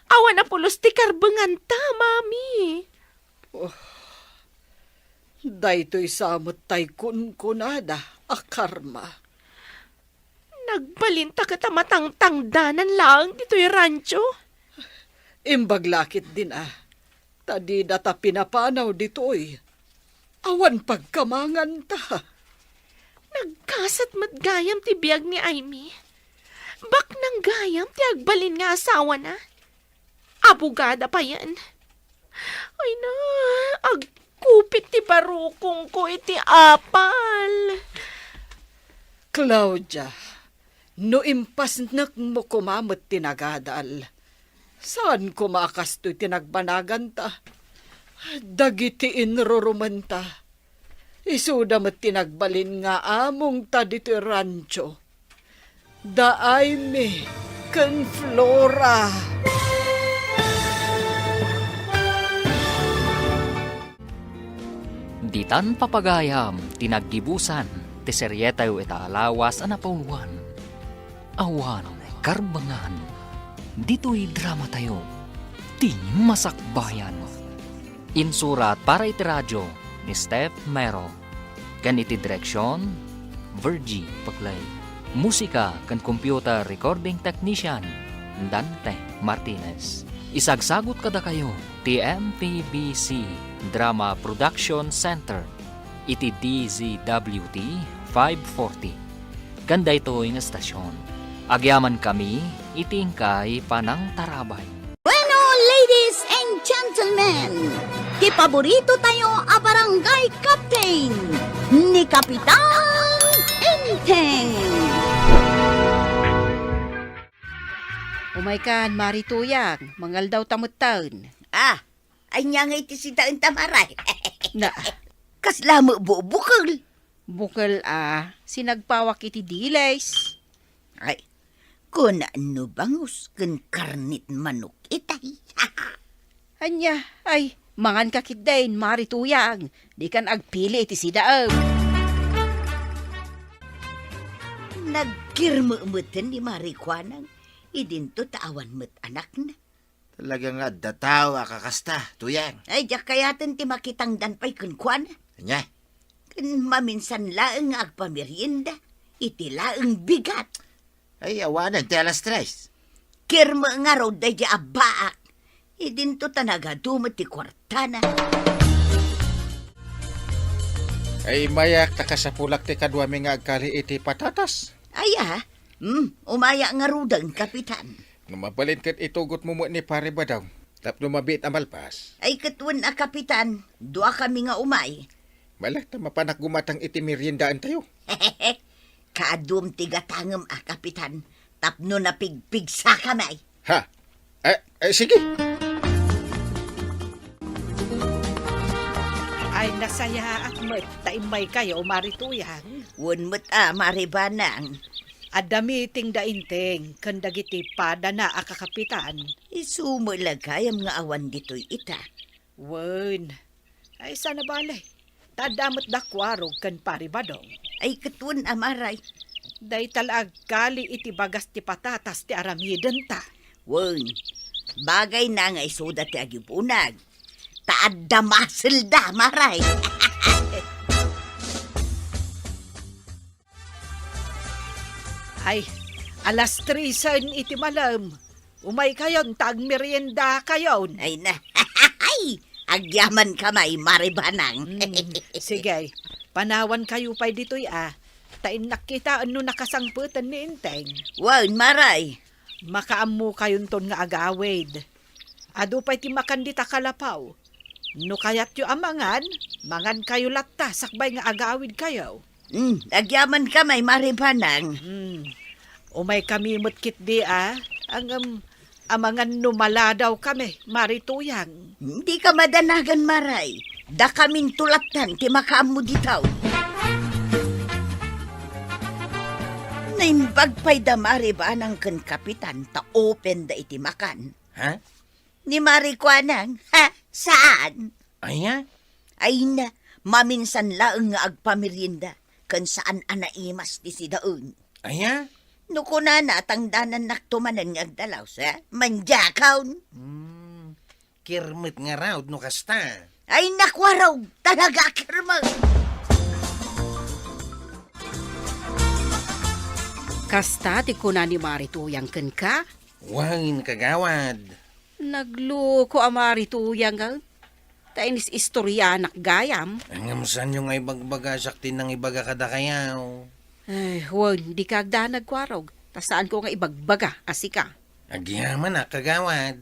Awan na pulos ti karbangan ta, Mami. Daytoy samot tay kunkunada, akarma. Nagbalinta ka tamatang-tangdanan lang dito'y rancho. Imbaglakit din Tadi data pinapanaw ditoy. Awan pagkamangan ta. Nagkasat matgayam ti biyag ni Aimee. Bak nang gayam ti agbalin nga asawa na. Abugada pa yan. Ay na, agkupit ti barukong ko iti apal. Claudia, no impasnak mo kumamot tinagadal. Saan kumakasto'y tinagbanagan ta? Dagiti inrurumanta. Isuda mo't tinagbalin nga among ta dito rancho. Daay me, kan Flora. Ditan papagayam, tinaggibusan, ti seryetayo itaalawas anapuluan. Awan, karbangan, dito'y drama tayo, ti masakbayan. Insurat para iti radyo ni Steph Mero. Ganiti direksyon, Virgie Paglay. Musika kan computer recording technician Dante Martinez. Isagsagot kada kayo ti MPBC Drama Production Center iti DZWT 540. Ganda ito yung estasyon. Agyaman kami itingkay panang tarabay. Bueno, ladies and gentlemen, ti paborito tayo a barangay captain ni Kapitan Enteng. Umaykan, Marituyang, mangal daw tamot taon. Ay niya nga iti si Daon Tamaray. Na, Kasla mo bukol. bukal sinagpawak iti dilays. Ay, kung ano bangus kun karnit manok itay. Anya, ay, mangan kakit dain, Marituyang, di kan agpili iti sidaam. Nagkirmuumutan ni Marikwanang, idinto taawan mo't anak na. Talaga nga, dataw, akakasta, tuyang. Ay, diyak kayatin ti makitang danpay kun kwan. Anya, Kun maminsan laeng agpamerienda, iti laeng bigat. ay awanan, ti alas 3. Kirmo nga raw day di abaak. Idinto tanaga dumot ti kwartana. Ay mayak takasapulak ti kadwami nga agkali iti patatas. Aya, umaya nga rudang kapitan. Numabalin kat itugot mo mo ni pare ba daw? Tapno mabit amalpas. Ay katwan a kapitan, dua kami nga umay. Malak na mapanak gumatang iti meriendaan tayo. Kaadum ti gatangem a kapitan, tapno na pigpig sa kamay. Ha? Sige. Ay nasaya at mo't taimay kayo, Marituyang. Wun mo't maribanang. Adamiting dainteng, kandagiti pada na akakapitan. Isumulagayam nga awan dito'y ita. Wen, ay sana balay. Tadamot dakwarog kan paribadong. Ay katwan amaray. Day talag kali iti bagas ti patatas ti aramiden ta. Wun, bagay na nga isuda ti agipunag. Taad da masel da, maray. Ay, alas 3 iti malam. Umay kayon, tag merienda kayon. Ay na, ay, agyaman kamay, maribanang. Sige, panawan kayo pa'y dito'y Tain nakita ano nakasangputan ni Inteng. Wow, maray. Makaamu kayon ton nga agawid. Ado pa'y timakandita kalapaw. No kayat yu amangan, mangan kayo latta, sakbay nga agawid kayo. Agyaman kamay, maribanang. Umay kami mutkit di ang amangan numala daw kami, Marituyang. Hindi ka madanagan, maray. Da kaming tulatan, ti makaamu ditaw. Naimbagpay da maribanang kan kapitan, ta open da iti makan. Ha? Ni Marikwanang, saan? Aya? Ay na, maminsan laeng nga agpamerienda, kan saan anaimas ti sidaon. Aya? Nuko na natangdanan naktumanan nga agdalaw sa manjakaw. Kirmit nga raw, no kasta. Ay nakwaraw, talaga kirmag. Kasta ti kuna ni Marituyang ken ka? Wangin kagawad. Nagluko a Marituyang ka? Tainis istoryanak gayam. Angamsan yung ay bagbagasak tin ng ibaga kada kayaw. Ay, wan, di ka agda nagwarog. Tasaan ko nga ibagbaga, asika. Agyaman na kagawad.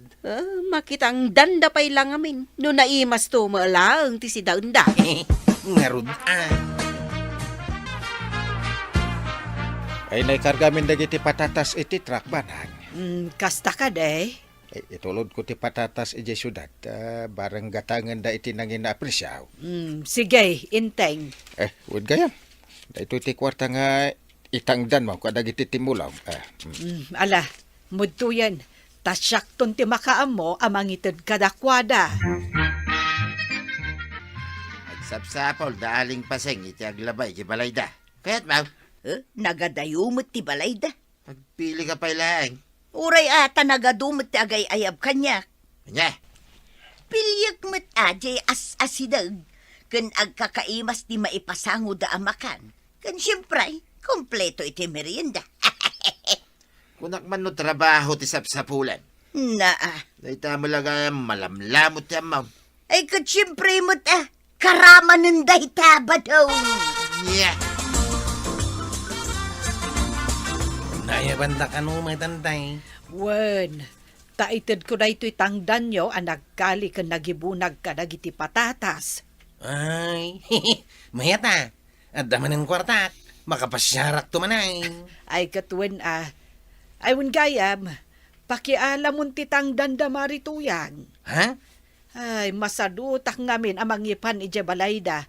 Makitang danda pa'y lang amin. No naimas to malaang ti si danda. Ngarud Ay naikargamin dagiti patatas iti truck banang. Kasta ka day. Ay, itulod ko ti patatas iti syudad. Barang gatangan da iti nangin napresyaw. Sige, Inteng. Wood gayam. Da ito ti kwarta nga itangdan mo kadag iti timulaw. Ala, mudto yan. Tasyak ton ti makaam mo amang itid kadakwada. Agsapsapol, daaling paseng iti aglabay, iti balayda. Kaya't mau? Nagadayumot ti balayda. Pagpili ka pa ilang. Uray ata nagadumot ti agay ayab kanya. Anya? Pilyak mo't ajay as-asidag. Kan agkakaimas ti maipasango da amakan. Kan siyempre, Kompleto iti merienda. Kunak man no trabaho ti sapsapulan. Naa. Dahita mo lagay malamlamot ti amaw. Ay katsiyempre mo't karaman ng dahita ba daw? Yeah. Nayabanda ka no, matantay. Wen, taitid ko na ito'y tangdan nyo ang nagkali ka nagibunag ka nagiti patatas. Ay, mayata. At daman ng kwartak. Makapasyarak tumanay. Ay katwen ay wen gayam, pakialam mo ti tangdan da marituyan. Ha? Ay, masadutak ngamin amang ipan ije balayda.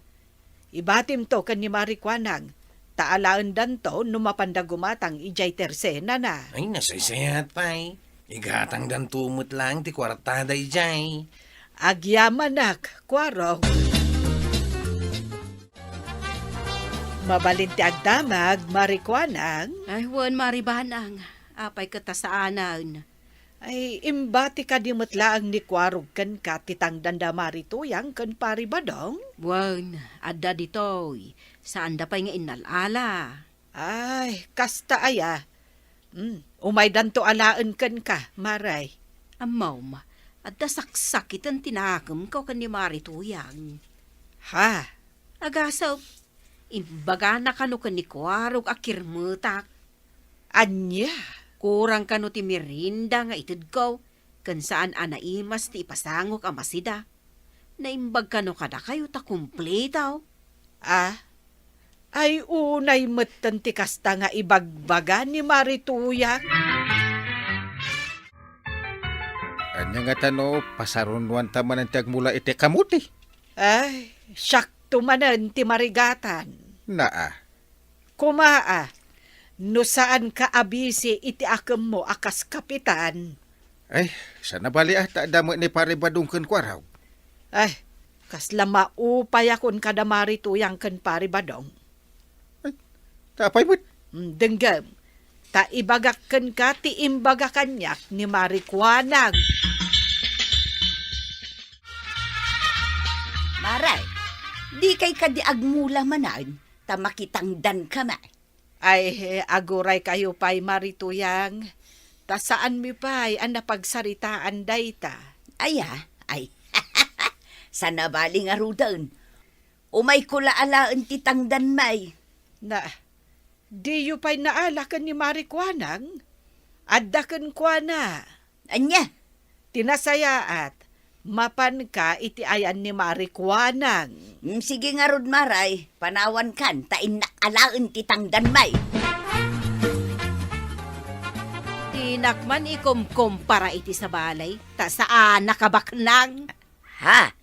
Ibatim to kan ni Marikwanang. Taalaan dan to numapanda gumatang ijay tersena na. Ay, nasaysayat pa'y. Igatang dan tumot lang ti kwartada ijay. Agyamanak, kwaro. Mabalin ti agdamag, Marikwanang. Ay, wan maribanang. Apay katasaanan. Ay, imbati ka di matlaang ni kwarog kan ka titang danda marituyang kan pari badong? Wan, adda ditoy. Saan da pa'y nga inalala? Ay, kasta aya. Umay danto alaan kan ka, maray. Amaw ma, adda saksak itang tinakam ko kan ni marituyang. Ha? Agasaw, imbaga na kano kan ni kwarog akirmutak. Anya? Kurang kano ti merinda nga itid ko, kan saan anaimas ti ipasangok ang masida. Naimbag kano kada kayo ta kumpletaw. Ay unay metten ti kasta nga ibagbaga ni Marituya. Anya nga tano, pasarunwan taman ang mula iti kamuti. Ay, syakto manen ti marigatan. Naa. Kumaa, no saan ka abisi iti akam mo akas kapitan. Ay, sana bali ta damo ni paribadong kan kwaraw. Ay, kasla maupay akon kada Marituyang kan paribadong. Tapay mo? Denggam, ta ibagakan ka ti imbaga kanyak ni Marikwanag. Maray, di kay ka di agmula manan, ta makitangdan ka ma. Ay, aguray kayo pa'y Marituyang. Ta saan mi pa'y ang napagsaritaan dayta? Ay. Sana baling arudan. Umay kula alaan ti tangdan may. Na, di yu pa'y naalakan ni Marikwanang? Addakan kwa na. Anya? Tinasayaat, mapan ka iti ayan ni Marikwanang. Sige nga rod maray, panawan kan, tain nakalaan ti tangdan may. Tinakman ikumkum para iti sa balay, ta saan nakabaknang. Ha?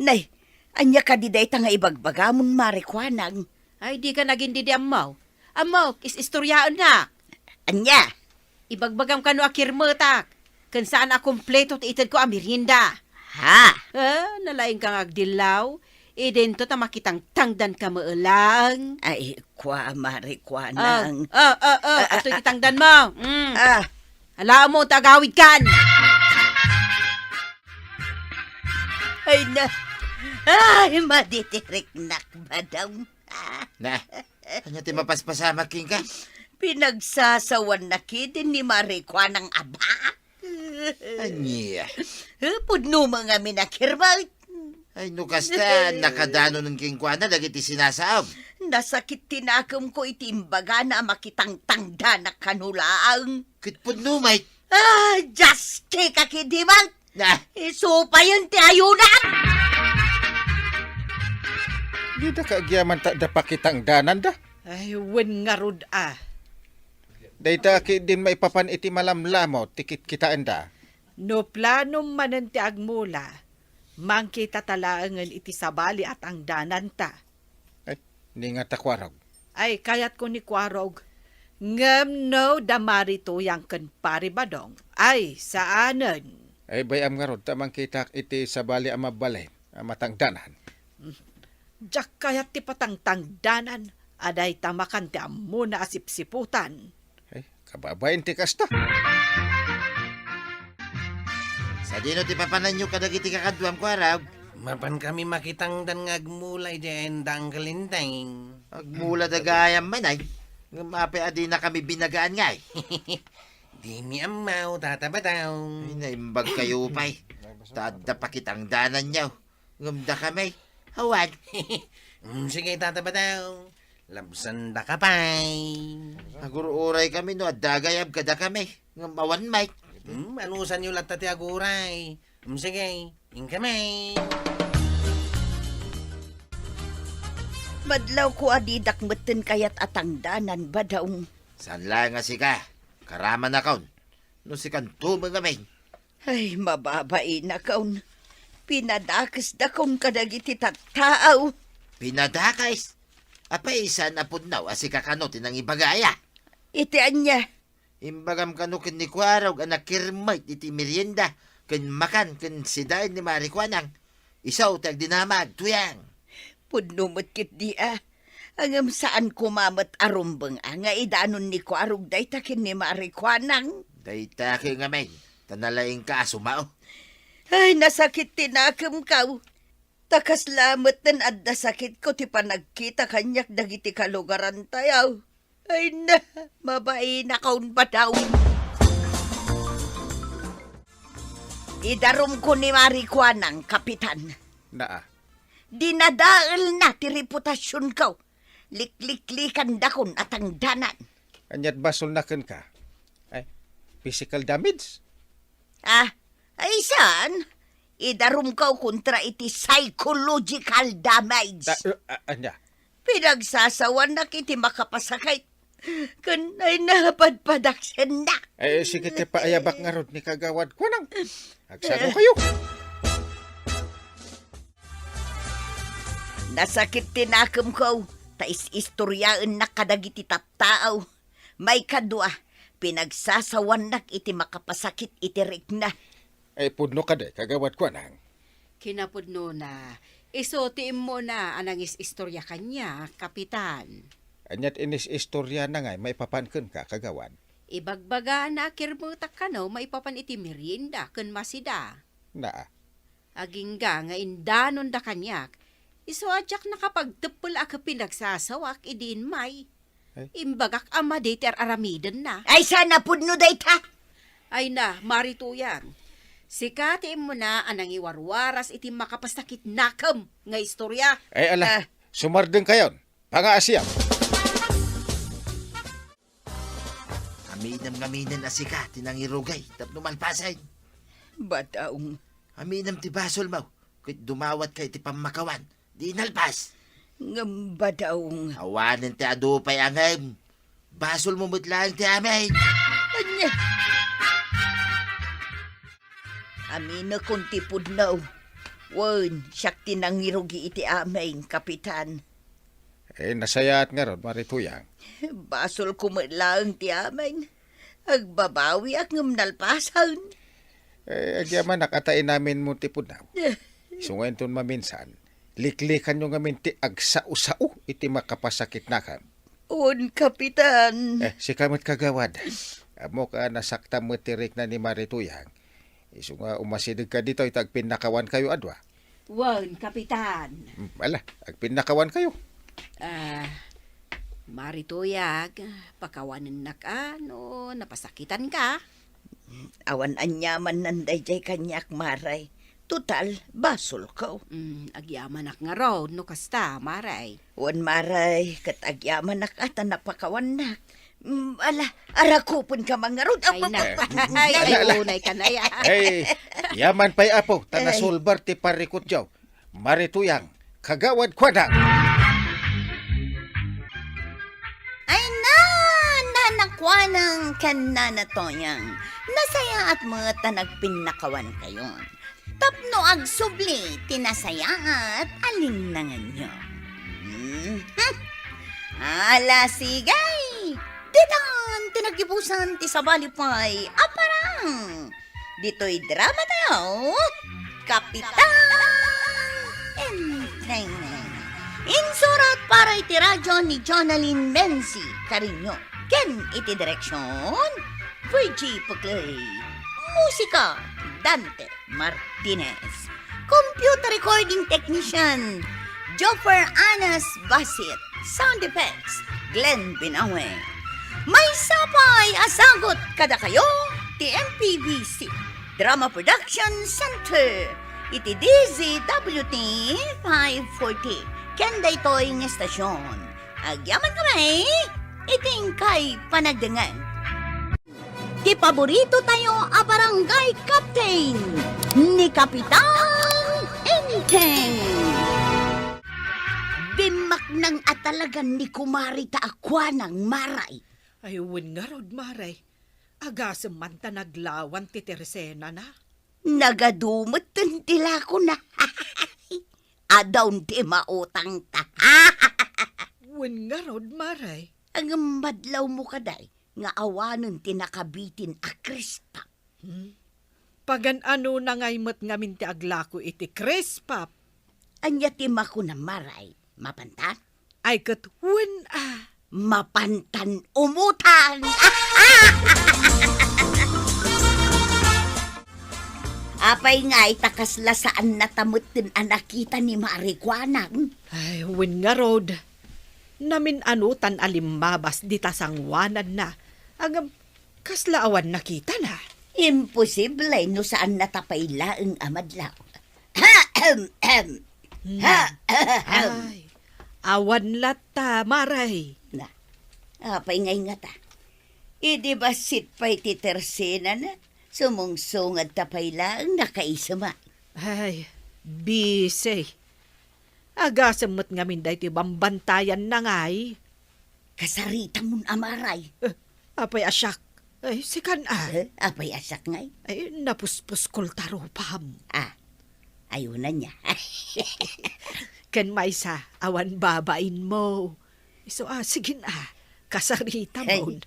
Nay, anya ka di day nga ibagbagamon Marikwanang. Ay, di ka naging didi amaw. Amaw, is-istoryaan na. Anya? Ibagbagam ka no akirmutak. Kan saan akumpleto ti itad ko amirinda. Ha? Nalaing kang agdilaw. Idento ta makitang tangdan ka maalang. Ay, kwa Marikwanang. Ito itangdan mo. Alam mo, tagawid kan. Ay, maditirik ba daw? Na, anya ti mapaspasama king ka? Pinagsasawan na kidin ni Marikwanang aba. Anya. Pudno mga minakirmal. Ay, nukasta, nakadano ng king kwa na, dagiti sinasaab. Nasakit tinakam ko itimbaga na makitang tangda na kanulaang. Kitpud numay. Just kika kidimang. Na. Isupa yun ti ayunan. Di da kaagyaman ta da pakitang danan da. Ay, wen nga rod Dayta ki din maipapan iti malamlamo, tikit kitaan da. No planom manen ti agmula, mangkita talaangan iti sabali at ang dananta. Ay, ni nga takwaraw. Ay, kayat ko ni Kwarog, ngam no damarito yang kan paribadong. Ay, saanan? Ay, bayam nga rod, tamang kita iti sabali ang mabalay, ang matang danan. Diyak kayat ti patangtang danan, aday tamakan ti amo na asipsiputan. Ay, kababayin ti kasta. Sa dino ti papanan nyo kadagiti kakadwam ko araw. Mapan kami makitang dan ngagmulay dyan dang kalintang. Agmula dagayam man ay. Nga mapi adi na kami binagaan nga eh. Di mi amaw, tatabadaw. Ay, naimbag kayo pa'y. Tada pa kitang danan niyo. Ngamda kami. Hawan. Sige, tatabadaw. Labsan da ka pa'y. Agururay kami no, at dagayab kada kami. Ngamawan may. Alusan yung latat aguray. Sige, in kami. Madlaw ko adidak meten kayat atangdanan ba daong. San lang nga sika. Karaman na kaun. No si kanto mga may. Ay, mababain na kaun. Pinadakas da kaun kadagiti taktaaw. Pinadakais. Apay isa na pudnaw asika kanotin ang ibagaya. Itian niya. Imbagam kano kin ni Kuarog anak kirmay iti merienda. Kin makan kin sidain ni Marikwanang. Isaw tag dinamag tuyang. Pudnumot kit di Angam saan kumamat arumbang nga idanon ni Kuarog day takin ni Marikwanang. Dayta ki nga men. Tanalaing ka sumao. Ay, nasakit tinakam kaw. Takas lamat nan adda sakit ko ti panagkita kanyak dagiti kalugaran tayaw. Ay na, mabae na kaun ba daw? Idarum ko ni Marikwanang, kapitan. Naa. Dinadaal na ti reputasyon ko. Likliklikan dakon at ang danan. Anyat basol na ka. Ay, physical damage? Ay saan? Idarum ko kontra iti psychological damage. Anya? Pinagsasawan na kiti makapasakay. Kanay napadpadaksen na. Ay, sige te paayabak nga rod ni kagawad ko nang. Agsano kayo? Nasakit tinakam ko. Tais istoryaan na kadagiti tattaaw. May kadwa, pinagsasawan na iti makapasakit iti rikna. Ay, pudno ka de, kagawad ko nang. Kinapudno na. Isotiim mo na anang istorya kanya, kapitan. Anyat inis istorya na nga, may papankan ka, kagawad. Ibagbaga na kirmutak ka no, maipapan iti merienda kun masida. Naa. Agingga nga indanon da kanyak. Isuadyak na kapag tepul ka pinagsasawak, idin may. Imbagak ama dater aramidan na. Ay sana pudno dayta. Ay na, marituyang. Sikatiin mo na anang iwarwaras iti makapasakit nakam nga istorya. Ay ala, sumardeng kayon. Pangaasiyam. Aminam-ngaminan asika, tinangirugay, tapno malpasay. Badaong. Aminam ti basol mo, kit dumawat kay ti pamakawan, di nalpas. Ngambadaong. Awanan ti adupay angam. Basol mo mutlang ti amin. Anya. Amina kung tipod na. Wan, siyak tinangirugi iti amin, kapitan. Eh, nasayaat nga ron, marituyang. Basol kumalang ti amin. Agbabawi ak ngam nalpasan. Eh, agyaman nakatain namin mo tipod na. Sungayin ton maminsan, liklikan nyo ngamin ti agsao-sao iti makapasakit na ka. On, kapitan. Si kamit kagawad. Amo ka nasakta mo tirik na ni marituyang. Iso nga umasidig ka dito, itag pinakawan kayo adwa. Wan, kapitan. Ala, agpinakawan kayo. Marituyag, pakawanan na ka, no, napasakitan ka. Awan anyaman nanday jay kanyak maray. Total, basol ko. Agyaman ak nga raw, no kasta, maray. Wan maray, kat agyaman nak at napakawan nak. Ala, arakupon ka mga rod. Ay na, ay unay ka na ya. Ay, yaman pa'y apo, tanasulbar ti parikot jaw. Marituyang, kagawad kwada. Ay na, nanakwanang kananatoyang. Nasaya at mga tanagpinakawan kayon. Tapno agsubli, tinasaya at alinangan nyo. Ala sigay! Ditan, tinagibusan ti sabalipay, aparang. Dito'y drama tayo, Kapitan Enteng. Insurat para iti radyo ni Jonalyn Menzi Carino. Ken iti direksyon, Virgie Pugley. Musika, Dante Martinez. Computer recording technician, Joffer Anas Basit. Sound effects, Glenn Binawe. May sapay asagot kada kayo, ti MPBC Drama Production Center. Iti DZWT 540. Kenda ito'y ng estasyon. Agyaman kami, iting kay panagdangan. Ti paborito tayo a barangay captain ni Kapitan Enteng. Bimak nang atalagan ni Kumari ta akwa ng maray. Ay, wen nga rod, Maray. Agasam man ta naglawan ti Teresena na. Nagadumot tila ko na. Adaw di mautang ta. Wen nga rod, Maray. Ang madlaw mo kaday, nga awanon tinakabitin a Krispa. Pagan ano na ngaymat ngamin ti aglako iti Krispap. Anya ti mako na maray, mapantan? Ay kat wen mapantan umutan. Apay nga itakasla saan natamot din ang nakita ni Marikwanang. Ay, wen nga rod. Namin anutan alimabas di tasangwanan na. Agam kaslaawan nakita na. Imposible no saan natapay laeng amadlaw. Ay, awan lata, Maray. Na, apay ngay nga ta. Idi ba sitpay ti Teresena na? Sumungsungad tapay laeng nakaisama. Ay, busy. Agasamot ngamin dahi ti bambantayan na ngay. Kasarita mon amaray. Apay asyak. Ay, sikan apay asyak ngay. Ay, napuspus kol tarupam. Ayun na niya. Ken maysa, awan babain mo. So, sige kasarita mo.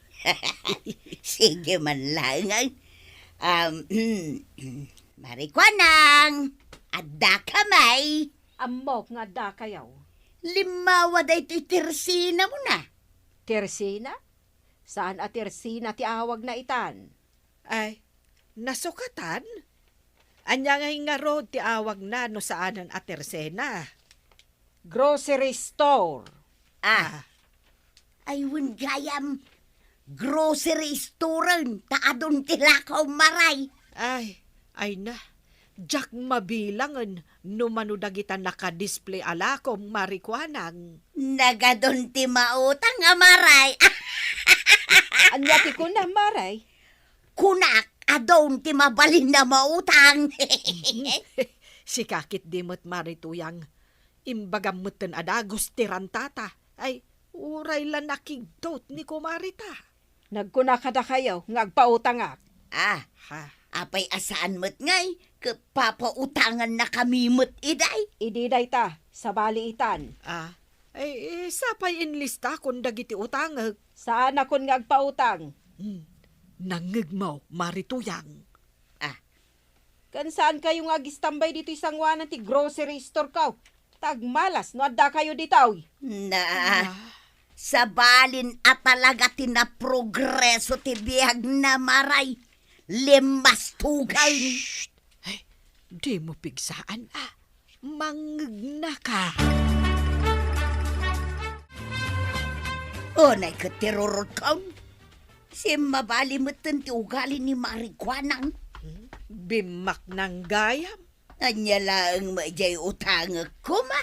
Sige man lang. Marikwanang, adda kamay. Amok nga da kayaw. Limawa da ito Teresina mo na. Teresina? Saan a Teresina ti awag na itan? Ay, nasukatan? Anya nga rod ti awag na no saanan a Teresena. Grocery store. Ayun gayam. Grocery store taadon tilakaw maray. Ay na. Jak mabilangan no manudagitan nakadisplay alakom Marikwanang. Nagadon ti mautang amaray. Anya ti kuna maray? Kunak adon ti mabalin na mautang. Si kakit dimot marituyang. Imbagam mutan adagos tirantata. Ay, uray lang nakigdot ni Kumarita. Nagkuna kada kayo, ngagpautangak. Apay asaan mo't ngay, kapapautangan na kami mo't iday. Ididay ta, sa baliitan. Ay, sapay inlista kung dagiti utangag. Saan akong ngagpautang? Nangigmaw, marituyang. Kan saan kayo ngagistambay dito isang wanan ti grocery store kaw? Tagmalas, no adda kayo ditaw. Sa balin at talaga tinaprogreso ti biyag na maray. Limas tugay. Ay, di mo pigsaan mangig na ka. Onay ka terorot kaun. Si mabali mo ti ugali ni Marikwanang. Bimak ng gayam. Anya lang majay utang ko ma.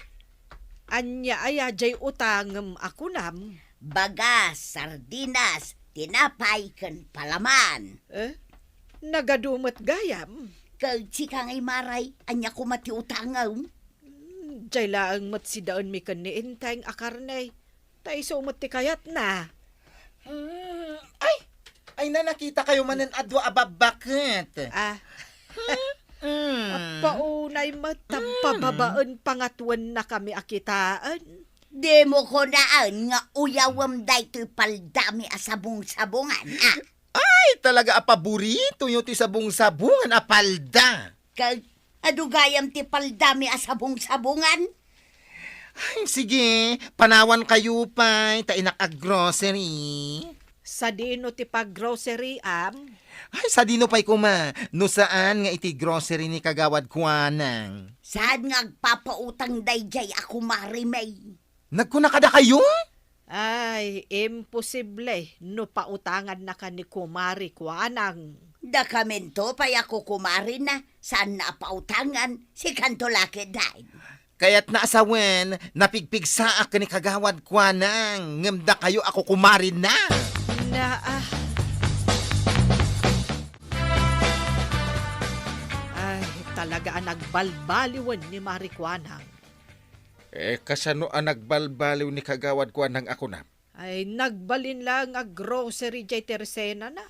Anya aya jay utangem ako nam. Bagas, sardinas, tinapay kan palaman. Nagadumot gayam. Kag chika ngay maray, anya ko mati utangaw. Jay laang mat si daon mi kan ni inteng akarnay. Tay sumot ti kayat na. Ay na nakita kayo manan adwa ababakit. Paunay matampababaan pangatwan na kami akitaan. Demo ko naan nga uyawam daytoy paldami asabong-sabungan. Ay, talaga paborito yung ti sabong-sabungan apalda. Kag adugayam ti paldami asabong-sabungan. Ay, sige, panawan kayo pa, tainak grocery. Sa dino ti pag-grocery Ay, sa dino pa'y kuma, no saan nga iti grocery ni kagawad kuanang. Saan nga agpapautang dayjay ako marimay? Nagkuna kada kayo? Ay, imposible no pautangan na ka ni Kumari Kuanang. Da kamento pa'y ako kumari na saan na pautangan si Kantolake dahin. Kaya't naasawen, napigpigsa ka ni kagawad kwa nang ngamda kayo ako kumarin na. Ay, talaga ang nagbalbaliwan ni Mari Kuanang. Kasano ang nagbalbaliw ni kagawad ko nang ako na? Ay, nagbalin lang ang grocery jay tersena na.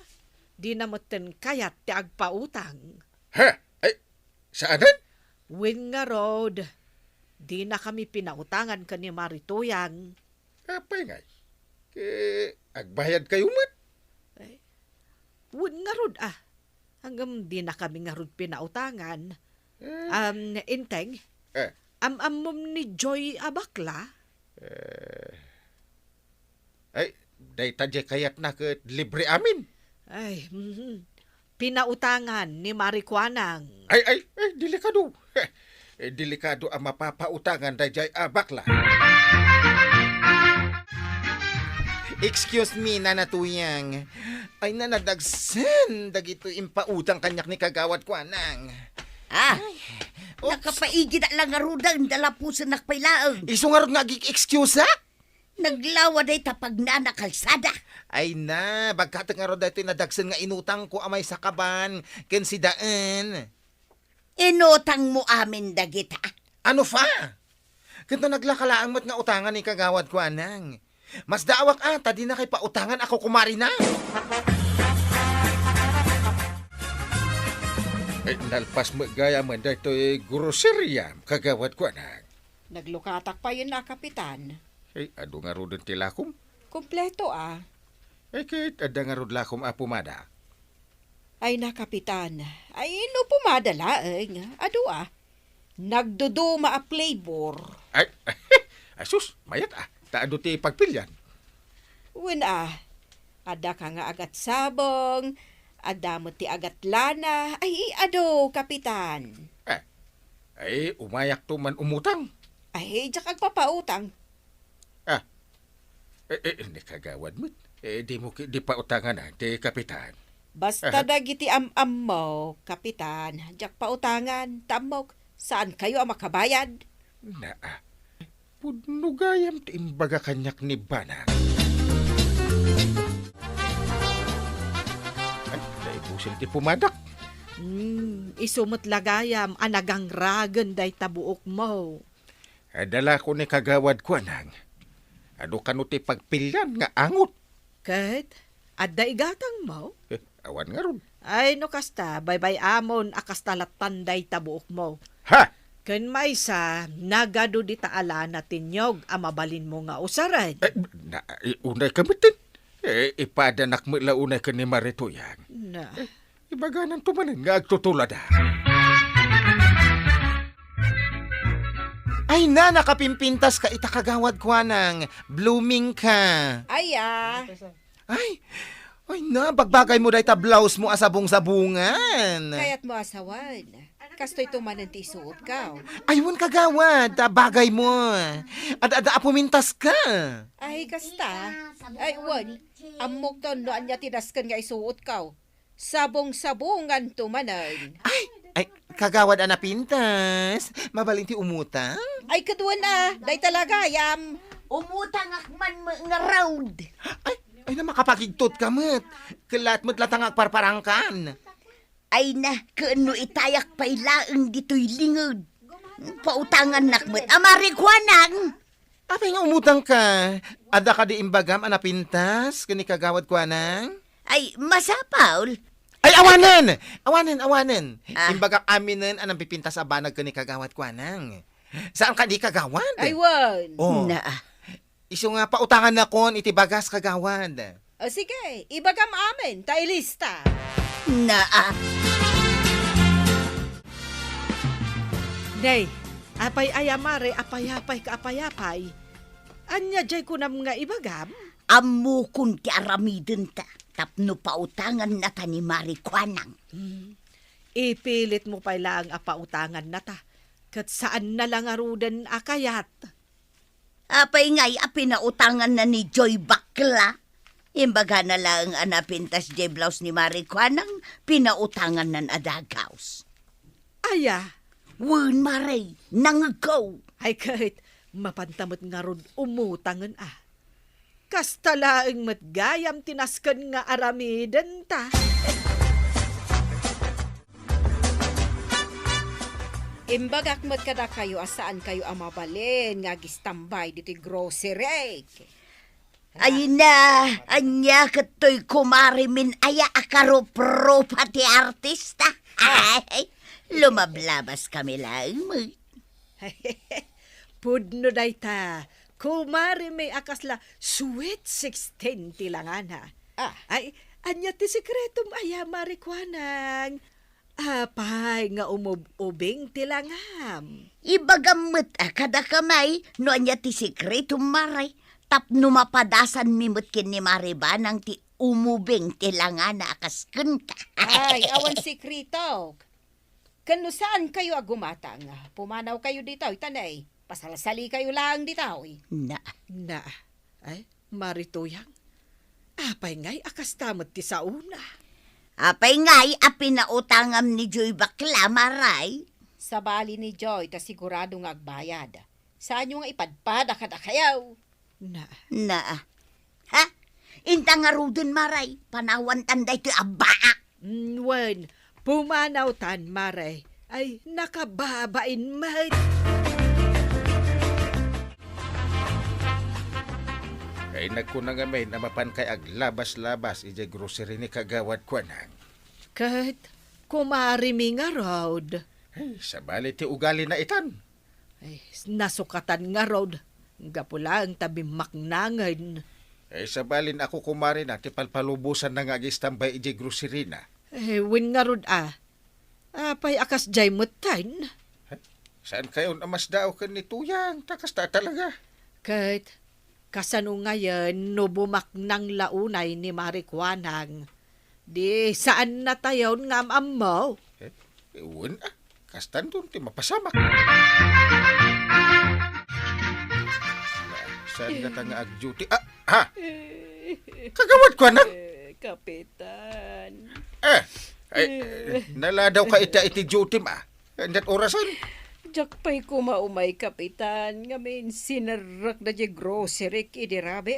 Di na moten kayat ti agpautang. Ha? Ay, saanan? Win nga road. Di na kami pinautangan ka ni Marituyang. Apay ngay. Agbayad kayo mat. Win nga road Hanggang di na kami nga road pinautangan. Inteng, amom ni Joy abakla? Ay, day tadya kayat na ka libre amin. Ay, pinautangan ni Marikuanang. Ay, delikado. Delikado ang mapapautangan dayjay abakla. Excuse me, nanatuyang. Ay nanadagsen, dagito impautang kanyak ni kagawad kwa nang. Nakapaigi na lang arudang dalapusan nakpailaang. Isungarod nga excuse ha? Naglawa day tapag na nakalsada. Ay na, bagkatang nga ro dito nadagsen nga inutang ko amay sa kaban, ken si daan. Inutang mo amin dagita. Ano fa? Kento naglakalaang mat nga utangan ni kagawad ko anang. Mas daawak di na kay pautangan ako kumari na. Nalpas mo gaya man dito groceria kagawad ko anang. Naglukatak pa yun na, Kapitan. Ado nga ro din tilakom? Kompleto kahit ada nga ro lakom pumada. Ay na, Kapitan. Ay no pumadala nga. Ado Nagduduma flavor. Ay, sus, mayat taado ti pagpilyan. Wen ada ka nga agat sabong, ada mo ti agat lana. Ay ado, Kapitan. Ay, umayak to man umutang. Ay, jak agpapautang. Hindi kagawad mo. Di mo di pa utangan ti kapitan. Basta dagiti am mo, Kapitan. Jak pautangan, tamok. Saan kayo ang makabayad? Pudnugayam ti imbaga kanyak ni Bana. Ay, naibusin ti pumadak. Isumot lagayam anagang ragan day tabuok mo. Dala ko ni kagawad ko nang. Ano kano ti pagpilyan nga angot? Kat, adda igatang mo? Awan nga ron. Ay no kasta, baybay amon akastalatan day tabuok mo. Ha? Ken maysa, nagado di taala na tinyog amabalin mo nga usaran. Unay kamitin. Ipadanak mo la unay ka ni Maritoyan. Ibaganan tumanin nga agtutulad Ay na, nakapimpintas ka itakagawad ko nang blooming ka. Ay na, bagbagay mo dahi ta blouse mo asabong-sabungan. Kaya't mo asawan. Kasto'y tumanan ti suot ka. Aywan kagawad, bagay mo. Ada pumintas ka. Ay, kasta. Ay, wan. Amok to no anya tinaskan nga isuot ka. Sabong-sabungan tumanan. Ay, kagawad pintas. Mabaling ti umutang. Ay, kadwan day talaga, yam. Umutang akman mo nga round. Ay na makapagigtot ka mat. Kalat mo't latang agparparangkan. Ay na, kaano itayak pa'y laang dito'y lingod. Pautangan nakmet, amarikwanang. Apay nga umutang ka. Ada ka di imbagam anapintas, kani kagawad ko anang? Ay, masapaul. Ay, awanan! Imbagam aminen anang pipintas abanag kani kagawad ko anang. Saan ka di kagawad? Ay, wan. Iso nga pautangan na kon itibagas kagawad. Sige, ibagam amin, tayo lista. Day, apay ayamare, apay-apay ka apay-apay. Anya jay ko nam nga ibagam? Amukon ti aramidin ta, tapno pautangan na ta ni Marikwanang. Ipilit mo pa lang apautangan na ta, kat saan na lang arudan akayat. Apay nga'y pinautangan na ni Joy bakla. Imbaga na lang anapintas J. Blouse ni Marikwanang pinautangan ng adagaws. Aya, Wen Maray, nangagaw. ay kahit mapantamot nga ron umutangan Kasta laeng matgayam tinaskan nga aramiden ta. Imbagak mat kada kayo asaan kayo amabalin nga gistambay dito'y grocery. Ay na, anya kato'y kumari min aya akaro pati artista. Ay, lumablabas kami lang mo. Pudno day ta, kumari may akasla sweet 16 tilangan Ay, anya ti sekretum aya Marikwanang. Apay nga umubing tilangam. Ibagamot kada kamay no anya ti sikreto maray tapno mapadasan mimot kin ni Maribanang ti umubing tilangan na akasken ka. Ay, awan sikrito. Kano saan kayo agumata nga? Pumanaw kayo dito, itanay. Pasalasali kayo lang dito. Na. Ay, Marituyang. Apay nga'y akastamot ti sauna. Apay nga'y apinautangam ni Joy bakla maray. Sa bali ni Joy, ta sigurado nga agbayad. Saan yung ipadpada kada kayaw? Na. Ha? Inta nga rudin maray. Panawan tanday ti abaa. Wen, pumanaw tan maray. Ay, nakababain mat. Ay nagkunang gamay na mapan kay aglabas-labas ije grocery ni kagawad ko nang. Kat, kumari mi nga road. Ay, sa bali ti ugali na itan. Ay, nasukatan nga road. Gapula ang tabi maknangan. Ay, sa balin ako kumari na ti palpalubusan na nga gistambay ije grocery na. Eh, win nga road Apay akas jay mutan. Saan kayo namas daw ka ni Tuyang? Takas ta talaga. Kat, kasano ngayon no bumaknang launay ni Marikwanang. Di saan na tayo ngam mo? Iwan kastan doon ti mapasamak. Saan nga nga ag-duty? Kagawad ko na? Kapitan. Naladaw ka iti duty ma. Andat orasan? Jakpay ko maumay, kapitan. Ngamin, sinarak na di grocery idirabe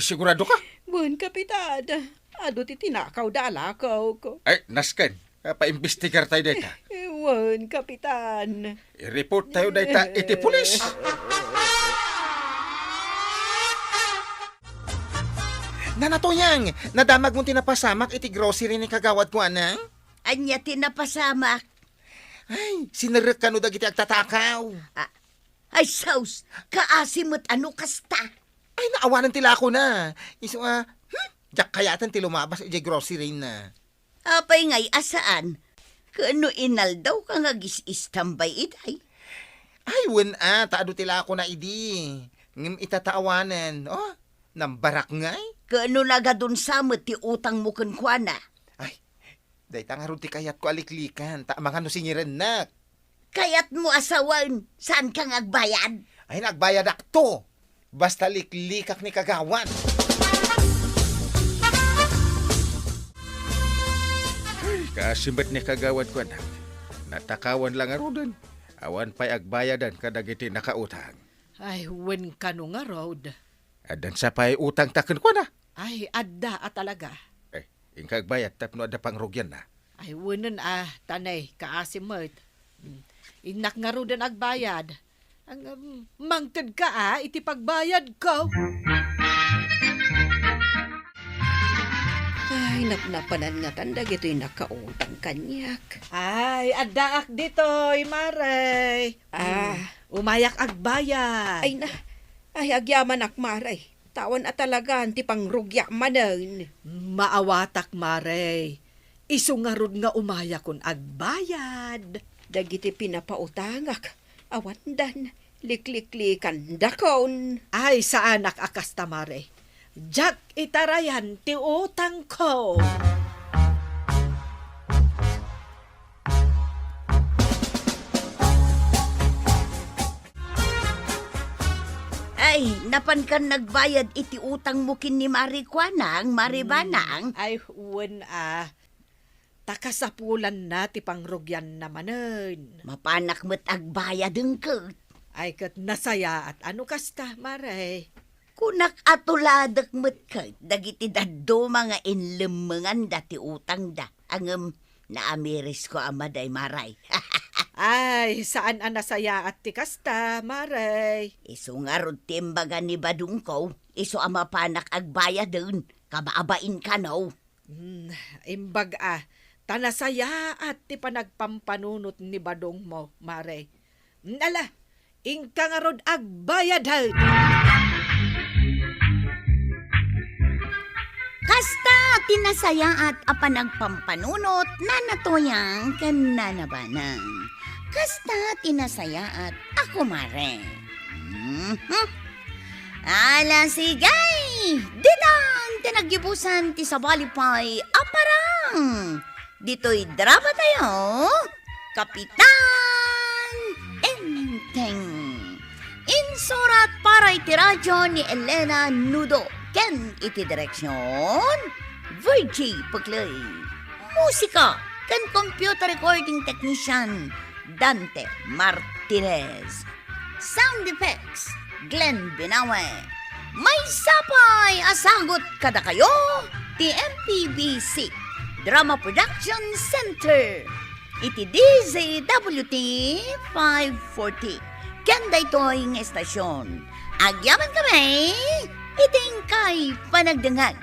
sigurado ka? Bun, kapitan. Ado ti tinakaw dalakaw ko. Ay, nasken. Paimbestigar tayo dito. Ewan, kapitan. I-report tayo dito iti pulis. Nanatoyang, nadamag mong tinapasamak iti grocery ni kagawad ko anang? Anya tinapasamak. Ay, sinarak ka no dagiti agtatakaw. Ay, saus, kaasimot ano kasta. Ay, naawanan tila ako na. Iso jak kayatan ti lumabas iti grocery na. Apay nga'y asaan? Kano inaldaw ka nga gis-istambay iday? Ay, wen taado tila ako na idi. Ngim itataawanan. Nambarak nga'y. Kano nagadun samot ti utang mo kunkwana? Day tangarod ti kayat ko aliklikan. Mga no singiren nak. Kayat mo asawan. Saan kang agbayad? Ay, nagbayad akto. Basta liklikak ni kagawan. Kasimbat ni kagawad ko na. Natakawan lang arudan. Awan pa'y agbayadan kadagiti nakautang. Ay, wen kano nga road. Adan sa pa'y utang taken ko na. Ay, adda talaga. Ingkag bayad tapno ada pangrugyan na. Ay, wunan tanay, kaasimot. Inak nga rodan agbayad. Ang mangkad ka iti pagbayad ko. Ay, napnapanan nga tandag ito'y nakautang kanyak. Ay, adaak dito'y, Maray. Umayak agbayad. Ay, agyaman ak, Maray. Tawan at talaga, ti pangrugya manan. Maawatak, Maray. Isungarod nga umaya kun agbayad. Dagiti pinapautangak. Awandan, likliklikan dakon. Ay, sa anak akasta, Maray. Jak itarayan ti utang ko. Ay, napan kan nagbayad iti utang mo kin ni Marikwanang, Maribanang. Ay, wen takasapulan na ti pangrugyan namanen. Mapanak mo't agbayad ang kat. Ay, kat nasaya at ano kasta, Maray? Kunak atuladak mo't kat, dagiti daddo mga inlemengan dati utang da. Ang naamiris ko amaday Maray. Ay, saan ang nasaya at ti kasta, Maray? Iso nga rod timbaga ni Badung ko, iso ang mapanak agbayad dun, kabaabain ka no. Imbag tanasaya at ti panagpampanunot ni Badong mo, Maray. Nala, ingka nga rod agbayad ha. Kasta tinasaya at apanagpampanunot na natoyang kananabanang. Kasta tinasaya at ako mare. Ala sigay! Ditang tinagibusan ti sabalipay aparang! Dito'y drama tayo, Kapitan Enteng. Insurat para iti radyo ni Elena Nudo. Ken iti direksyon, Virgie Puglay. Musika, ken computer recording technician, Dante Martinez. Sound effects, Glenn Binawe. May sapay asagot kada kayo, ti MPBC Drama Production Center. Iti DZWT 540. Kanda ito'y estasyon. Agyaman kami, iting kay panagdangan.